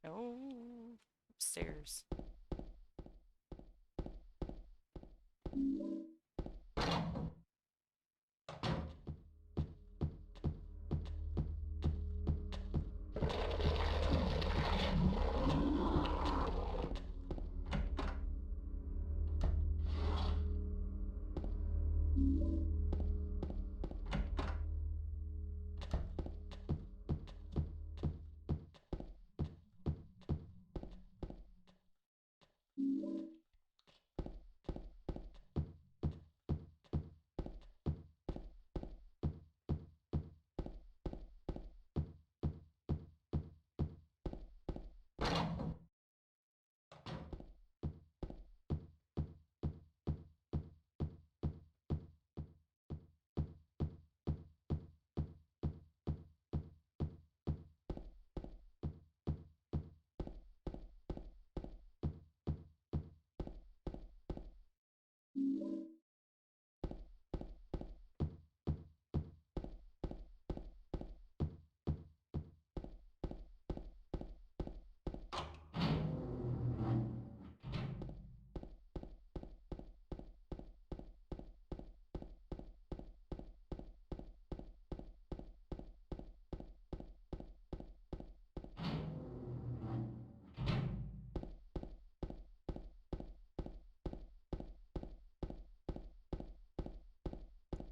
[SPEAKER 2] Oh, upstairs.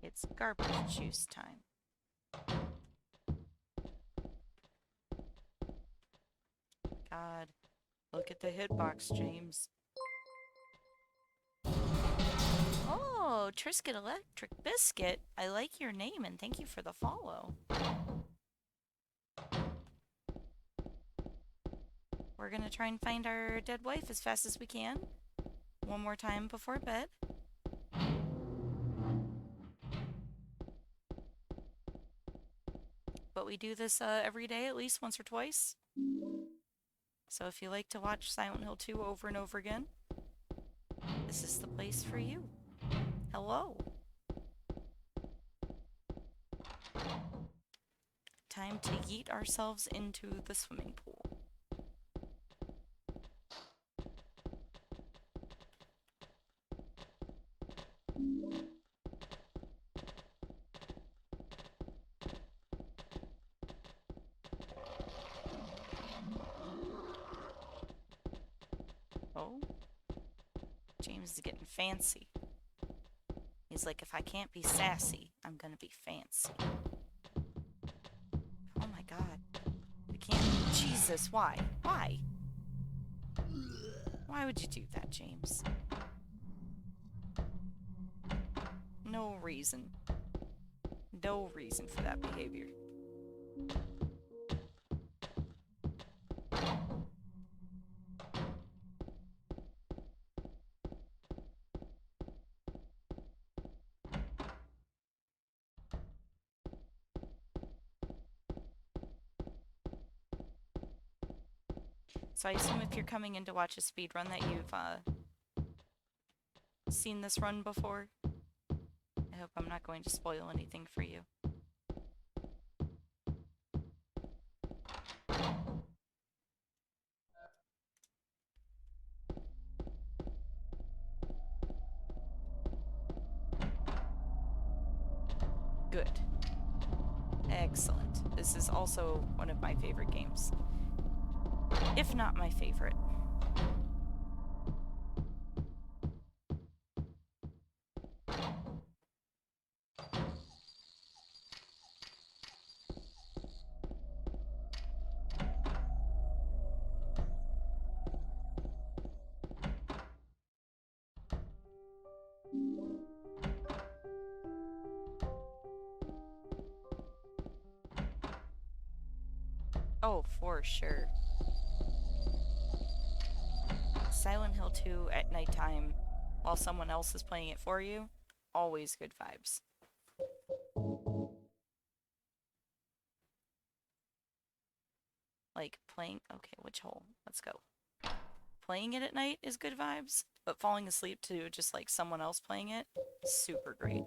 [SPEAKER 2] It's garbage juice time. God, look at the hitbox, James. Oh, Trisket Electric Biscuit. I like your name and thank you for the follow. We're gonna try and find our dead wife as fast as we can. One more time before bed. But we do this every day, at least once or twice. So if you like to watch Silent Hill 2 over and over again, this is the place for you. Hello. time to yeet ourselves into the swimming pool. Oh, James is getting fancy. He's like, if I can't be sassy, I'm gonna be fancy. Oh my god. You can't. Jesus, why? Why? Why would you do that, James? No reason. No reason for that behavior. So I assume if you're coming in to watch a speedrun that you've seen this run before. I hope I'm not going to spoil anything for you. Good. Excellent. This is also one of my favorite games. If not my favorite. Oh, for sure. Silent Hill 2 at nighttime while someone else is playing it for you, always good vibes. Like playing, okay, which hole? Let's go. Playing it at night is good vibes, but falling asleep to just like someone else playing it, super great.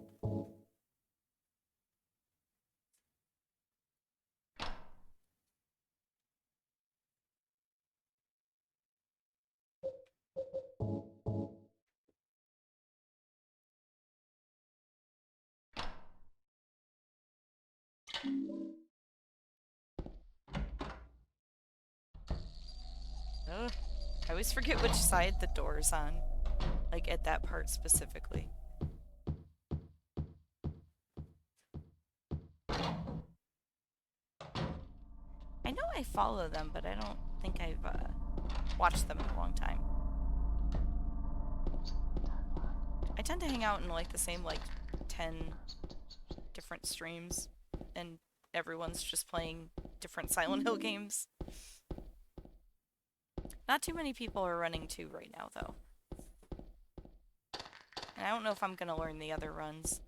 [SPEAKER 2] Ugh. I always forget which side the door's on. Like at that part specifically. I know I follow them, but I don't think I've watched them in a long time. I tend to hang out in like the same like 10 different streams, and everyone's just playing different Silent Hill games. Not too many people are running 2 right now, though. And I don't know if I'm gonna learn the other runs.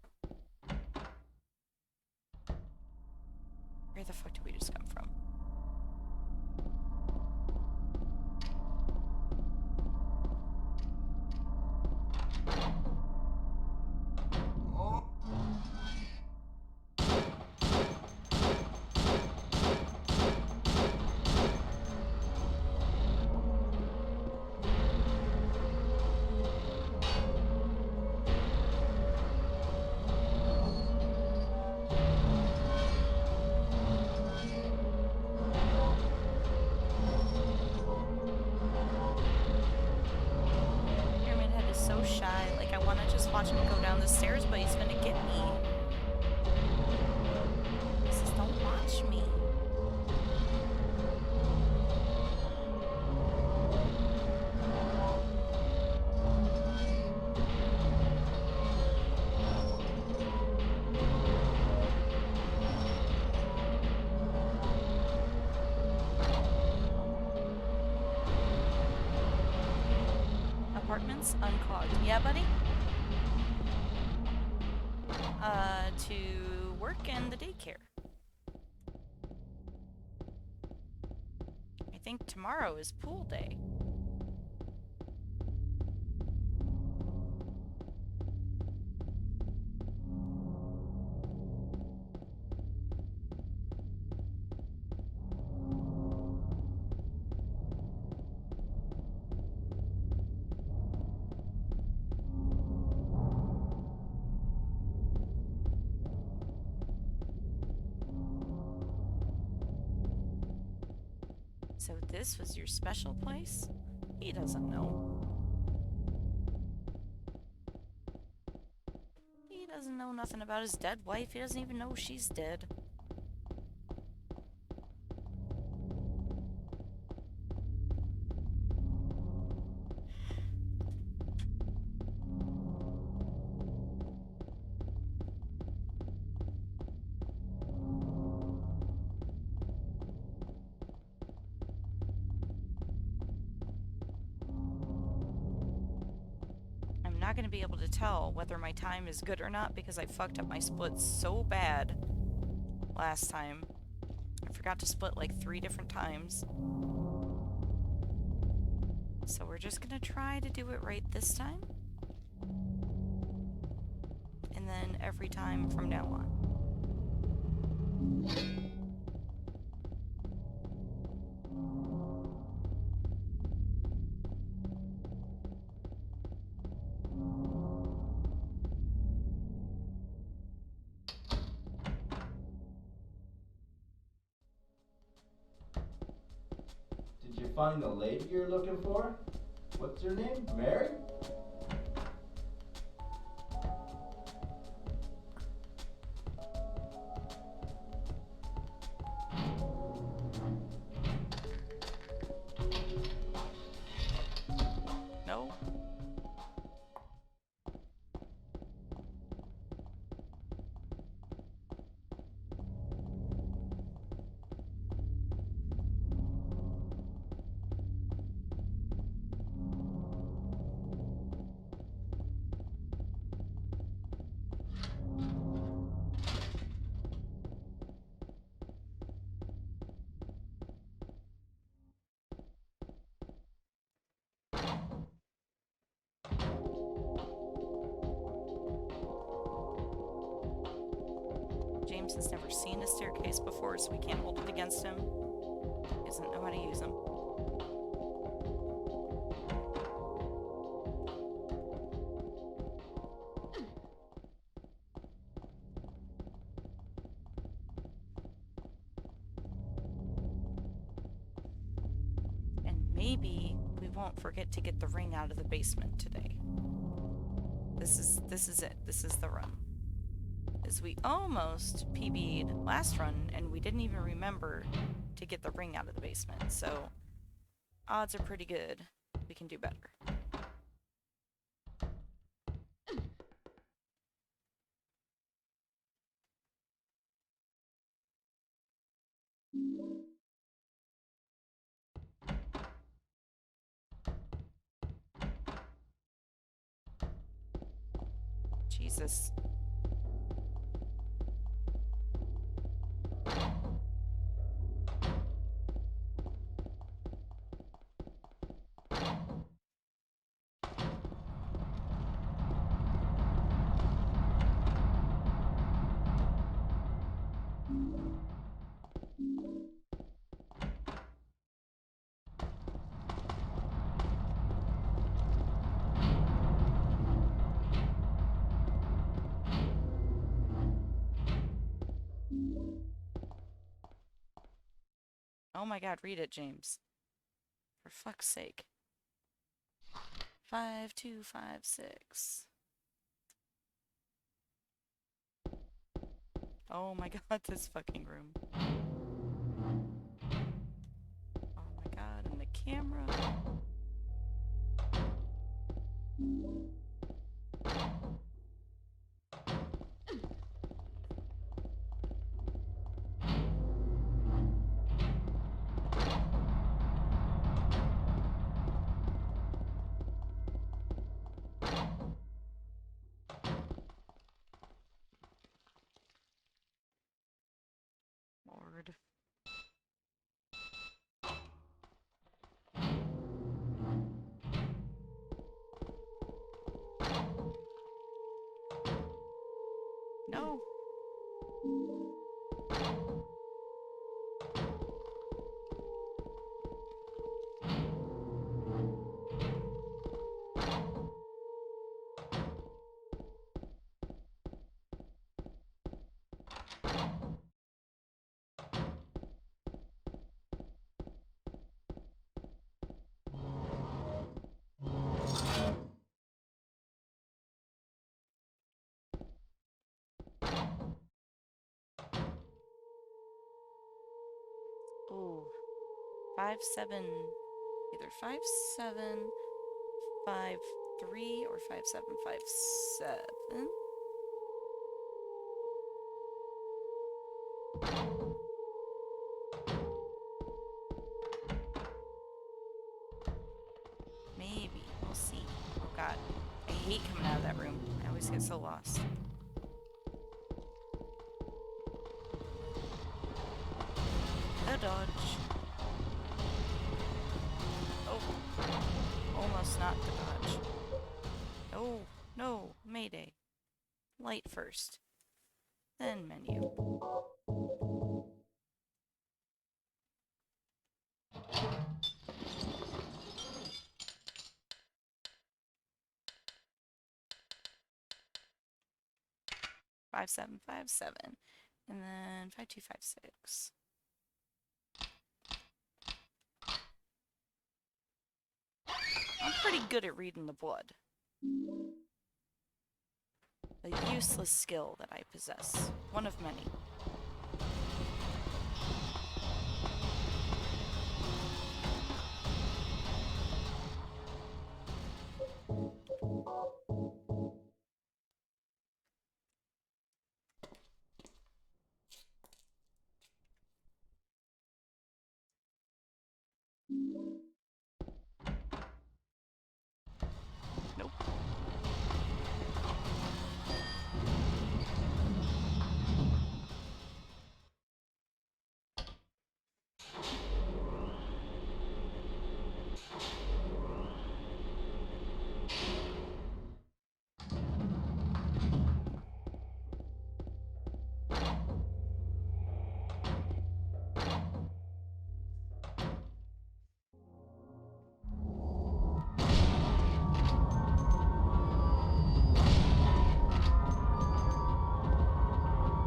[SPEAKER 2] Where the fuck did we just come from? Pyramid Head is so shy. Like, I want to just watch him go down the stairs, but he's gonna get me. He says, don't watch me. Apartments unclogged. Yeah, buddy? To work and the daycare. I think tomorrow is pool day. So this was your special place? He doesn't know. He doesn't know nothing about his dead wife. He doesn't even know she's dead. I'm not going to be able to tell whether my time is good or not because I fucked up my splits so bad last time. I forgot to split like 3 different times. So we're just going to try to do it right this time. And then every time from now on.
[SPEAKER 4] Did you find the lady you're looking for? What's her name? Mary?
[SPEAKER 2] No? James has never seen a staircase before, so we can't hold it against him. He doesn't know how to use them. And maybe we won't forget to get the ring out of the basement today. This is it. This is the run. As we almost PB'd last run, and we didn't even remember to get the ring out of the basement, so odds are pretty good we can do better. Jesus. Oh my god, read it, James. For fuck's sake. 5256. Oh my god, this fucking room. Oh my god, and the camera. Lord. No. 5-7, either 5-7-5-3 or 5-7-5-7. Maybe. We'll see. Oh god. I hate coming out of that room. I always get so lost. A dodge. Oh. Almost not the dodge. Oh, no. Mayday. Light first. Then menu. Five, 7-5-7. And then 5-2-5-6. I'm pretty good at reading the blood. A useless skill that I possess. One of many. Nope.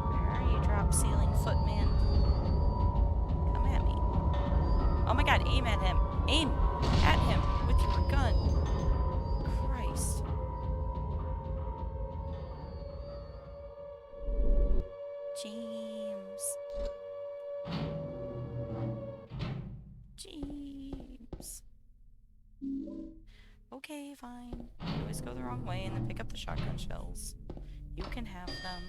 [SPEAKER 2] Where are you, drop ceiling footman? Come at me. Oh my god, aim at him. Aim at him with your gun. Christ. James. James. Okay, fine. You always go the wrong way and then pick up the shotgun shells. You can have them.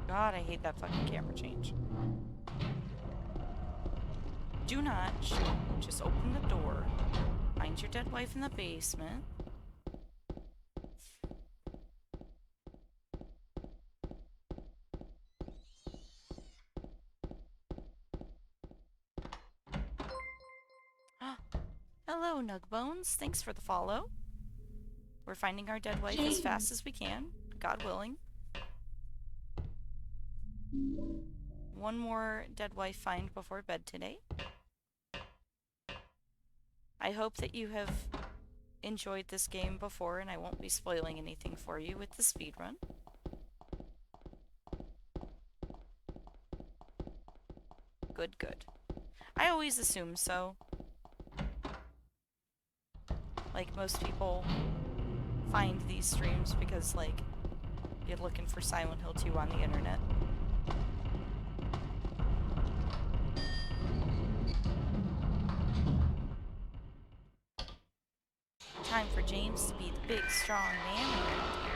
[SPEAKER 2] God, I hate that fucking camera change. Do not shoot. Just open the door. Find your dead wife in the basement. Hello, Nugbones. Thanks for the follow. We're finding our dead wife as fast as we can, God willing. One more dead wife find before bed today. I hope that you have enjoyed this game before and I won't be spoiling anything for you with the speedrun. Good, good. I always assume so. Like, most people find these streams because, like, you're looking for Silent Hill 2 on the internet. Time for James to be the big, strong man around here.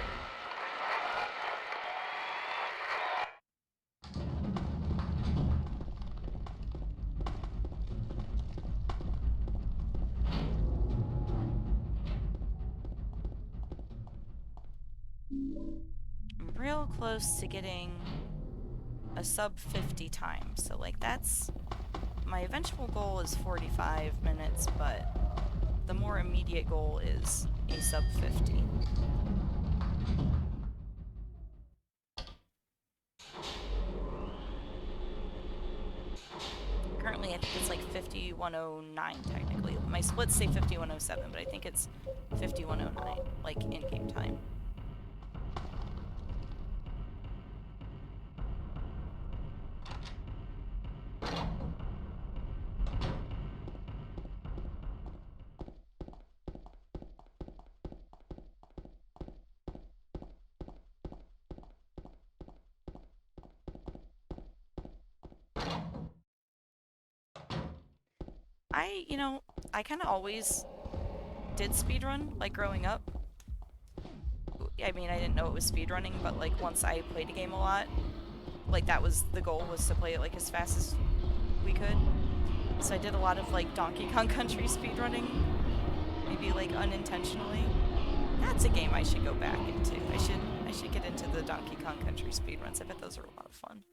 [SPEAKER 2] I'm real close to getting a sub 50 time, so like that's my eventual goal is 45 minutes, but the more immediate goal is a sub 50. Currently, I think it's like 5109 technically. My splits say 5107, but I think it's 5109, like in-game time. I kind of always did speedrun, like, growing up. I mean, I didn't know it was speedrunning, but, like, once I played a game a lot, like, that was the goal, was to play it, like, as fast as we could. So I did a lot of, like, Donkey Kong Country speedrunning, maybe, like, unintentionally. That's a game I should go back into. I should get into the Donkey Kong Country speedruns. I bet those are a lot of fun.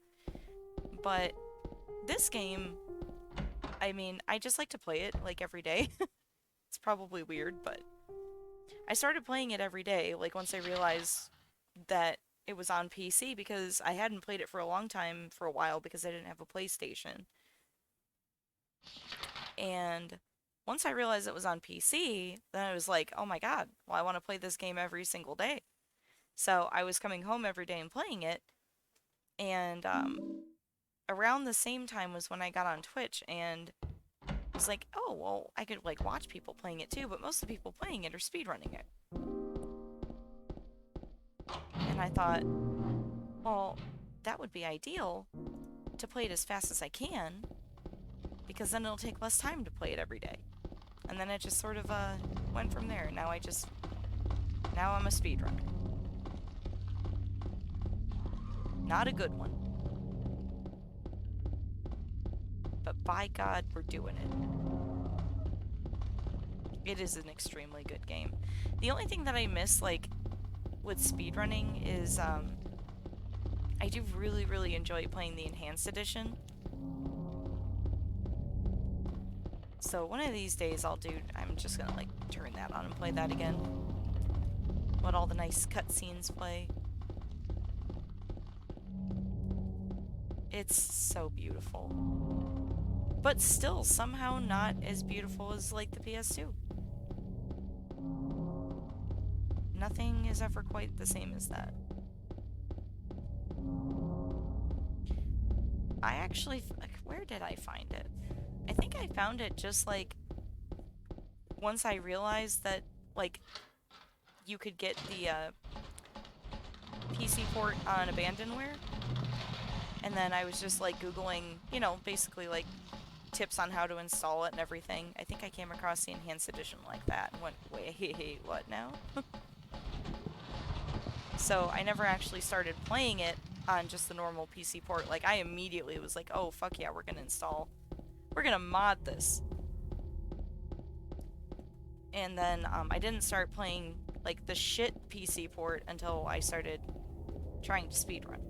[SPEAKER 2] But this game, I mean, I just like to play it, like, every day. It's probably weird, but I started playing it every day, like, once I realized that it was on PC, because I hadn't played it for a long time, for a while, because I didn't have a PlayStation. And once I realized it was on PC, then I was like, oh my god, well, I want to play this game every single day. So I was coming home every day and playing it, and around the same time was when I got on Twitch, and I was like, oh, well, I could, like, watch people playing it too, but most of the people playing it are speedrunning it. And I thought, well, that would be ideal to play it as fast as I can, because then it'll take less time to play it every day. And then it just sort of went from there. Now I'm a speedrunner. Not a good one. But by God, we're doing it. It is an extremely good game. The only thing that I miss, like, with speedrunning is, I do really, really enjoy playing the Enhanced Edition. So one of these days I'm just gonna, like, turn that on and play that again. Let all the nice cutscenes play. It's so beautiful. But still, somehow not as beautiful as, like, the PS2. Nothing is ever quite the same as that. I actually, like, where did I find it? I think I found it just, like, once I realized that, like, you could get the PC port on Abandonware. And then I was just, like, Googling, you know, basically, like, tips on how to install it and everything. I think I came across the Enhanced Edition like that and went, wait, what now? So I never actually started playing it on just the normal PC port. Like, I immediately was like, oh, fuck yeah, we're gonna mod this. And then I didn't start playing, like, the shit PC port until I started trying to speedrun.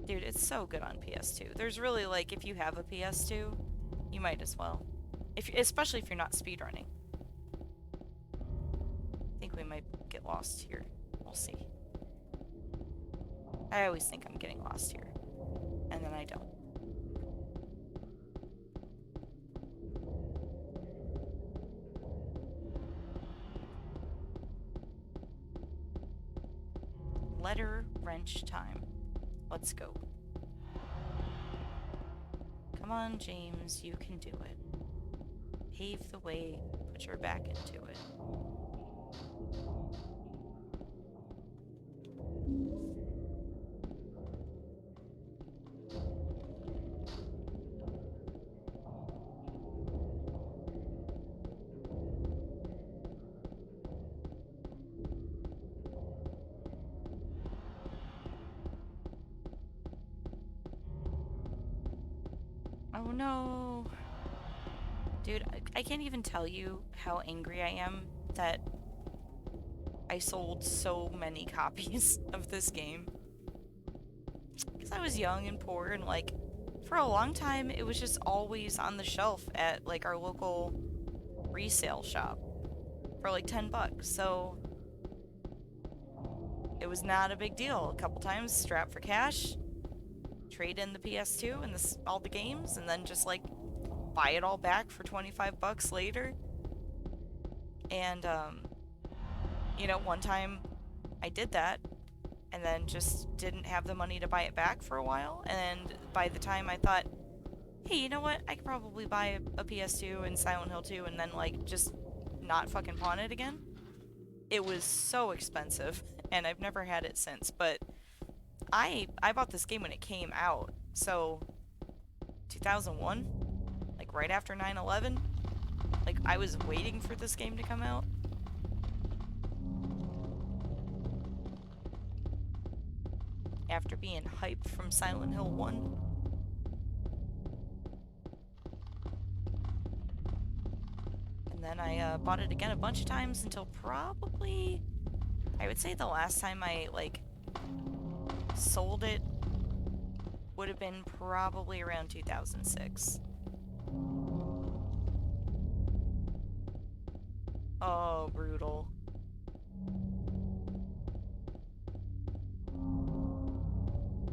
[SPEAKER 2] Dude, it's so good on PS2. There's really, like, if you have a PS2, you might as well. Especially if you're not speedrunning. I think we might get lost here. We'll see. I always think I'm getting lost here. And then I don't. Letter wrench time. Let's go. Come on, James, you can do it. Pave the way, put your back into it. Oh no. Dude, I can't even tell you how angry I am that I sold so many copies of this game. because I was young and poor, and like for a long time it was just always on the shelf at like our local resale shop for like $10. So it was not a big deal. A couple times, strap for cash, trade in the PS2 and all the games, and then just like buy it all back for $25 later. And you know, one time I did that and then just didn't have the money to buy it back for a while, and by the time I thought, hey, you know what, I could probably buy a PS2 and Silent Hill 2 and then like just not fucking pawn it again, it was so expensive, and I've never had it since. But I bought this game when it came out, so 2001, like right after 9/11, like I was waiting for this game to come out. After being hyped from Silent Hill 1. And then I bought it again a bunch of times until probably, I would say the last time I like sold it would have been probably around 2006. Oh, brutal.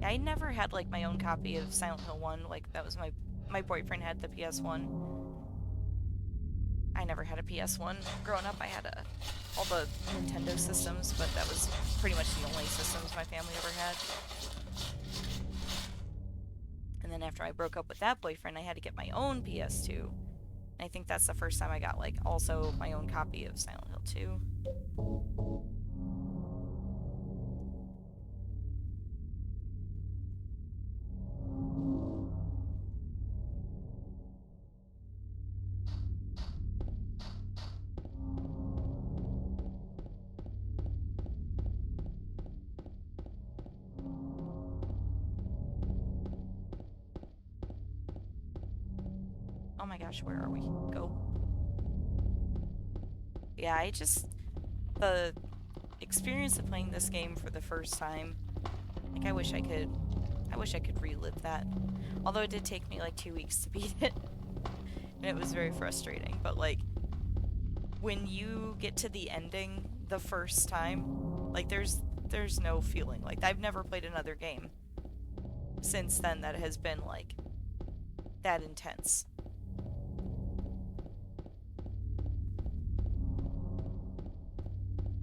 [SPEAKER 2] I never had like my own copy of Silent Hill 1, like that was my boyfriend had the PS1. I never had a PS1. Growing up I had all the Nintendo systems, but that was pretty much the only systems my family ever had. And then after I broke up with that boyfriend, I had to get my own PS2. And I think that's the first time I got like also my own copy of Silent Hill 2. Oh my gosh, where are we? Go. Yeah, the experience of playing this game for the first time, like I wish I could relive that. Although it did take me like 2 weeks to beat it. And it was very frustrating, but like when you get to the ending the first time, like there's no feeling like I've never played another game since then that has been like that intense.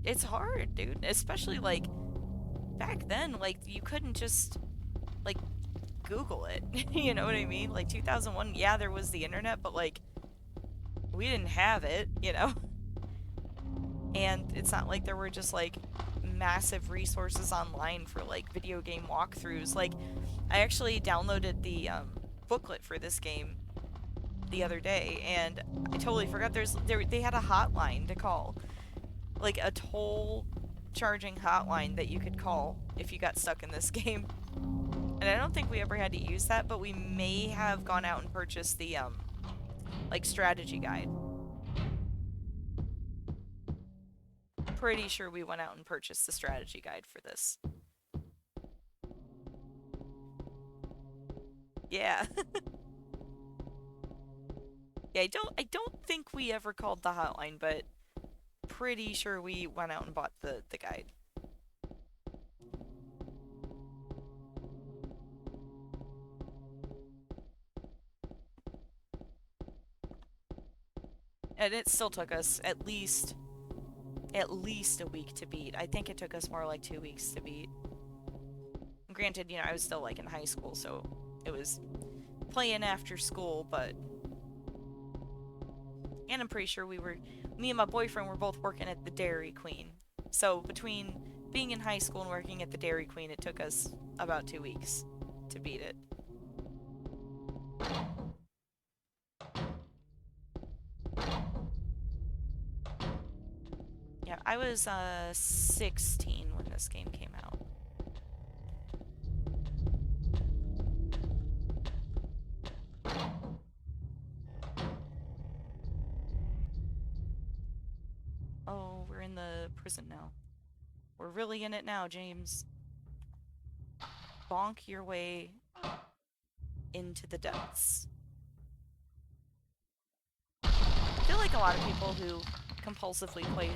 [SPEAKER 2] It's hard, dude, especially like back then, like you couldn't just like Google it. You know what I mean? Like 2001, yeah, there was the internet, but like we didn't have it, you know? And it's not like there were just like massive resources online for like video game walkthroughs. Like I actually downloaded the booklet for this game the other day, and I totally forgot they had a hotline to call. Like a toll charging hotline that you could call if you got stuck in this game. And I don't think we ever had to use that, but we may have gone out and purchased the like strategy guide. Pretty sure we went out and purchased the strategy guide for this. Yeah. Yeah, I don't think we ever called the hotline, but pretty sure we went out and bought the guide. And it still took us at least a week to beat. I think it took us more like 2 weeks to beat. Granted, you know, I was still like in high school, so it was playing after school, but and I'm pretty sure me and my boyfriend were both working at the Dairy Queen. So between being in high school and working at the Dairy Queen, it took us about 2 weeks to beat it. Yeah, I was 16 when this game came out. Oh, we're in the prison now. We're really in it now, James. bonk your way into the depths. I feel like a lot of people who compulsively play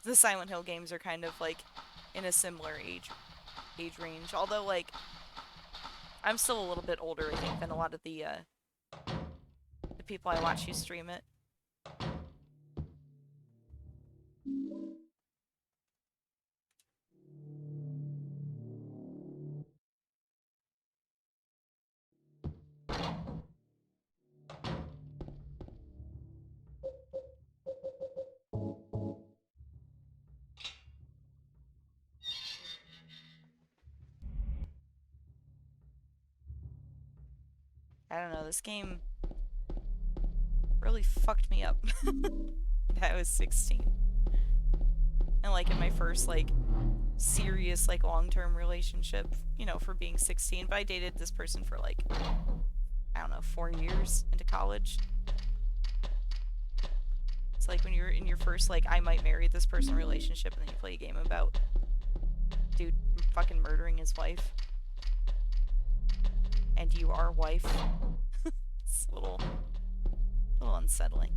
[SPEAKER 2] the Silent Hill games are kind of like in a similar age range. Although like I'm still a little bit older, I think, than a lot of the people I watch who stream it. I don't know, this game really fucked me up. I was 16. And like in my first like serious like long-term relationship, you know, for being 16, but I dated this person for like, I don't know, 4 years into college. It's like when you're in your first like I might marry this person relationship and then you play a game about dude fucking murdering his wife. And you are wife. It's a little unsettling.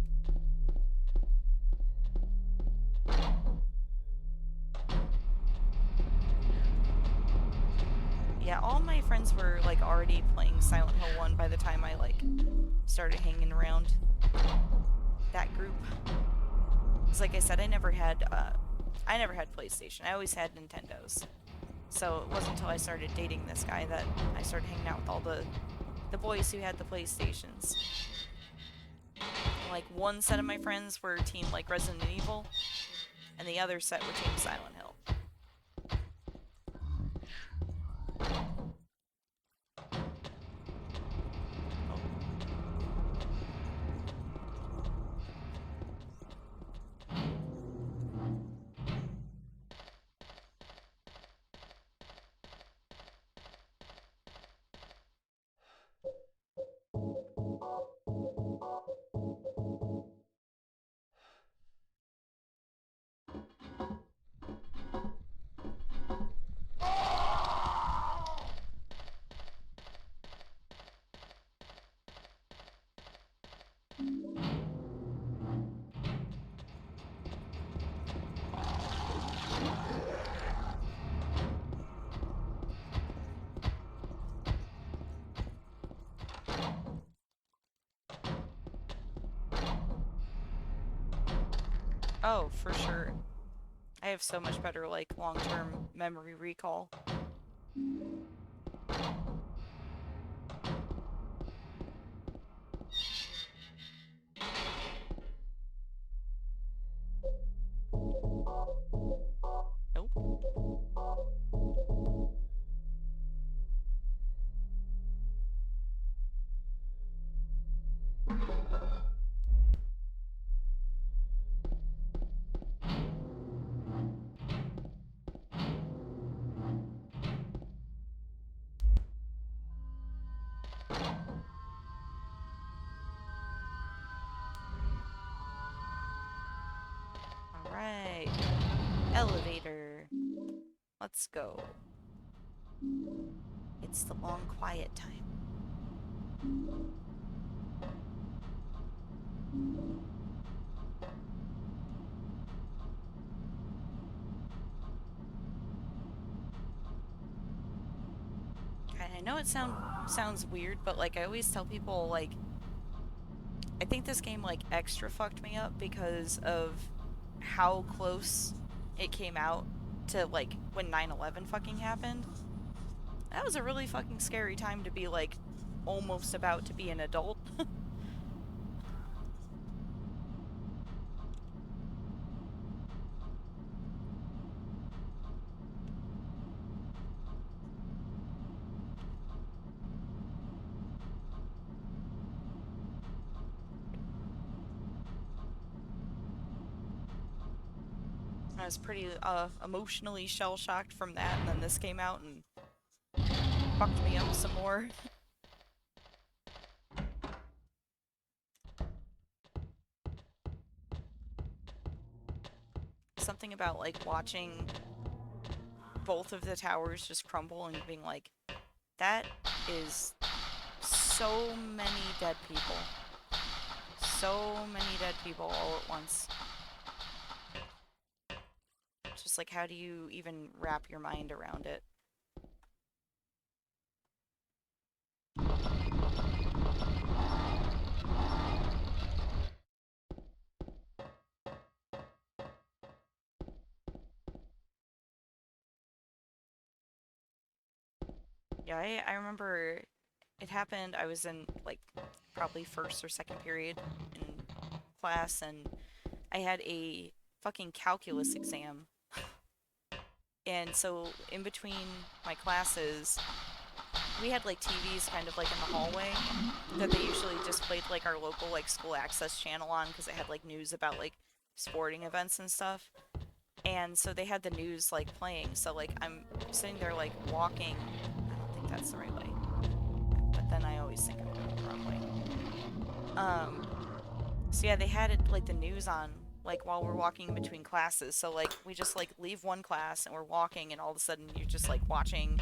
[SPEAKER 2] Yeah, all my friends were like already playing Silent Hill 1 by the time I like started hanging around that group. Because like I said, I never had PlayStation. I always had Nintendos. So it wasn't until I started dating this guy that I started hanging out with all the boys who had the PlayStations. And, like one set of my friends were team like Resident Evil, and the other set were team Silent Hill. Oh, for sure. I have so much better, like, long-term memory recall. Nope. Alright. Elevator. Let's go. It's the long quiet time. I know it sounds weird, but like I always tell people, like, I think this game like extra fucked me up because of how close it came out to like when 9/11 fucking happened. That was a really fucking scary time to be like almost about to be an adult. I was pretty emotionally shell-shocked from that, and then this came out and fucked me up some more. Something about like watching both of the towers just crumble and being like, That is so many dead people. So many dead people all at once. Just like, how do you even wrap your mind around it? Yeah, I remember it happened. I was in like probably first or second period in class, and I had a fucking calculus exam. And so in between my classes, we had like TVs kind of like in the hallway that they usually just played like our local like school access channel on because it had like news about like sporting events and stuff. And so they had the news like playing. So like I'm sitting there like walking. I don't think that's the right way. But then I always think I'm going the wrong way. So yeah, they had it like the news on like while we're walking in between classes. So like we just like leave one class and we're walking and all of a sudden you're just like watching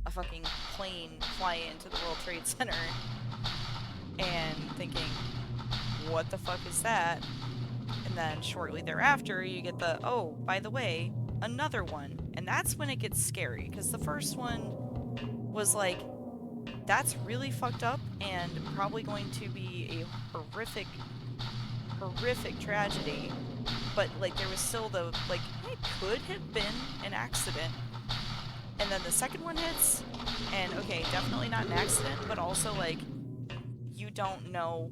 [SPEAKER 2] a fucking plane fly into the World Trade Center and thinking, what the fuck is that? And then shortly thereafter you get the, oh, by the way, another one. And that's when it gets scary because the first one was like, that's really fucked up and probably going to be a horrific tragedy, but like there was still the like it could have been an accident. And then the second one hits and okay, definitely not an accident, but also like you don't know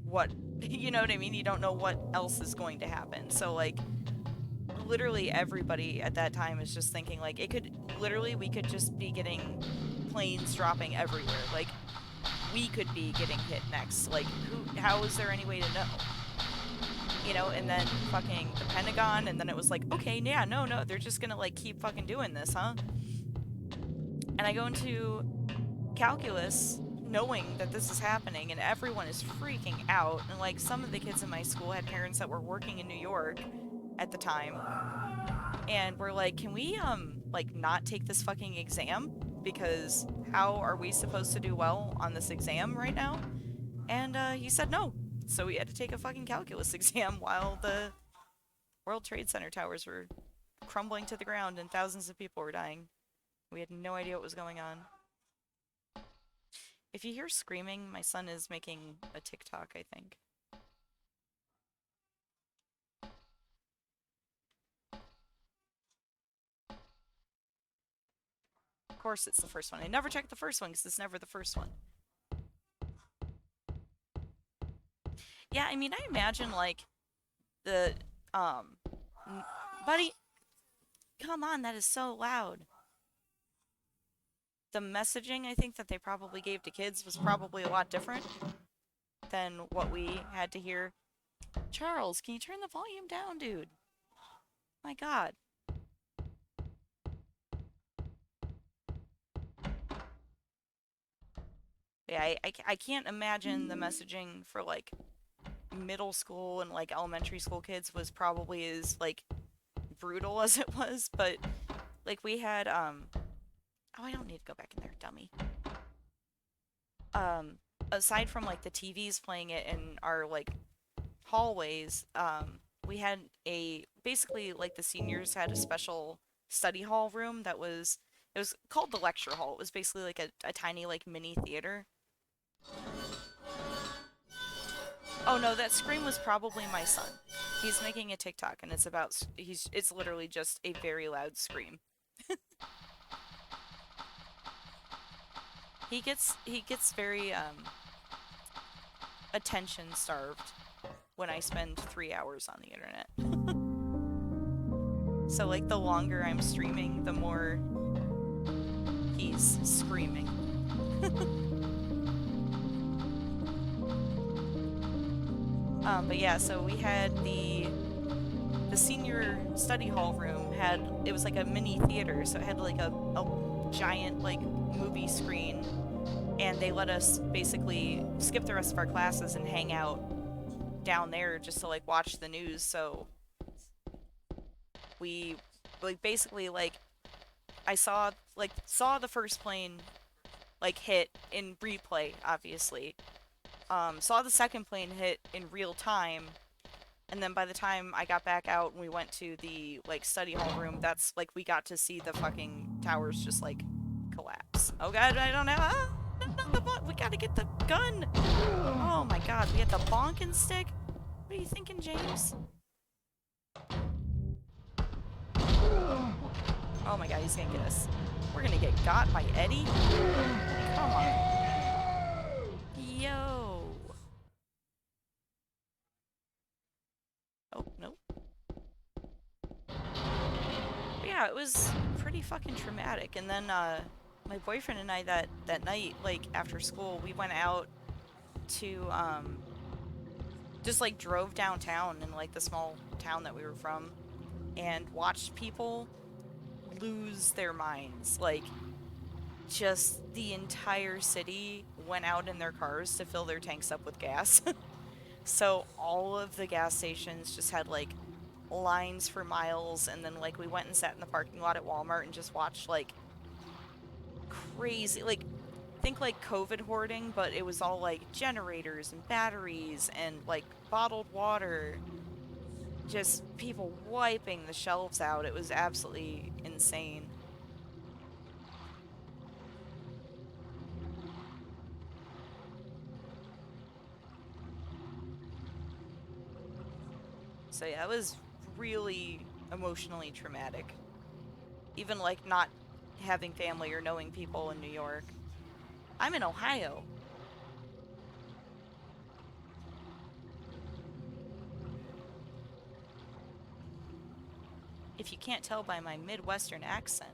[SPEAKER 2] what you know what I mean? You don't know what else is going to happen. So like literally everybody at that time is just thinking like it could literally we could just be getting planes dropping everywhere. Like we could be getting hit next. Like how is there any way to know? You know, and then fucking the Pentagon, and then it was like, okay, yeah, no, they're just gonna like keep fucking doing this, huh? And I go into calculus knowing that this is happening and everyone is freaking out, and like some of the kids in my school had parents that were working in New York at the time, and we're like, can we like not take this fucking exam, because how are we supposed to do well on this exam right now? And he said no. So we had to take a fucking calculus exam while the World Trade Center towers were crumbling to the ground and thousands of people were dying. We had no idea what was going on. If you hear screaming, my son is making a TikTok, I think. Of course it's the first one. I never checked the first one because it's never the first one. Yeah, I mean, I imagine, like, the, buddy, come on, that is so loud. The messaging, I think, that they probably gave to kids was probably a lot different than what we had to hear. Charles, can you turn the volume down, dude? My God. Yeah, I can't imagine the messaging for, like, middle school and, like, elementary school kids was probably as, like, brutal as it was, but, like, we had, oh, I don't need to go back in there, dummy. Aside from, like, the TVs playing it in our, like, hallways, we had basically, like, the seniors had a special study hall room that was, it was called the lecture hall. It was basically, like, a tiny, like, mini theater. Oh no, that scream was probably my son. He's making a TikTok and it's about, it's literally just a very loud scream. He gets very, attention starved when I spend 3 hours on the internet. So like the longer I'm streaming, the more he's screaming. But yeah, so we had the senior study hall room it was like a mini theater, so it had like a giant like movie screen, and they let us basically skip the rest of our classes and hang out down there just to like watch the news. So we like basically like I saw the first plane like hit in replay, obviously. Saw the second plane hit in real time, and then by the time I got back out and we went to the like study hall room, that's like we got to see the fucking towers just like collapse. Oh god, I don't know. Ah, not the we gotta get the gun. Oh my god, we had the bonking stick. What are you thinking, James? Oh my god, he's gonna get us. We're gonna get got by Eddie? Come on. Yo. Oh, nope. But yeah, it was pretty fucking traumatic. And then, my boyfriend and I that night, like, after school, we went out to, just, like, drove downtown in, like, the small town that we were from and watched people lose their minds. Like, just the entire city went out in their cars to fill their tanks up with gas. So all of the gas stations just had like lines for miles, and then like we went and sat in the parking lot at Walmart and just watched like crazy, like think like COVID hoarding, but it was all like generators and batteries and like bottled water. Just people wiping the shelves out. It was absolutely insane. So yeah, it was really emotionally traumatic. Even like not having family or knowing people in New York. I'm in Ohio. If you can't tell by my Midwestern accent.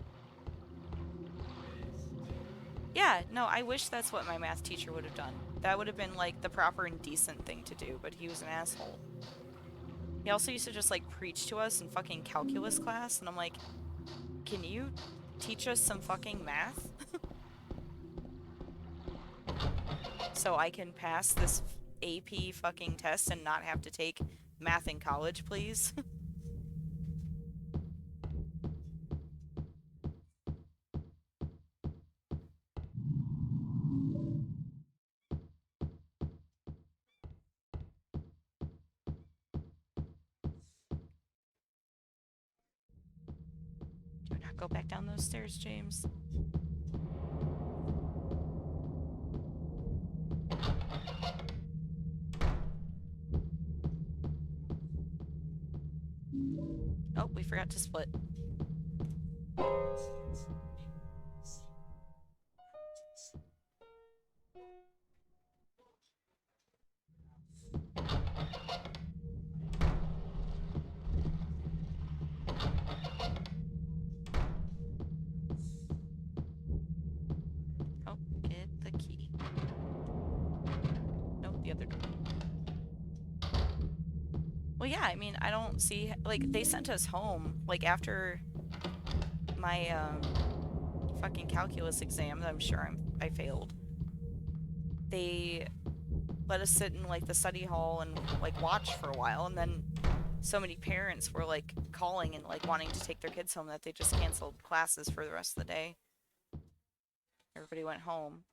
[SPEAKER 2] Yeah, no, I wish that's what my math teacher would have done. That would have been like the proper and decent thing to do, but he was an asshole. He also used to just like preach to us in fucking calculus class, and I'm like, can you teach us some fucking math? So I can pass this AP fucking test and not have to take math in college, please? Do not go back down those stairs, James. Oh, we forgot to split. Oh, get the key. Nope, the other door. Well, yeah, I mean, I don't see, like, they sent us home, like, after my, fucking calculus exam that I'm sure I failed. They let us sit in, like, the study hall and, like, watch for a while, and then so many parents were, like, calling and, like, wanting to take their kids home that they just canceled classes for the rest of the day. Everybody went home.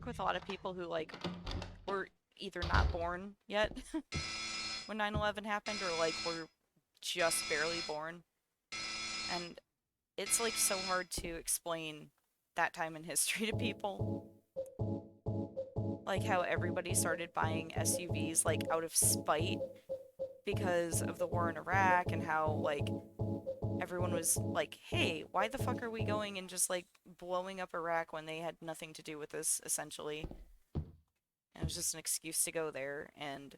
[SPEAKER 2] work with a lot of people who, like, were either not born yet when 9/11 happened or, like, were just barely born. And it's, like, so hard to explain that time in history to people. Like, how everybody started buying SUVs, like, out of spite because of the war in Iraq, and how, like, everyone was like, hey, why the fuck are we going and just, like, blowing up Iraq when they had nothing to do with this, essentially? And it was just an excuse to go there, and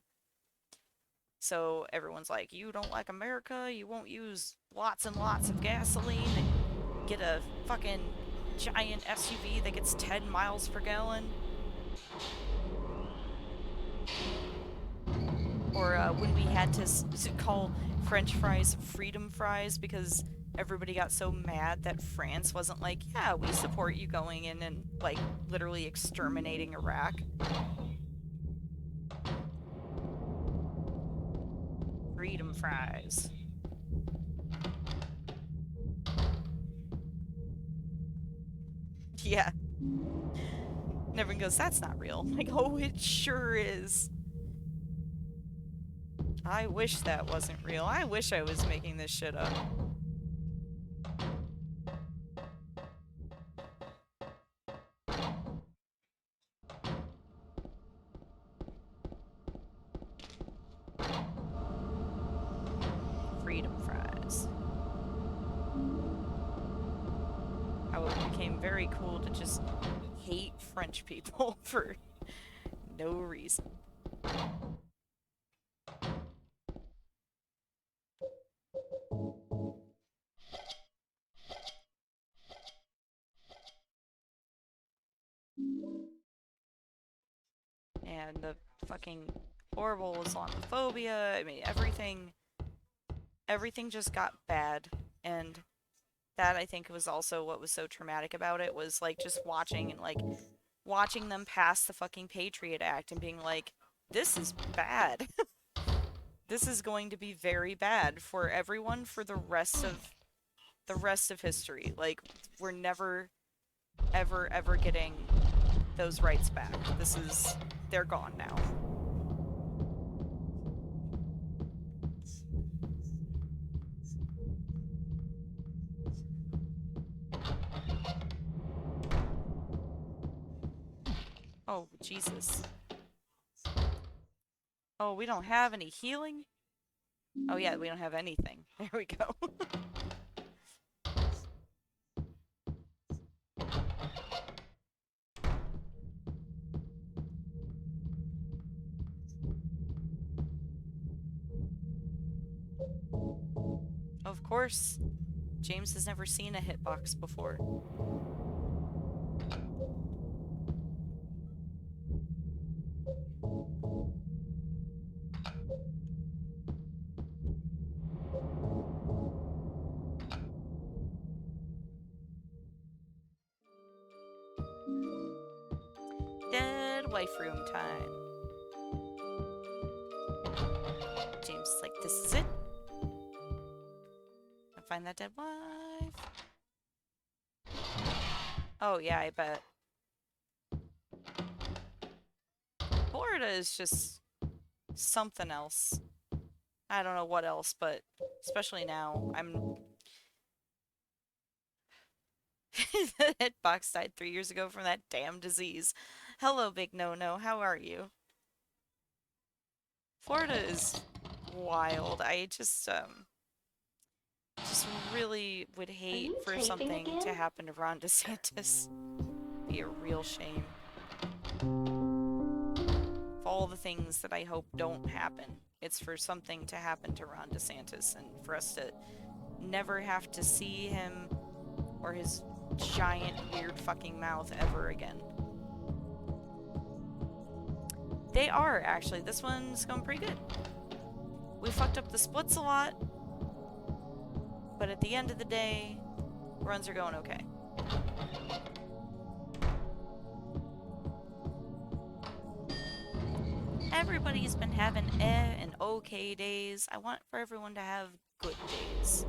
[SPEAKER 2] so everyone's like, you don't like America, you won't use lots and lots of gasoline, and get a fucking giant SUV that gets 10 miles per gallon. Or when we had to call French fries freedom fries because everybody got so mad that France wasn't like, yeah, we support you going in and, like, literally exterminating Iraq. Freedom fries. Yeah. And everyone goes, that's not real. I'm like, oh, it sure is. I wish that wasn't real. I wish I was making this shit up. Freedom fries. How it became very cool to just hate French people for no reason. And the fucking horrible Islamophobia. I mean, everything just got bad. And that, I think, was also what was so traumatic about it, was, like, just watching and, like, watching them pass the fucking Patriot Act and being like, this is bad. This is going to be very bad for everyone for the rest of history. Like, we're never ever getting those rights back. They're gone now. Oh, Jesus. Oh, we don't have any healing? Oh yeah, we don't have anything. There we go. Of course, James has never seen a hitbox before. Dead wife room time. James is like, this is it. I'll find that dead wife. Oh yeah, I bet. Florida is just something else. I don't know what else, but especially now, that hitbox died 3 years ago from that damn disease. Hello, Big No-No. How are you? Florida is wild. I just really would hate for something to happen to Ron DeSantis. Be a real shame. For all the things that I hope don't happen, it's for something to happen to Ron DeSantis, and for us to never have to see him or his giant weird fucking mouth ever again. They are, actually. This one's going pretty good. We fucked up the splits a lot, but at the end of the day, runs are going okay. Everybody's been having and okay days. I want for everyone to have good days.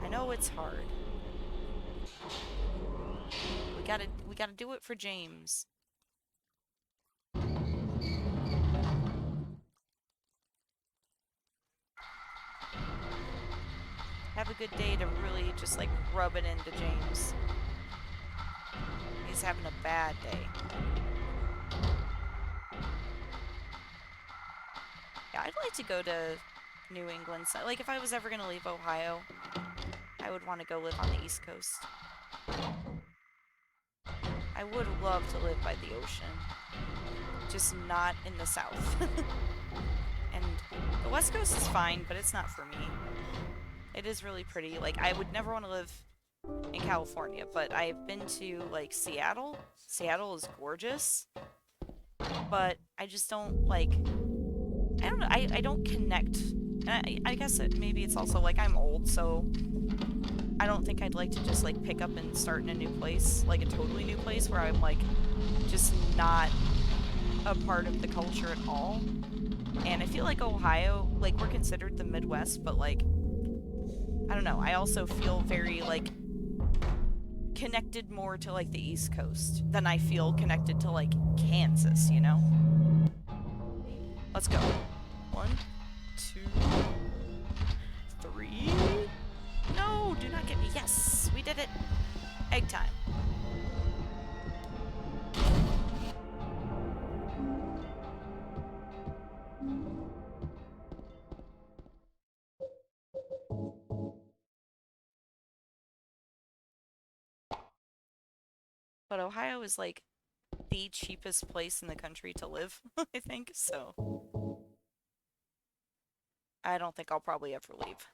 [SPEAKER 2] I know it's hard. We We gotta do it for James. Have a good day to really just like rub it into James. He's having a bad day. Yeah, I'd like to go to New England. So, like, if I was ever gonna leave Ohio, I would want to go live on the East Coast. I would love to live by the ocean. Just not in the South. And the West Coast is fine, but it's not for me. It is really pretty. Like, I would never want to live in California, but I've been to, like, Seattle. Seattle is gorgeous. But I just don't, like... I don't know. I don't connect. And I guess maybe it's also, like, I'm old, so... I don't think I'd like to just, like, pick up and start in a new place. Like, a totally new place where I'm, like, just not a part of the culture at all. And I feel like Ohio, like, we're considered the Midwest, but, like... I don't know. I also feel very, like... connected more to, like, the East Coast than I feel connected to, like, Kansas, you know? Let's go. 1, 2, 3. No, do not get me. Yes, we did it. Egg time. But Ohio is like the cheapest place in the country to live, I think, so I don't think I'll probably ever leave.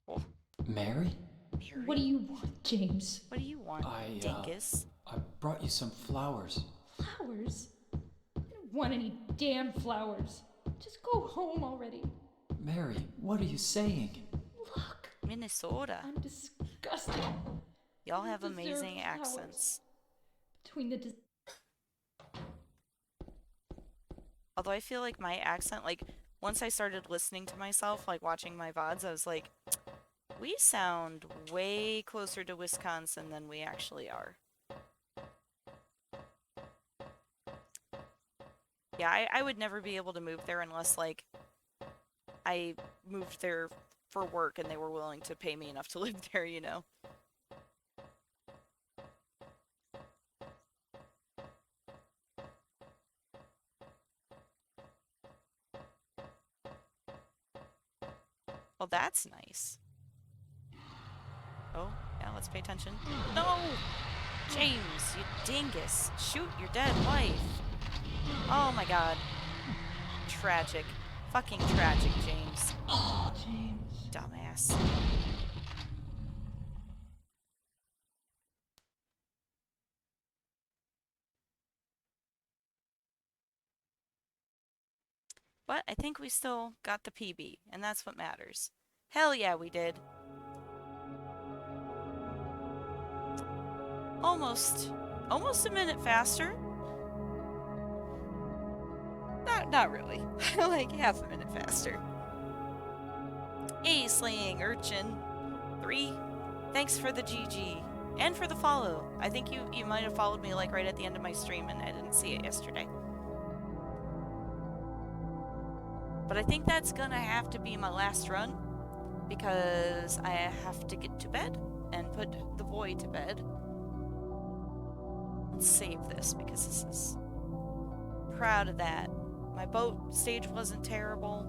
[SPEAKER 2] Oh,
[SPEAKER 1] Mary?
[SPEAKER 2] Mary?
[SPEAKER 3] What do you want, James?
[SPEAKER 2] What do you want, dingus?
[SPEAKER 1] I brought you some flowers.
[SPEAKER 3] Flowers? I don't want any damn flowers. Just go home already.
[SPEAKER 1] Mary, what are you saying?
[SPEAKER 3] Look,
[SPEAKER 2] Minnesota.
[SPEAKER 3] I'm disgusted.
[SPEAKER 2] Y'all
[SPEAKER 3] I
[SPEAKER 2] have
[SPEAKER 3] deserve
[SPEAKER 2] amazing
[SPEAKER 3] flowers.
[SPEAKER 2] accents.
[SPEAKER 3] Between the
[SPEAKER 2] Although I feel like my accent, like, once I started listening to myself, like, watching my VODs, I was like, we sound way closer to Wisconsin than we actually are. Yeah, I would never be able to move there unless, like, I moved there for work and they were willing to pay me enough to live there, you know? Well, that's nice. Oh, yeah, let's pay attention. No! James, you dingus. Shoot your dead wife. Oh my god. Tragic. Fucking tragic, James.
[SPEAKER 3] Oh, James.
[SPEAKER 2] Dumbass. But I think we still got the PB, and that's what matters. Hell yeah, we did. Almost a minute faster. Not really. Like half a minute faster. Hey, slaying urchin. 3. Thanks for the GG. And for the follow. I think you might have followed me like right at the end of my stream and I didn't see it yesterday. But I think that's gonna have to be my last run because I have to get to bed and put the boy to bed. Let's save this because this is... proud of that. My boat stage wasn't terrible.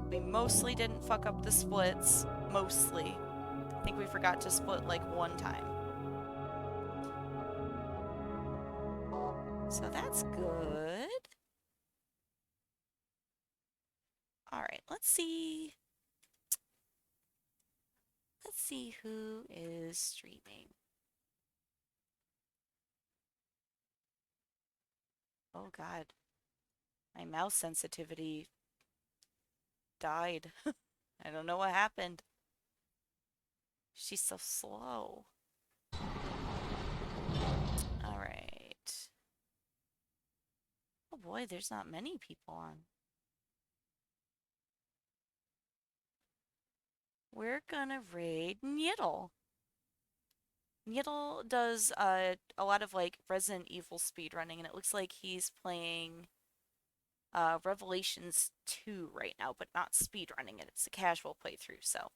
[SPEAKER 2] We mostly didn't fuck up the splits. Mostly. I think we forgot to split like one time. So that's good. Alright, let's see. Let's see who is streaming. Oh god. My mouse sensitivity died. I don't know what happened. She's so slow. Oh boy, there's not many people on. We're gonna raid Niddle. Niddle does a lot of like Resident Evil speedrunning, and it looks like he's playing Revelations 2 right now, but not speedrunning it. It's a casual playthrough, so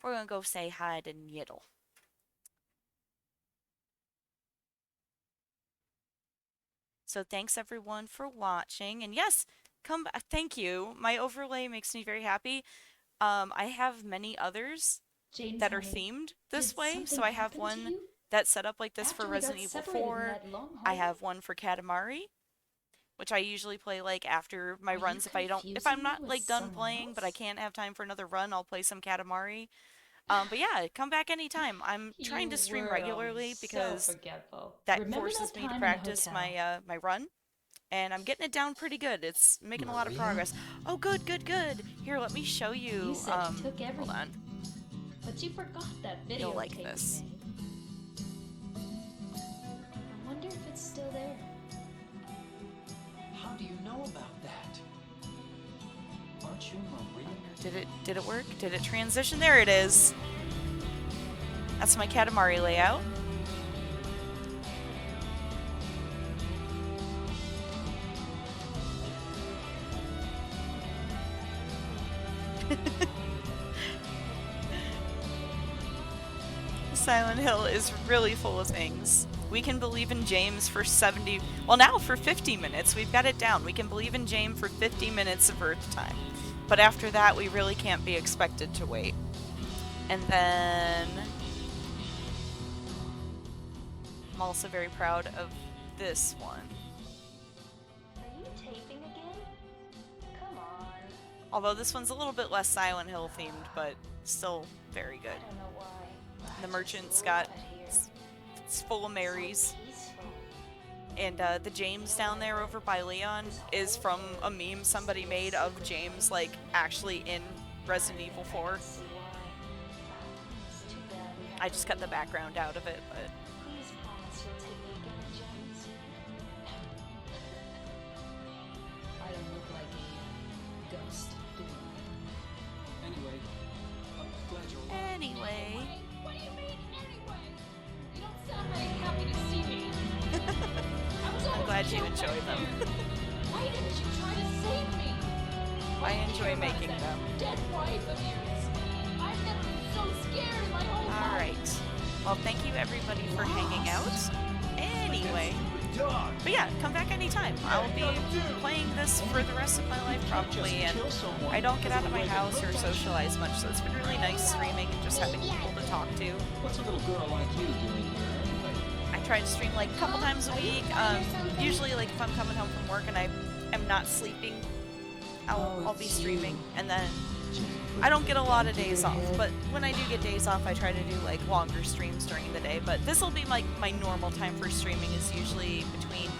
[SPEAKER 2] we're gonna go say hi to Niddle. So thanks everyone for watching, and yes, come back. Thank you. My overlay makes me very happy. I have many others
[SPEAKER 3] James,
[SPEAKER 2] that are
[SPEAKER 3] honey,
[SPEAKER 2] themed
[SPEAKER 3] did
[SPEAKER 2] this way.
[SPEAKER 3] something
[SPEAKER 2] So I have
[SPEAKER 3] happen to
[SPEAKER 2] one
[SPEAKER 3] you?
[SPEAKER 2] that's set up like this for
[SPEAKER 3] After we got
[SPEAKER 2] Resident Evil
[SPEAKER 3] separated in
[SPEAKER 2] 4.
[SPEAKER 3] that long
[SPEAKER 2] I
[SPEAKER 3] hallway?
[SPEAKER 2] have one for Katamari, which I usually play like after my
[SPEAKER 3] Are you
[SPEAKER 2] runs. If I'm
[SPEAKER 3] confusing
[SPEAKER 2] not
[SPEAKER 3] me with
[SPEAKER 2] like done
[SPEAKER 3] someone
[SPEAKER 2] playing, but I
[SPEAKER 3] else?
[SPEAKER 2] can't have time for another run, I'll play some Katamari. But yeah, come back anytime. I'm trying
[SPEAKER 3] You
[SPEAKER 2] to stream
[SPEAKER 3] were always
[SPEAKER 2] regularly
[SPEAKER 3] so
[SPEAKER 2] because
[SPEAKER 3] forgetful.
[SPEAKER 2] that
[SPEAKER 3] Remember
[SPEAKER 2] forces
[SPEAKER 3] that
[SPEAKER 2] me to
[SPEAKER 3] time in the
[SPEAKER 2] practice
[SPEAKER 3] hotel?
[SPEAKER 2] my run, and I'm getting it down pretty good. It's making a lot of
[SPEAKER 1] Maria?
[SPEAKER 2] progress. Oh, good, good, good. Here, let me show you.
[SPEAKER 3] You said you took
[SPEAKER 2] Hold
[SPEAKER 3] everything,
[SPEAKER 2] on.
[SPEAKER 3] but you forgot that
[SPEAKER 2] You'll
[SPEAKER 3] videotape
[SPEAKER 2] like
[SPEAKER 3] we
[SPEAKER 2] this.
[SPEAKER 3] made. I wonder if it's still there.
[SPEAKER 1] How do you know about that? Aren't you Maria?
[SPEAKER 2] Did it work? Did it transition? There it is. That's my Katamari layout. Silent Hill is really full of things. We can believe in James for 70, well now for 50 minutes. We've got it down. We can believe in James for 50 minutes of Earth time. But after that, we really can't be expected to wait. And then I'm also very proud of this one.
[SPEAKER 3] Are you taping again? Come on.
[SPEAKER 2] Although this one's a little bit less Silent Hill themed, but still very good.
[SPEAKER 3] I don't know why.
[SPEAKER 2] The merchant's got, it's full of Marys. And the James down there over by Leon is from a meme somebody made of James, like, actually in Resident Evil 4. I just cut the background out of it, but...
[SPEAKER 3] Please promise you'll take me again, James. I don't look like a ghost, do I?
[SPEAKER 1] Anyway, I'm glad you're alive.
[SPEAKER 2] Anyway...
[SPEAKER 3] What do you mean, anyway? You don't sound very happy to see me.
[SPEAKER 2] I'm glad you enjoy them.
[SPEAKER 3] Why didn't you try to save me?
[SPEAKER 2] I enjoy making them.
[SPEAKER 3] Dead wife of yours. I've never been so scared in my whole life.
[SPEAKER 2] Alright. Well, thank you everybody for hanging out. Anyway... But yeah, come back anytime. I'll be playing this for the rest of my life probably, and I don't get out of my house or socialize much, so it's been really nice streaming and just having people to talk to.
[SPEAKER 1] What's a little girl like you doing here anyway?
[SPEAKER 2] I try to stream like a couple times a week. Usually like if I'm coming home from work and I am not sleeping, I'll be streaming, and then I don't get a lot of days off, but when I do get days off, I try to do like longer streams during the day. But this will be like my normal time for streaming is usually between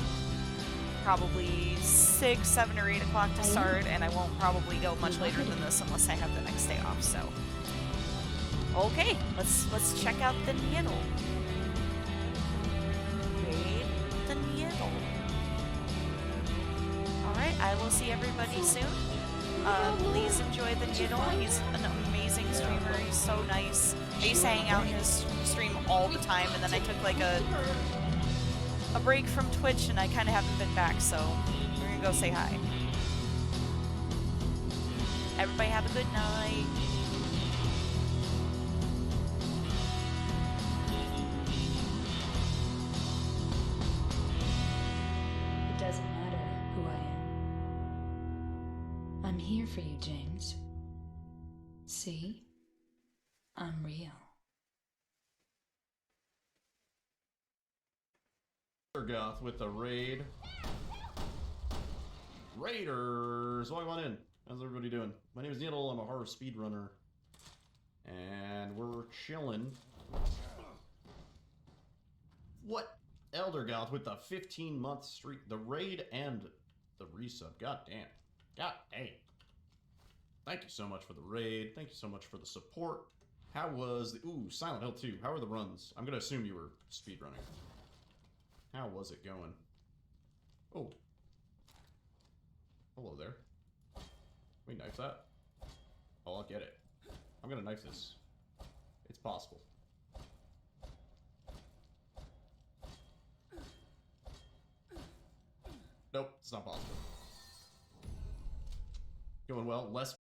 [SPEAKER 2] probably 6, 7, or 8 o'clock to start, and I won't probably go much later than this unless I have the next day off. So, okay, let's check out the Niddle. Raid the Niddle. All right, I will see everybody soon. Please enjoy the Niddle. He's an amazing streamer. He's so nice. I used to hang out in his stream all the time, and then I took like a break from Twitch, and I kind of haven't been back, so we're gonna go say hi. Everybody have a good night.
[SPEAKER 3] It doesn't matter who I am. I'm here for you, James. See? I'm real.
[SPEAKER 5] Goth with the raid. Raiders! Welcome on in. How's everybody doing? My name is Needle. I'm a horror speedrunner. And we're chilling. What? Elder Goth with the 15-month streak. The raid and the resub. God damn. God damn. Thank you so much for the raid. Thank you so much for the support. How was the... Ooh, Silent Hill 2. How are the runs? I'm going to assume you were speedrunning. How was it going? Oh. Hello there. Can we knife that? Oh, I'll get it. I'm gonna knife this. It's possible. Nope, it's not possible. Going well. Less